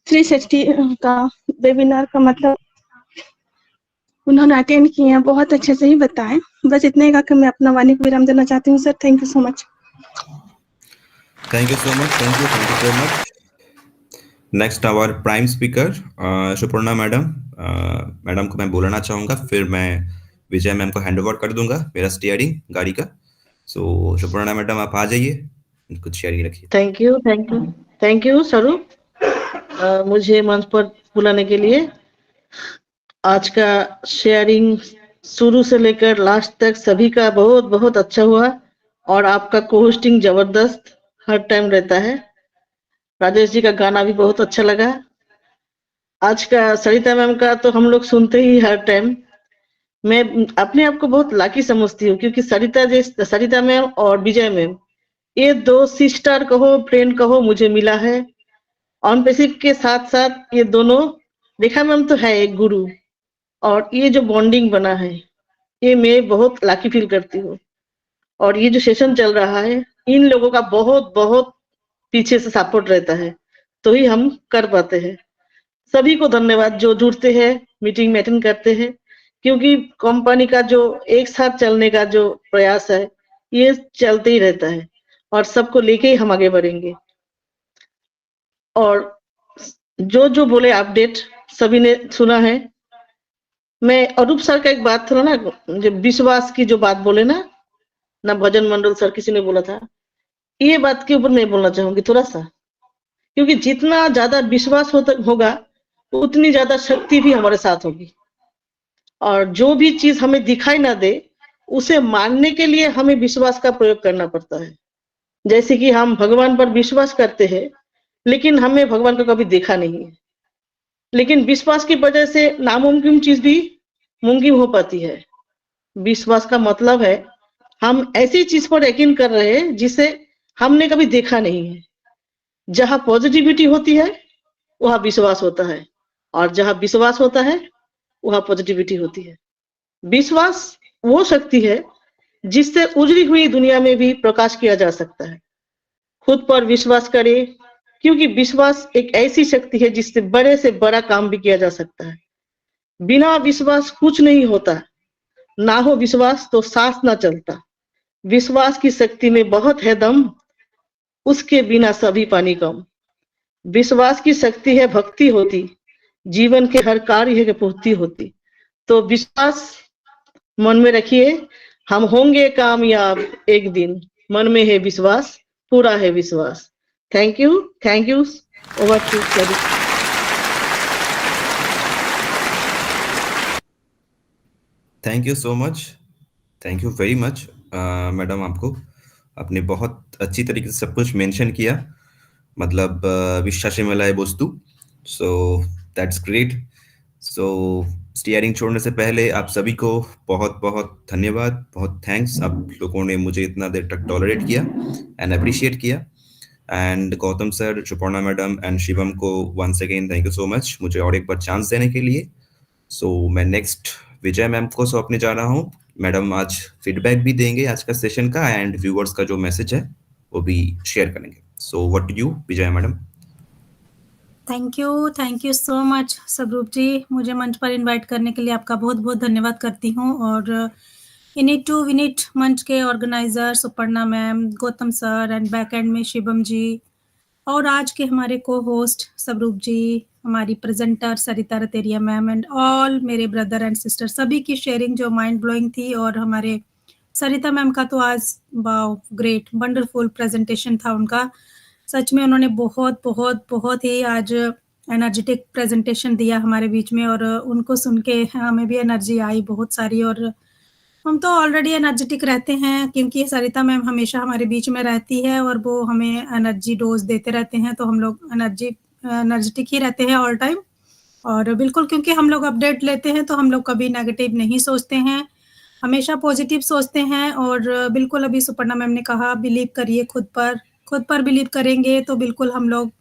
360 का वेबिनार का मतलब उन्होंने अटेंड किए हैं, बहुत अच्छे से ही बताएं। बस इतने का कि मैं अपना वाणी को विराम देना चाहती हूँ sir. Thank you so much. Thank you so much, thank you so much. Next our prime speaker Suparna madam. Madam को मैं बोलना चाहूंगा, फिर मैं विजय मैम को हैंड ओवर कर दूंगा मेरा स्टीयरिंग गाड़ी का। सो सुपर्णा मैडम आप आ जाइए, कुछ शेयरिंग रखिए। थैंक यू स्वरूप, मुझे मंच पर बुलाने के लिए। आज का शेयरिंग शुरू से लेकर लास्ट तक सभी का बहुत बहुत अच्छा हुआ, और आपका को-होस्टिंग जबरदस्त हर टाइम रहता है। राजेश जी का गाना भी बहुत अच्छा लगा। आज का सरिता मैम का तो हम लोग सुनते ही हर टाइम। मैं अपने आप को बहुत लाकी समझती हूँ, क्योंकि सरिता मैम और विजय मैम, ये दो सिस्टर कहो, फ्रेंड कहो, मुझे मिला है। ऑन पैसिव के साथ साथ ये दोनों, रेखा मैम तो है एक गुरु, और ये जो बॉन्डिंग बना है, ये मैं बहुत लाकी फील करती हूँ। और ये जो सेशन चल रहा है, इन लोगों का बहुत बहुत पीछे से सपोर्ट रहता है, तो ही हम कर पाते हैं। सभी को धन्यवाद जो जुड़ते हैं, मीटिंग में अटेंड करते हैं, क्योंकि कंपनी का जो एक साथ चलने का जो प्रयास है, ये चलते ही रहता है, और सबको लेके ही हम आगे बढ़ेंगे। और जो जो बोले अपडेट सभी ने सुना है। मैं अरूप सर का एक बात था ना, जो विश्वास की जो बात बोले ना भजन मंडल सर किसी ने बोला था, ये बात के ऊपर मैं बोलना चाहूंगी थोड़ा सा, क्योंकि जितना ज्यादा विश्वास होगा उतनी ज्यादा शक्ति भी हमारे साथ होगी। और जो भी चीज हमें दिखाई ना दे, उसे मानने के लिए हमें विश्वास का प्रयोग करना पड़ता है। जैसे कि हम भगवान पर विश्वास करते हैं, लेकिन हमें भगवान को कभी देखा नहीं है, लेकिन विश्वास की वजह से नामुमकिन चीज भी मुमकिन हो पाती है। विश्वास का मतलब है हम ऐसी चीज पर यकीन कर रहे हैं जिसे हमने कभी देखा नहीं है। जहां पॉजिटिविटी होती है वहां विश्वास होता है, और जहां विश्वास होता है वहां पॉजिटिविटी होती है। विश्वास वो शक्ति है जिससे उजड़ी हुई दुनिया में भी प्रकाश किया जा सकता है। खुद पर विश्वास करें, क्योंकि विश्वास एक ऐसी शक्ति है जिससे बड़े से बड़ा काम भी किया जा सकता है। बिना विश्वास कुछ नहीं होता, ना हो विश्वास तो सांस ना चलता। विश्वास की शक्ति में बहुत है दम, उसके बिना सभी पानी कम। विश्वास की शक्ति है भक्ति होती, जीवन के हर कार्य की पूर्ति होती। तो विश्वास मन में रखिए, हम होंगे कामयाब एक दिन। मन में है विश्वास, पूरा है विश्वास। Thank you over to sir. Thank you so much, thank you very much madam. आपको आपने बहुत अच्छी तरीके से सब कुछ मेंशन किया, मतलब विश्वास मिलाए वस्तु। So that's great. So steering छोड़ने से पहले आप सभी को बहुत बहुत धन्यवाद, बहुत थैंक्स। आप लोगों ने मुझे इतना देर तक टॉलरेट किया एंड अप्रिशिएट किया। And Gautam sir, Suparna madam and Shivam को once again thank you so much मुझे और एक बार चांस देने के लिए। सो मैं नेक्स्ट विजय मैम को सौंपने जा रहा हूँ। मैडम आज फीडबैक भी देंगे आज का सेशन का, एंड व्यूअर्स का जो मैसेज है वो भी शेयर करेंगे। So what do you Vijay madam? Thank you so much स्वरूप जी। मुझे मंच पर इनवाइट करने के लिए आपका बहुत बहुत धन्यवाद करती हूँ। और इनिट टू विनिट मंच के organiser Suparna ma'am, Gautam sir and back and में शिवम जी, और आज के हमारे को होस्ट स्वरूप जी, हमारी presenter Sarita Rateria ma'am and all मेरे ब्रदर एंड सिस्टर, सभी की शेयरिंग जो माइंड ब्लोइंग थी। और हमारे सरिता मैम का तो आज वाओ ग्रेट वंडरफुल प्रेजेंटेशन था उनका। सच में उन्होंने बहुत बहुत बहुत ही आज एनर्जेटिक प्रेजेंटेशन दिया हमारे बीच में, और उनको सुन के हमें भी एनर्जी आई बहुत सारी। और हम तो ऑलरेडी एनर्जेटिक रहते हैं, क्योंकि सरिता मैम हमेशा हमारे बीच में रहती है और वो हमें एनर्जी डोज देते रहते हैं, तो हम लोग एनर्जेटिक ही रहते हैं ऑल टाइम। और बिल्कुल, क्योंकि हम लोग अपडेट लेते हैं तो हम लोग कभी नेगेटिव नहीं सोचते हैं। हमेशा पॉजिटिव सोचते हैं और बिल्कुल अभी सुपर्णा मैम ने कहा बिलीव करिए खुद पर बिलीव करेंगे तो बिल्कुल हम लोग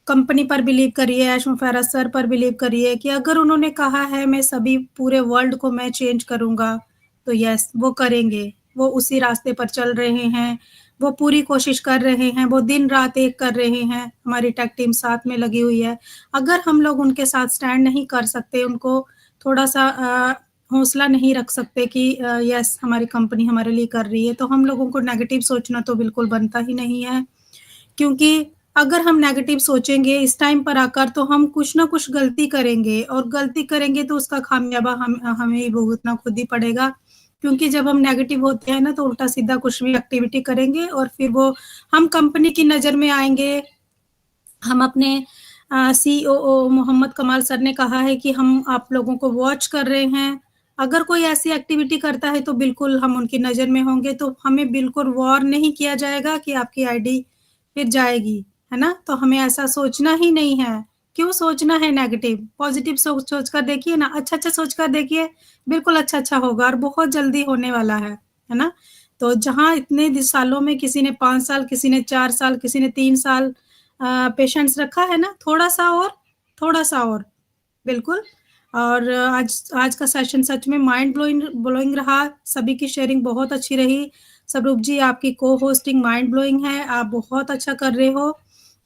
कंपनी पर बिलीव करिए, ऐश मुफारा सर पर बिलीव करिए कि अगर उन्होंने कहा है मैं सभी पूरे वर्ल्ड को मैं चेंज करूँगा, तो यस वो करेंगे। वो उसी रास्ते पर चल रहे हैं, वो पूरी कोशिश कर रहे हैं, वो दिन-रात एक कर रहे हैं, हमारी टेक टीम साथ में लगी हुई है। अगर हम लोग उनके साथ स्टैंड नहीं कर सकते, उनको थोड़ा-सा हौसला नहीं रख सकते कि यस हमारी कंपनी हमारे लिए कर रही है, तो हम लोगों को नेगेटिव सोचना तो बिल्कुल बनता ही नहीं है। क्योंकि अगर हम नेगेटिव सोचेंगे इस टाइम पर आकर तो हम कुछ ना कुछ गलती करेंगे और गलती करेंगे तो उसका खामियाबा हमें ही भुगतना खुद ही पड़ेगा। क्योंकि जब हम नेगेटिव होते हैं ना तो उल्टा-सीधा कुछ भी एक्टिविटी करेंगे और फिर वो हम कंपनी की नज़र में आएँगे। हम अपने सीओओ मोहम्मद कमाल सर ने कहा है कि हम आप लोगों को वॉच कर रहे हैं। अगर कोई ऐसी एक्टिविटी करता है तो बिल्कुल हम उनकी नज़र में होंगे, तो हमें बिल्कुल वॉर नहीं किया जाएगा कि आपकी आईडी फिर जाएगी, है ना? तो हमें ऐसा सोचना ही नहीं है। क्यों सोचना है नेगेटिव? पॉजिटिव सोच कर देखिए ना, अच्छा-अच्छा सोच कर देखिए, बिल्कुल अच्छा-अच्छा होगा और बहुत जल्दी होने वाला है ना? तो जहाँ इतने सालों में किसी ने 5 साल, किसी ने 4 साल, किसी ने 3 साल पेशेंस रखा है ना, थोड़ा-सा और, बिल्कुल। और आज का सेशन सच में माइंड ब्लोइंग रहा, सभी की शेयरिंग बहुत अच्छी रही। स्वरूप जी आपकी को-होस्टिंग माइंड ब्लोइंग है, आप बहुत अच्छा कर रहे हो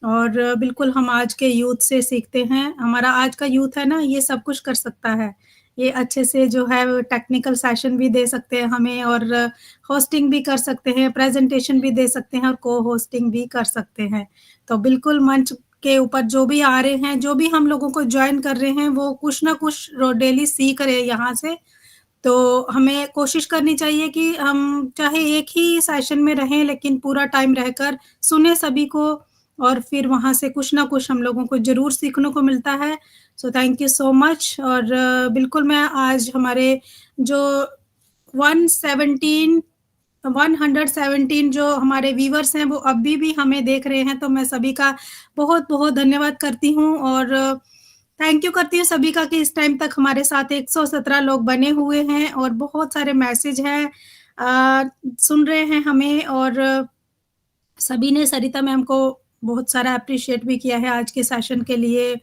और बिल्कुल हम आज के यूथ से सीखते हैं। हमारा आज का यूथ है ना, ये सब कुछ कर सकता है। ये अच्छे से जो है टेक्निकल सेशन भी दे सकते हैं हमें और होस्टिंग भी कर सकते हैं, प्रेजेंटेशन भी दे सकते हैं और को-होस्टिंग भी कर सकते हैं। तो बिल्कुल मंच के ऊपर जो भी आ रहे हैं, जो भी हम लोगों को जॉइन कर रहे हैं, वो कुछ ना कुछ डेली सीख रहे हैं यहाँ से। तो हमें कोशिश करनी चाहिए कि हम चाहे एक ही सेशन में रहें, लेकिन पूरा टाइम रहकर सुने सभी को और फिर वहाँ से कुछ ना कुछ हम लोगों को ज़रूर सीखने को मिलता है। So thank you so much और बिल्कुल मैं आज हमारे जो 117 जो हमारे व्यूअर्स हैं वो अभी भी हमें देख रहे हैं, तो मैं सभी का बहुत-बहुत धन्यवाद करती हूँ और थैंक यू करती हूँ सभी का कि इस टाइम तक हमारे साथ 117 लोग बने हुए हैं और बहुत सारे मैसेज हैं सुन रहे हैं हमें और सभी ने सरिता मैम को बहुत सारा एप्रिशिएट भी किया है आज के सेशन के लिए।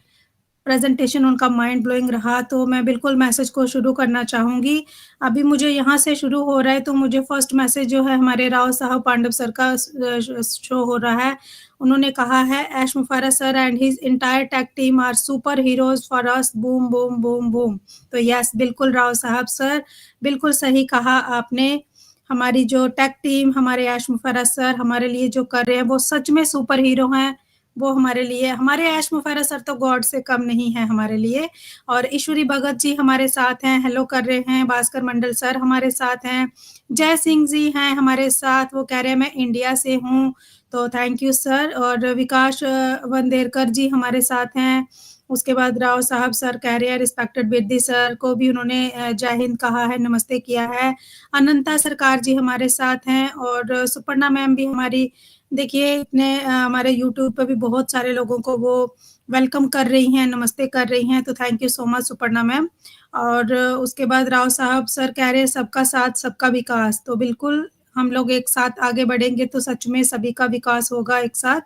प्रेजेंटेशन उनका माइंड ब्लोइंग रहा, तो मैं बिल्कुल मैसेज को शुरू करना चाहूँगी। अभी मुझे यहाँ से शुरू हो रहा है, तो मुझे फर्स्ट मैसेज जो है हमारे राव साहब पांडव सर का शो हो रहा है। उन्होंने कहा है, Ash Mufara sir and his entire tech team are super heroes for us, boom boom boom boom. तो यस, बिल्कुल राव साहब सर, बिल्कुल सही कहा आपने। हमारी जो टेक टीम, हमारे ऐश मुफारा सर हमारे लिए जो कर रहे हैं, वो सच में सुपर हीरो हैं। वो हमारे लिए, हमारे ऐश मुफारा सर तो गॉड से कम नहीं है हमारे लिए। और ईश्वरी भगत जी हमारे साथ हैं, हेलो कर रहे हैं। भास्कर मंडल सर हमारे साथ हैं। जय सिंह जी हैं हमारे साथ, वो कह रहे हैं मैं इंडिया से हूँ, तो थैंक यू सर। और विकास वंदेरकर जी हमारे साथ हैं। उसके बाद राव साहब सर कह रहे हैं, रिस्पेक्टेड बेदी सर को भी उन्होंने जय हिंद कहा है, नमस्ते किया है। अनंता सरकार जी हमारे साथ हैं और सुपर्णा मैम भी हमारी, देखिए इतने हमारे यूट्यूब पे भी बहुत सारे लोगों को वो वेलकम कर रही हैं, नमस्ते कर रही हैं, तो thank you so much Suparna ma'am. और उसके बाद राव साहब सर कह रहे हैं सबका साथ सबका विकास, तो बिल्कुल हम लोग एक साथ आगे बढ़ेंगे तो सच में सभी का विकास होगा एक साथ।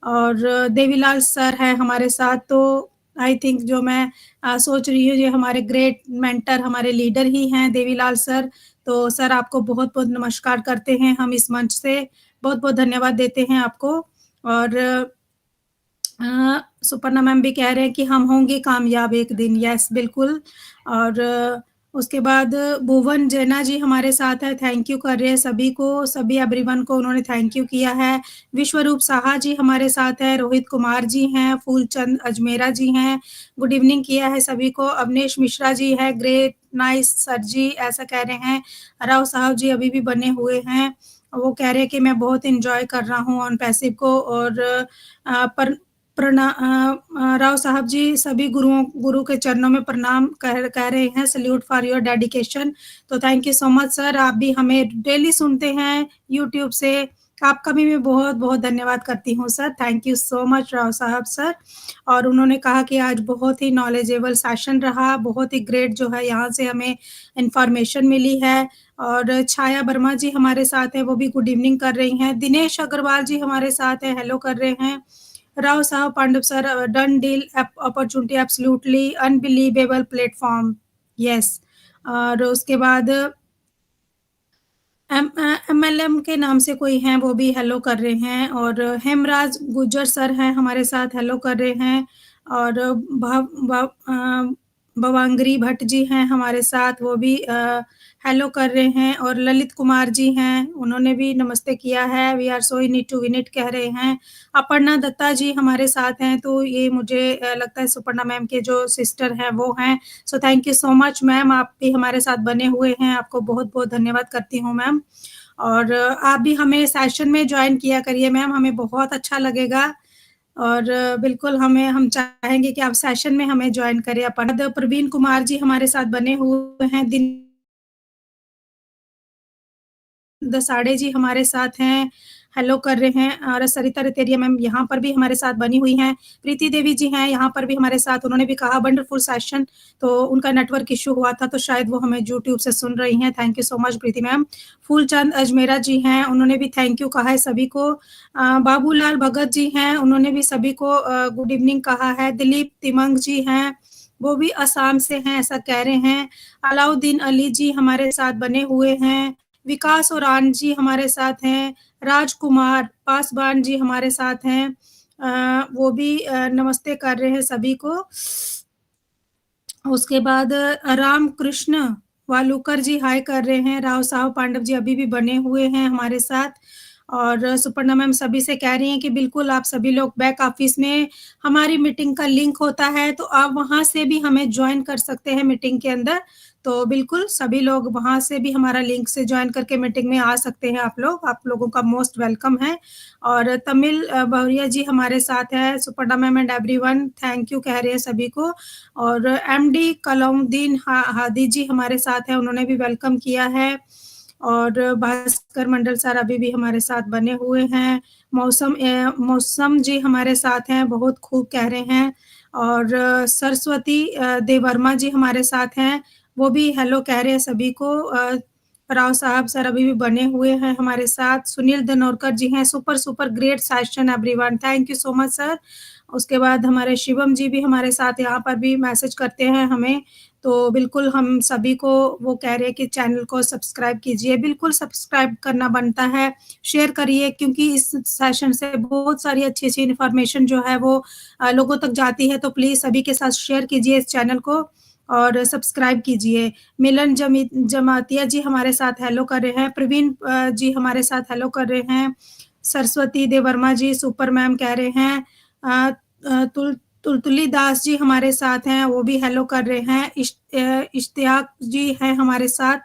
और देवीलाल सर है हमारे साथ, तो आई थिंक जो मैं सोच रही हूँ ये हमारे ग्रेट मेंटर, हमारे लीडर ही हैं देवीलाल सर। तो सर आपको बहुत-बहुत नमस्कार करते हैं हम इस मंच से, बहुत-बहुत धन्यवाद देते हैं आपको। और सुपर्णा मैम भी कह रहे हैं कि हम होंगे कामयाब एक दिन, यस बिल्कुल। और उसके बाद भुवन जैना जी हमारे साथ है, थैंक यू कर रहे हैं सभी को, सभी एवरीवन को उन्होंने थैंक यू किया है। विश्वरूप साहा जी हमारे साथ है, रोहित कुमार जी हैं, फूलचंद अजमेरा जी हैं, गुड इवनिंग किया है सभी को। अवनेश मिश्रा जी है, ग्रेट नाइस सर जी ऐसा कह रहे हैं। राव साहब जी अभी भी बने हुए हैं, वो कह रहे हैं कि मैं बहुत एंजॉय कर रहा हूँ ऑन पैसिव को। और राव साहब जी सभी गुरु के चरणों में प्रणाम कह रहे हैं, सल्यूट फॉर योर डेडिकेशन। तो thank you so much sir, आप भी हमें डेली सुनते हैं यूट्यूब से, आपका भी मैं बहुत बहुत धन्यवाद करती हूँ sir. Thank you so much Rao साहब सर। और उन्होंने कहा कि आज बहुत ही नॉलेजेबल सेशन रहा, बहुत ही ग्रेट जो है यहाँ से हमें इंफॉर्मेशन मिली है। और छाया वर्मा जी हमारे साथ हैं, वो भी गुड इवनिंग कर रही हैं। दिनेश अग्रवाल जी हमारे साथ हैं, हेलो कर रहे हैं। राव साहब Pandav sir, done deal opportunity absolutely unbelievable platform, yes. और उसके बाद MLM के नाम से कोई हैं, वो भी हेलो कर रहे हैं। और हेमराज गुज्जर सर हैं हमारे साथ, हेलो कर रहे हैं। और भवांगरी भट्ट जी हैं हमारे साथ, वो भी हेलो कर रहे हैं। और ललित कुमार जी हैं, उन्होंने भी नमस्ते किया है। We are so in it to win it कह रहे हैं। अपर्णा दत्ता जी हमारे साथ हैं, तो ये मुझे लगता है सुपर्णा मैम के जो सिस्टर हैं वो हैं। सो thank you so much ma'am, आप भी हमारे साथ बने हुए हैं, आपको बहुत बहुत धन्यवाद करती हूँ मैम। और आप भी हमें सेशन में ज्वाइन किया करिए मैम, हमें बहुत अच्छा लगेगा। और बिल्कुल हम चाहेंगे कि आप सेशन में हमें ज्वाइन करें। प्रवीण कुमार जी हमारे साथ बने हुए हैं। दसाड़े जी हमारे साथ हैं, हेलो कर रहे हैं। और सरिता रतेरिया मैम यहाँ पर भी हमारे साथ बनी हुई हैं। प्रीति देवी जी हैं यहाँ पर भी हमारे साथ, उन्होंने भी कहा वंडरफुल सेशन, तो उनका नेटवर्क इशू हुआ था, तो शायद वो हमें यूट्यूब से सुन रही हैं। Thank you so much Preeti ma'am. Phoolchand Ajmera ji हैं, उन्होंने भी थैंक यू कहा है सभी को। बाबूलाल भगत जी हैं, उन्होंने भी सभी को गुड इवनिंग कहा है। दिलीप तिमंग जी हैं, वो भी असम से हैं ऐसा कह रहे हैं। अलाउद्दीन अली जी हमारे साथ बने हुए हैं। विकास ओरान जी हमारे साथ हैं। राजकुमार पासवान जी हमारे साथ हैं, वो भी नमस्ते कर रहे हैं सभी को। उसके बाद राम कृष्ण वालुकर जी हाय कर रहे हैं। राव साहब पांडव जी अभी भी बने हुए हैं हमारे साथ। और सुपर्णा मैम सभी से कह रही हैं कि बिल्कुल आप सभी लोग बैक ऑफिस में हमारी मीटिंग का लिंक होता है, तो आप वहां से भी हमें ज्वाइन कर सकते हैं मीटिंग के अंदर। तो बिल्कुल सभी लोग वहां से भी हमारा लिंक से ज्वाइन करके मीटिंग में आ सकते हैं। आप लोगों का मोस्ट वेलकम है। और तमिल बहुरिया जी हमारे साथ है। Suparna ma'am and everyone thank you कह रहे हैं सभी को। और MD कलाउद्दीन हादी जी हमारे साथ है, उन्होंने भी वेलकम किया है। और भास्कर मंडल सर अभी भी हमारे साथ बने हुए हैं। मौसम जी हमारे साथ हैं, बहुत खूब कह रहे हैं। और सरस्वती देवर्मा जी हमारे साथ हैं, वो भी हेलो कह रहे हैं सभी को। राव साहब सर अभी भी बने हुए हैं हमारे साथ। सुनील दनोरकर जी हैं, super great session everyone, thank you so much sir. उसके बाद हमारे शिवम जी भी हमारे साथ यहाँ पर भी मैसेज करते हैं हमें, तो बिल्कुल हम सभी को वो कह रहे हैं कि चैनल को सब्सक्राइब कीजिए। बिल्कुल सब्सक्राइब करना बनता है, शेयर करिए, क्योंकि इस सेशन से बहुत सारी अच्छी अच्छी इन्फॉर्मेशन जो है वो लोगों तक जाती है। तो प्लीज सभी के साथ शेयर कीजिए इस चैनल को और सब्सक्राइब कीजिए। मिलन जमातिया जी हमारे साथ हेलो कर रहे हैं। प्रवीण जी हमारे साथ हेलो कर रहे हैं। सरस्वती देवर्मा जी सुपर मैम कह रहे हैं। तुलतुली दास जी हमारे साथ हैं, वो भी हेलो कर रहे हैं। इश्तियाक जी हैं हमारे साथ,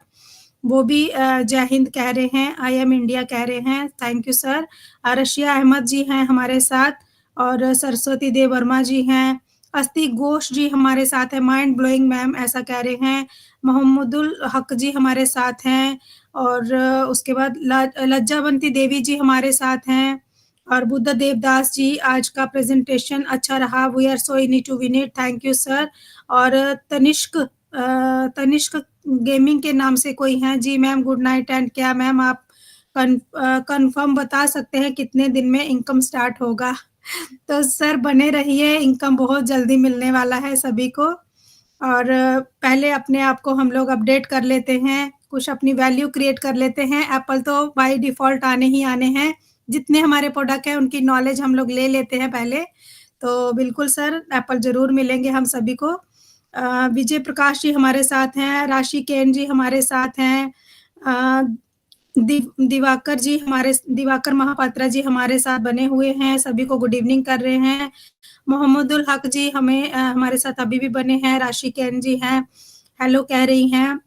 वो भी जय हिंद कह रहे हैं। आई एम इंडिया कह रहे हैं, thank you sir. Rashiya Ahmed ji हैं हमारे साथ। और सरस्वती देव वर्मा जी हैं। अस्ति घोष जी हमारे साथ है, माइंड ब्लोइंग मैम ऐसा कह रहे हैं। मोहम्मदुल हक जी हमारे साथ हैं। और उसके बाद लज्जावंती देवी जी हमारे साथ हैं। और बुद्ध देवदास जी, आज का प्रेजेंटेशन अच्छा रहा, we are so in it to win it, thank you sir. और तनिष्क गेमिंग के नाम से कोई हैं जी मैम, गुड नाइट। एंड क्या मैम आप कंफर्म बता सकते हैं कितने दिन में इनकम स्टार्ट होगा? तो सर बने रहिए, इनकम बहुत जल्दी मिलने वाला है सभी को। और पहले अपने आप को हम लोग अपडेट कर लेते हैं, कुछ अपनी वैल्यू क्रिएट कर लेते हैं। एप्पल तो बाय डिफॉल्ट आने ही आने हैं, जितने हमारे प्रोडक्ट हैं उनकी नॉलेज हम लोग ले लेते हैं पहले। तो बिल्कुल सर एप्पल जरूर मिलेंगे हम सभी को। विजय प्रकाश जी हमारे साथ हैं। राशि केन जी हमारे साथ हैं। दिवाकर महापात्रा जी हमारे साथ बने हुए हैं, सभी को गुड इवनिंग कर रहे हैं। मोहम्मदुल हक जी हमारे साथ अभी भी बने हैं। राशि केन जी हैं, हेलो कह रही हैं।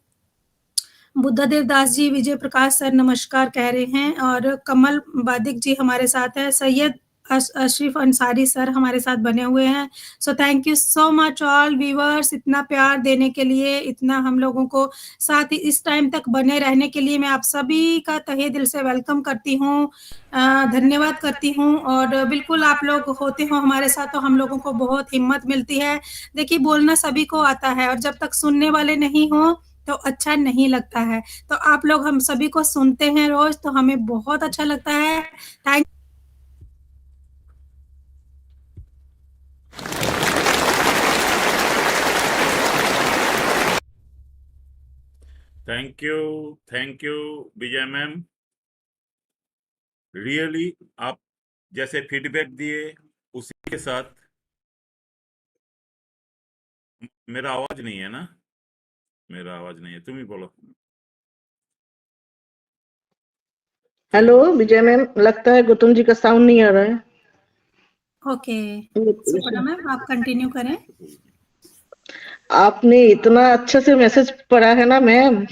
बुद्धा देवदास जी, विजय प्रकाश सर नमस्कार कह रहे हैं। और कमल बादिक जी हमारे साथ है। सैयद अशरीफ अंसारी सर हमारे साथ बने हुए हैं। सो thank you so much all viewers, इतना प्यार देने के लिए, इतना हम लोगों को साथ ही इस टाइम तक बने रहने के लिए मैं आप सभी का तहे दिल से वेलकम करती हूँ, धन्यवाद करती हूँ। और बिल्कुल आप लोग होते हो हमारे साथ तो हम लोगों को बहुत हिम्मत मिलती है। देखिए बोलना सभी को आता है और जब तक सुनने वाले नहीं हो तो अच्छा नहीं लगता है। तो आप लोग हम सभी को सुनते हैं रोज, तो हमें बहुत अच्छा लगता है। Thank thank you Vijay ma'am. Really आप जैसे फीडबैक दिए उसी के साथ मेरा आवाज नहीं है ना, मेरा आवाज नहीं है, तुम ही बोलो। हेलो विजय मैम, लगता है गौतम जी का साउंड नहीं आ रहा है। ओके सुपर्णा मैम आप कंटिन्यू करें। आपने इतना अच्छे से मैसेज पढ़ा है ना मैम,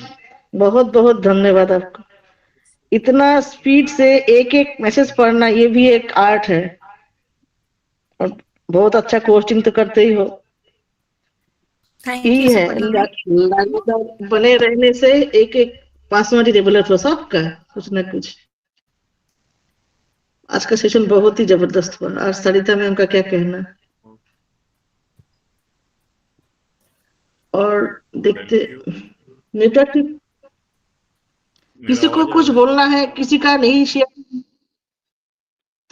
बहुत बहुत धन्यवाद आपका। इतना स्पीड से एक एक मैसेज पढ़ना ये भी एक आर्ट है, और बहुत अच्छा कोचिंग तो करते ही हो। थैंक यही यू है सुपर्णा मैम। लगातार बने रहने से एक एक पासवर्ड डेवलप हो सबका कुछ ना कुछ। आज का सेशन बहुत ही जबरदस्त हुआ। आज सरिता मैम का क्या कहना। और देखते नेटवर्क किसी को कुछ बोलना है, किसी का नहीं शेयर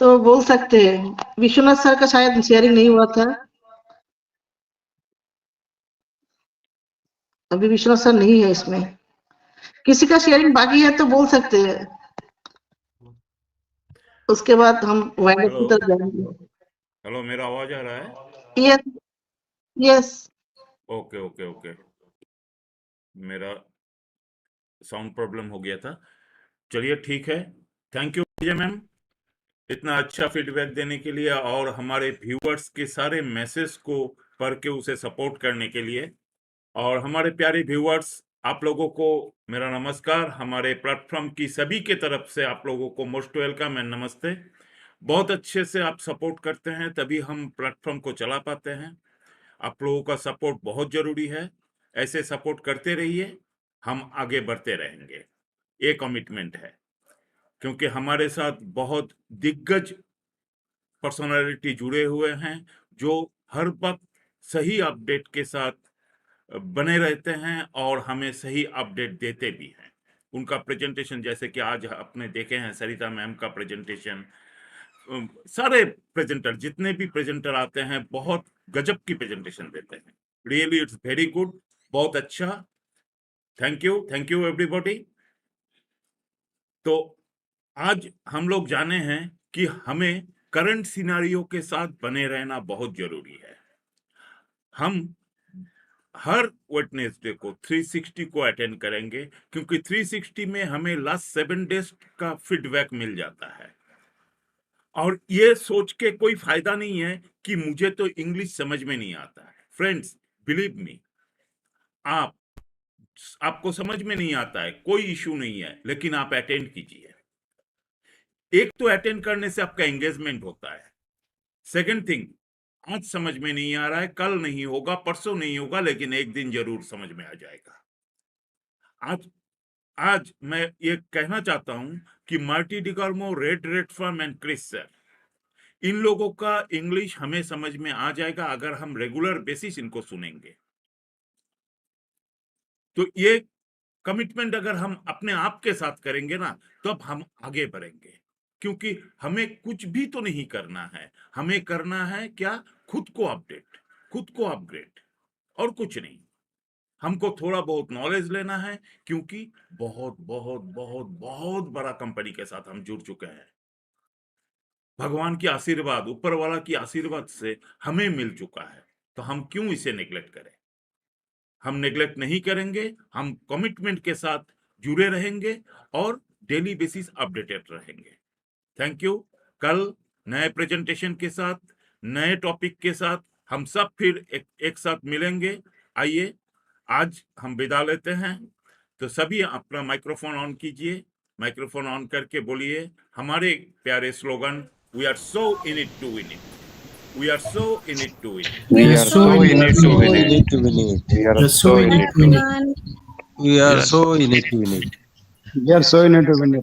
तो बोल सकते हैं। विश्वनाथ सर का शायद शेयरिंग नहीं हुआ था, अभी विश्वनाथ सर नहीं है इसमें। किसी का शेयरिंग बाकी है तो बोल सकते हैं, उसके बाद हम वाइंड की तरफ जाएंगे। हेलो मेरा आवाज आ रहा है? Yes yes. Okay okay okay, मेरा साउंड प्रॉब्लम हो गया था। चलिए ठीक है, थैंक यू विजय मैम इतना अच्छा फीडबैक देने के लिए और हमारे व्यूअर्स के सारे मैसेज को पढ़ के उसे सपोर्ट करने के लिए। और हमारे प्यारे व्यूअर्स, आप लोगों को मेरा नमस्कार। हमारे प्लेटफॉर्म की सभी के तरफ से आप लोगों को मोस्ट वेलकम एंड नमस्ते। बहुत अच्छे से आप सपोर्ट करते हैं तभी हम प्लेटफॉर्म को चला पाते हैं। आप लोगों का सपोर्ट बहुत जरूरी है, ऐसे सपोर्ट करते रहिए, हम आगे बढ़ते रहेंगे, ये कमिटमेंट है। क्योंकि हमारे साथ बहुत दिग्गज पर्सनालिटी जुड़े हुए हैं जो हर वक्त सही अपडेट के साथ बने रहते हैं और हमें सही अपडेट देते भी हैं। उनका प्रेजेंटेशन जैसे कि आज आपने देखे हैं सरिता मैम का प्रेजेंटेशन, सारे प्रेजेंटर जितने भी प्रेजेंटर आते हैं बहुत गजब की प्रेजेंटेशन देते हैं। रियली इट्स वेरी गुड, बहुत अच्छा। Thank you everybody. तो आज हम लोग जाने हैं कि हमें करंट सिनारियो के साथ बने रहना बहुत जरूरी है। हम हर वेडनेसडे को 360 को अटेंड करेंगे क्योंकि 360 में हमें लास्ट 7 डेज का फीडबैक मिल जाता है। और ये सोच के कोई फायदा नहीं है कि मुझे तो इंग्लिश समझ में नहीं आता है। फ्रेंड्स बिलीव मी, आपको समझ में नहीं आता है कोई इशू नहीं है, लेकिन आप अटेंड कीजिए। एक तो अटेंड करने से आपका एंगेजमेंट होता है। सेकंड थिंग, आज समझ में नहीं आ रहा है, कल नहीं होगा, परसों नहीं होगा, लेकिन एक दिन जरूर समझ में आ जाएगा। आज मैं ये कहना चाहता हूं कि Marty DiCarmo, Red Redfern and Chris sir, इन लोगों का इंग्लिश हमें समझ में आ जाएगा अगर हम रेगुलर बेसिस इनको सुनेंगे। तो ये कमिटमेंट अगर हम अपने आप के साथ करेंगे ना तो अब हम आगे बढ़ेंगे। क्योंकि हमें कुछ भी तो नहीं करना है, हमें करना है क्या, खुद को अपडेट, खुद को अपग्रेड, और कुछ नहीं। हमको थोड़ा बहुत नॉलेज लेना है क्योंकि बहुत बहुत बहुत बहुत बड़ा कंपनी के साथ हम जुड़ चुके हैं। भगवान की आशीर्वाद, ऊपर वाला की आशीर्वाद से हमें मिल चुका है, तो हम क्यों इसे नेग्लेक्ट करें। हम नेग्लेक्ट नहीं करेंगे, हम कमिटमेंट के साथ जुड़े रहेंगे और डेली बेसिस अपडेटेड रहेंगे। Thank you. कल नए प्रेजेंटेशन के साथ, नए टॉपिक के साथ हम सब फिर एक साथ मिलेंगे। आइए आज हम विदा लेते हैं। तो सभी अपना माइक्रोफोन ऑन कीजिए, माइक्रोफोन ऑन करके बोलिए हमारे प्यारे slogan We are so in it to win it. We are so in it to win it. We are so in it to win it. We are so in it to win it. We are so in it to win it. We are so in it to win it.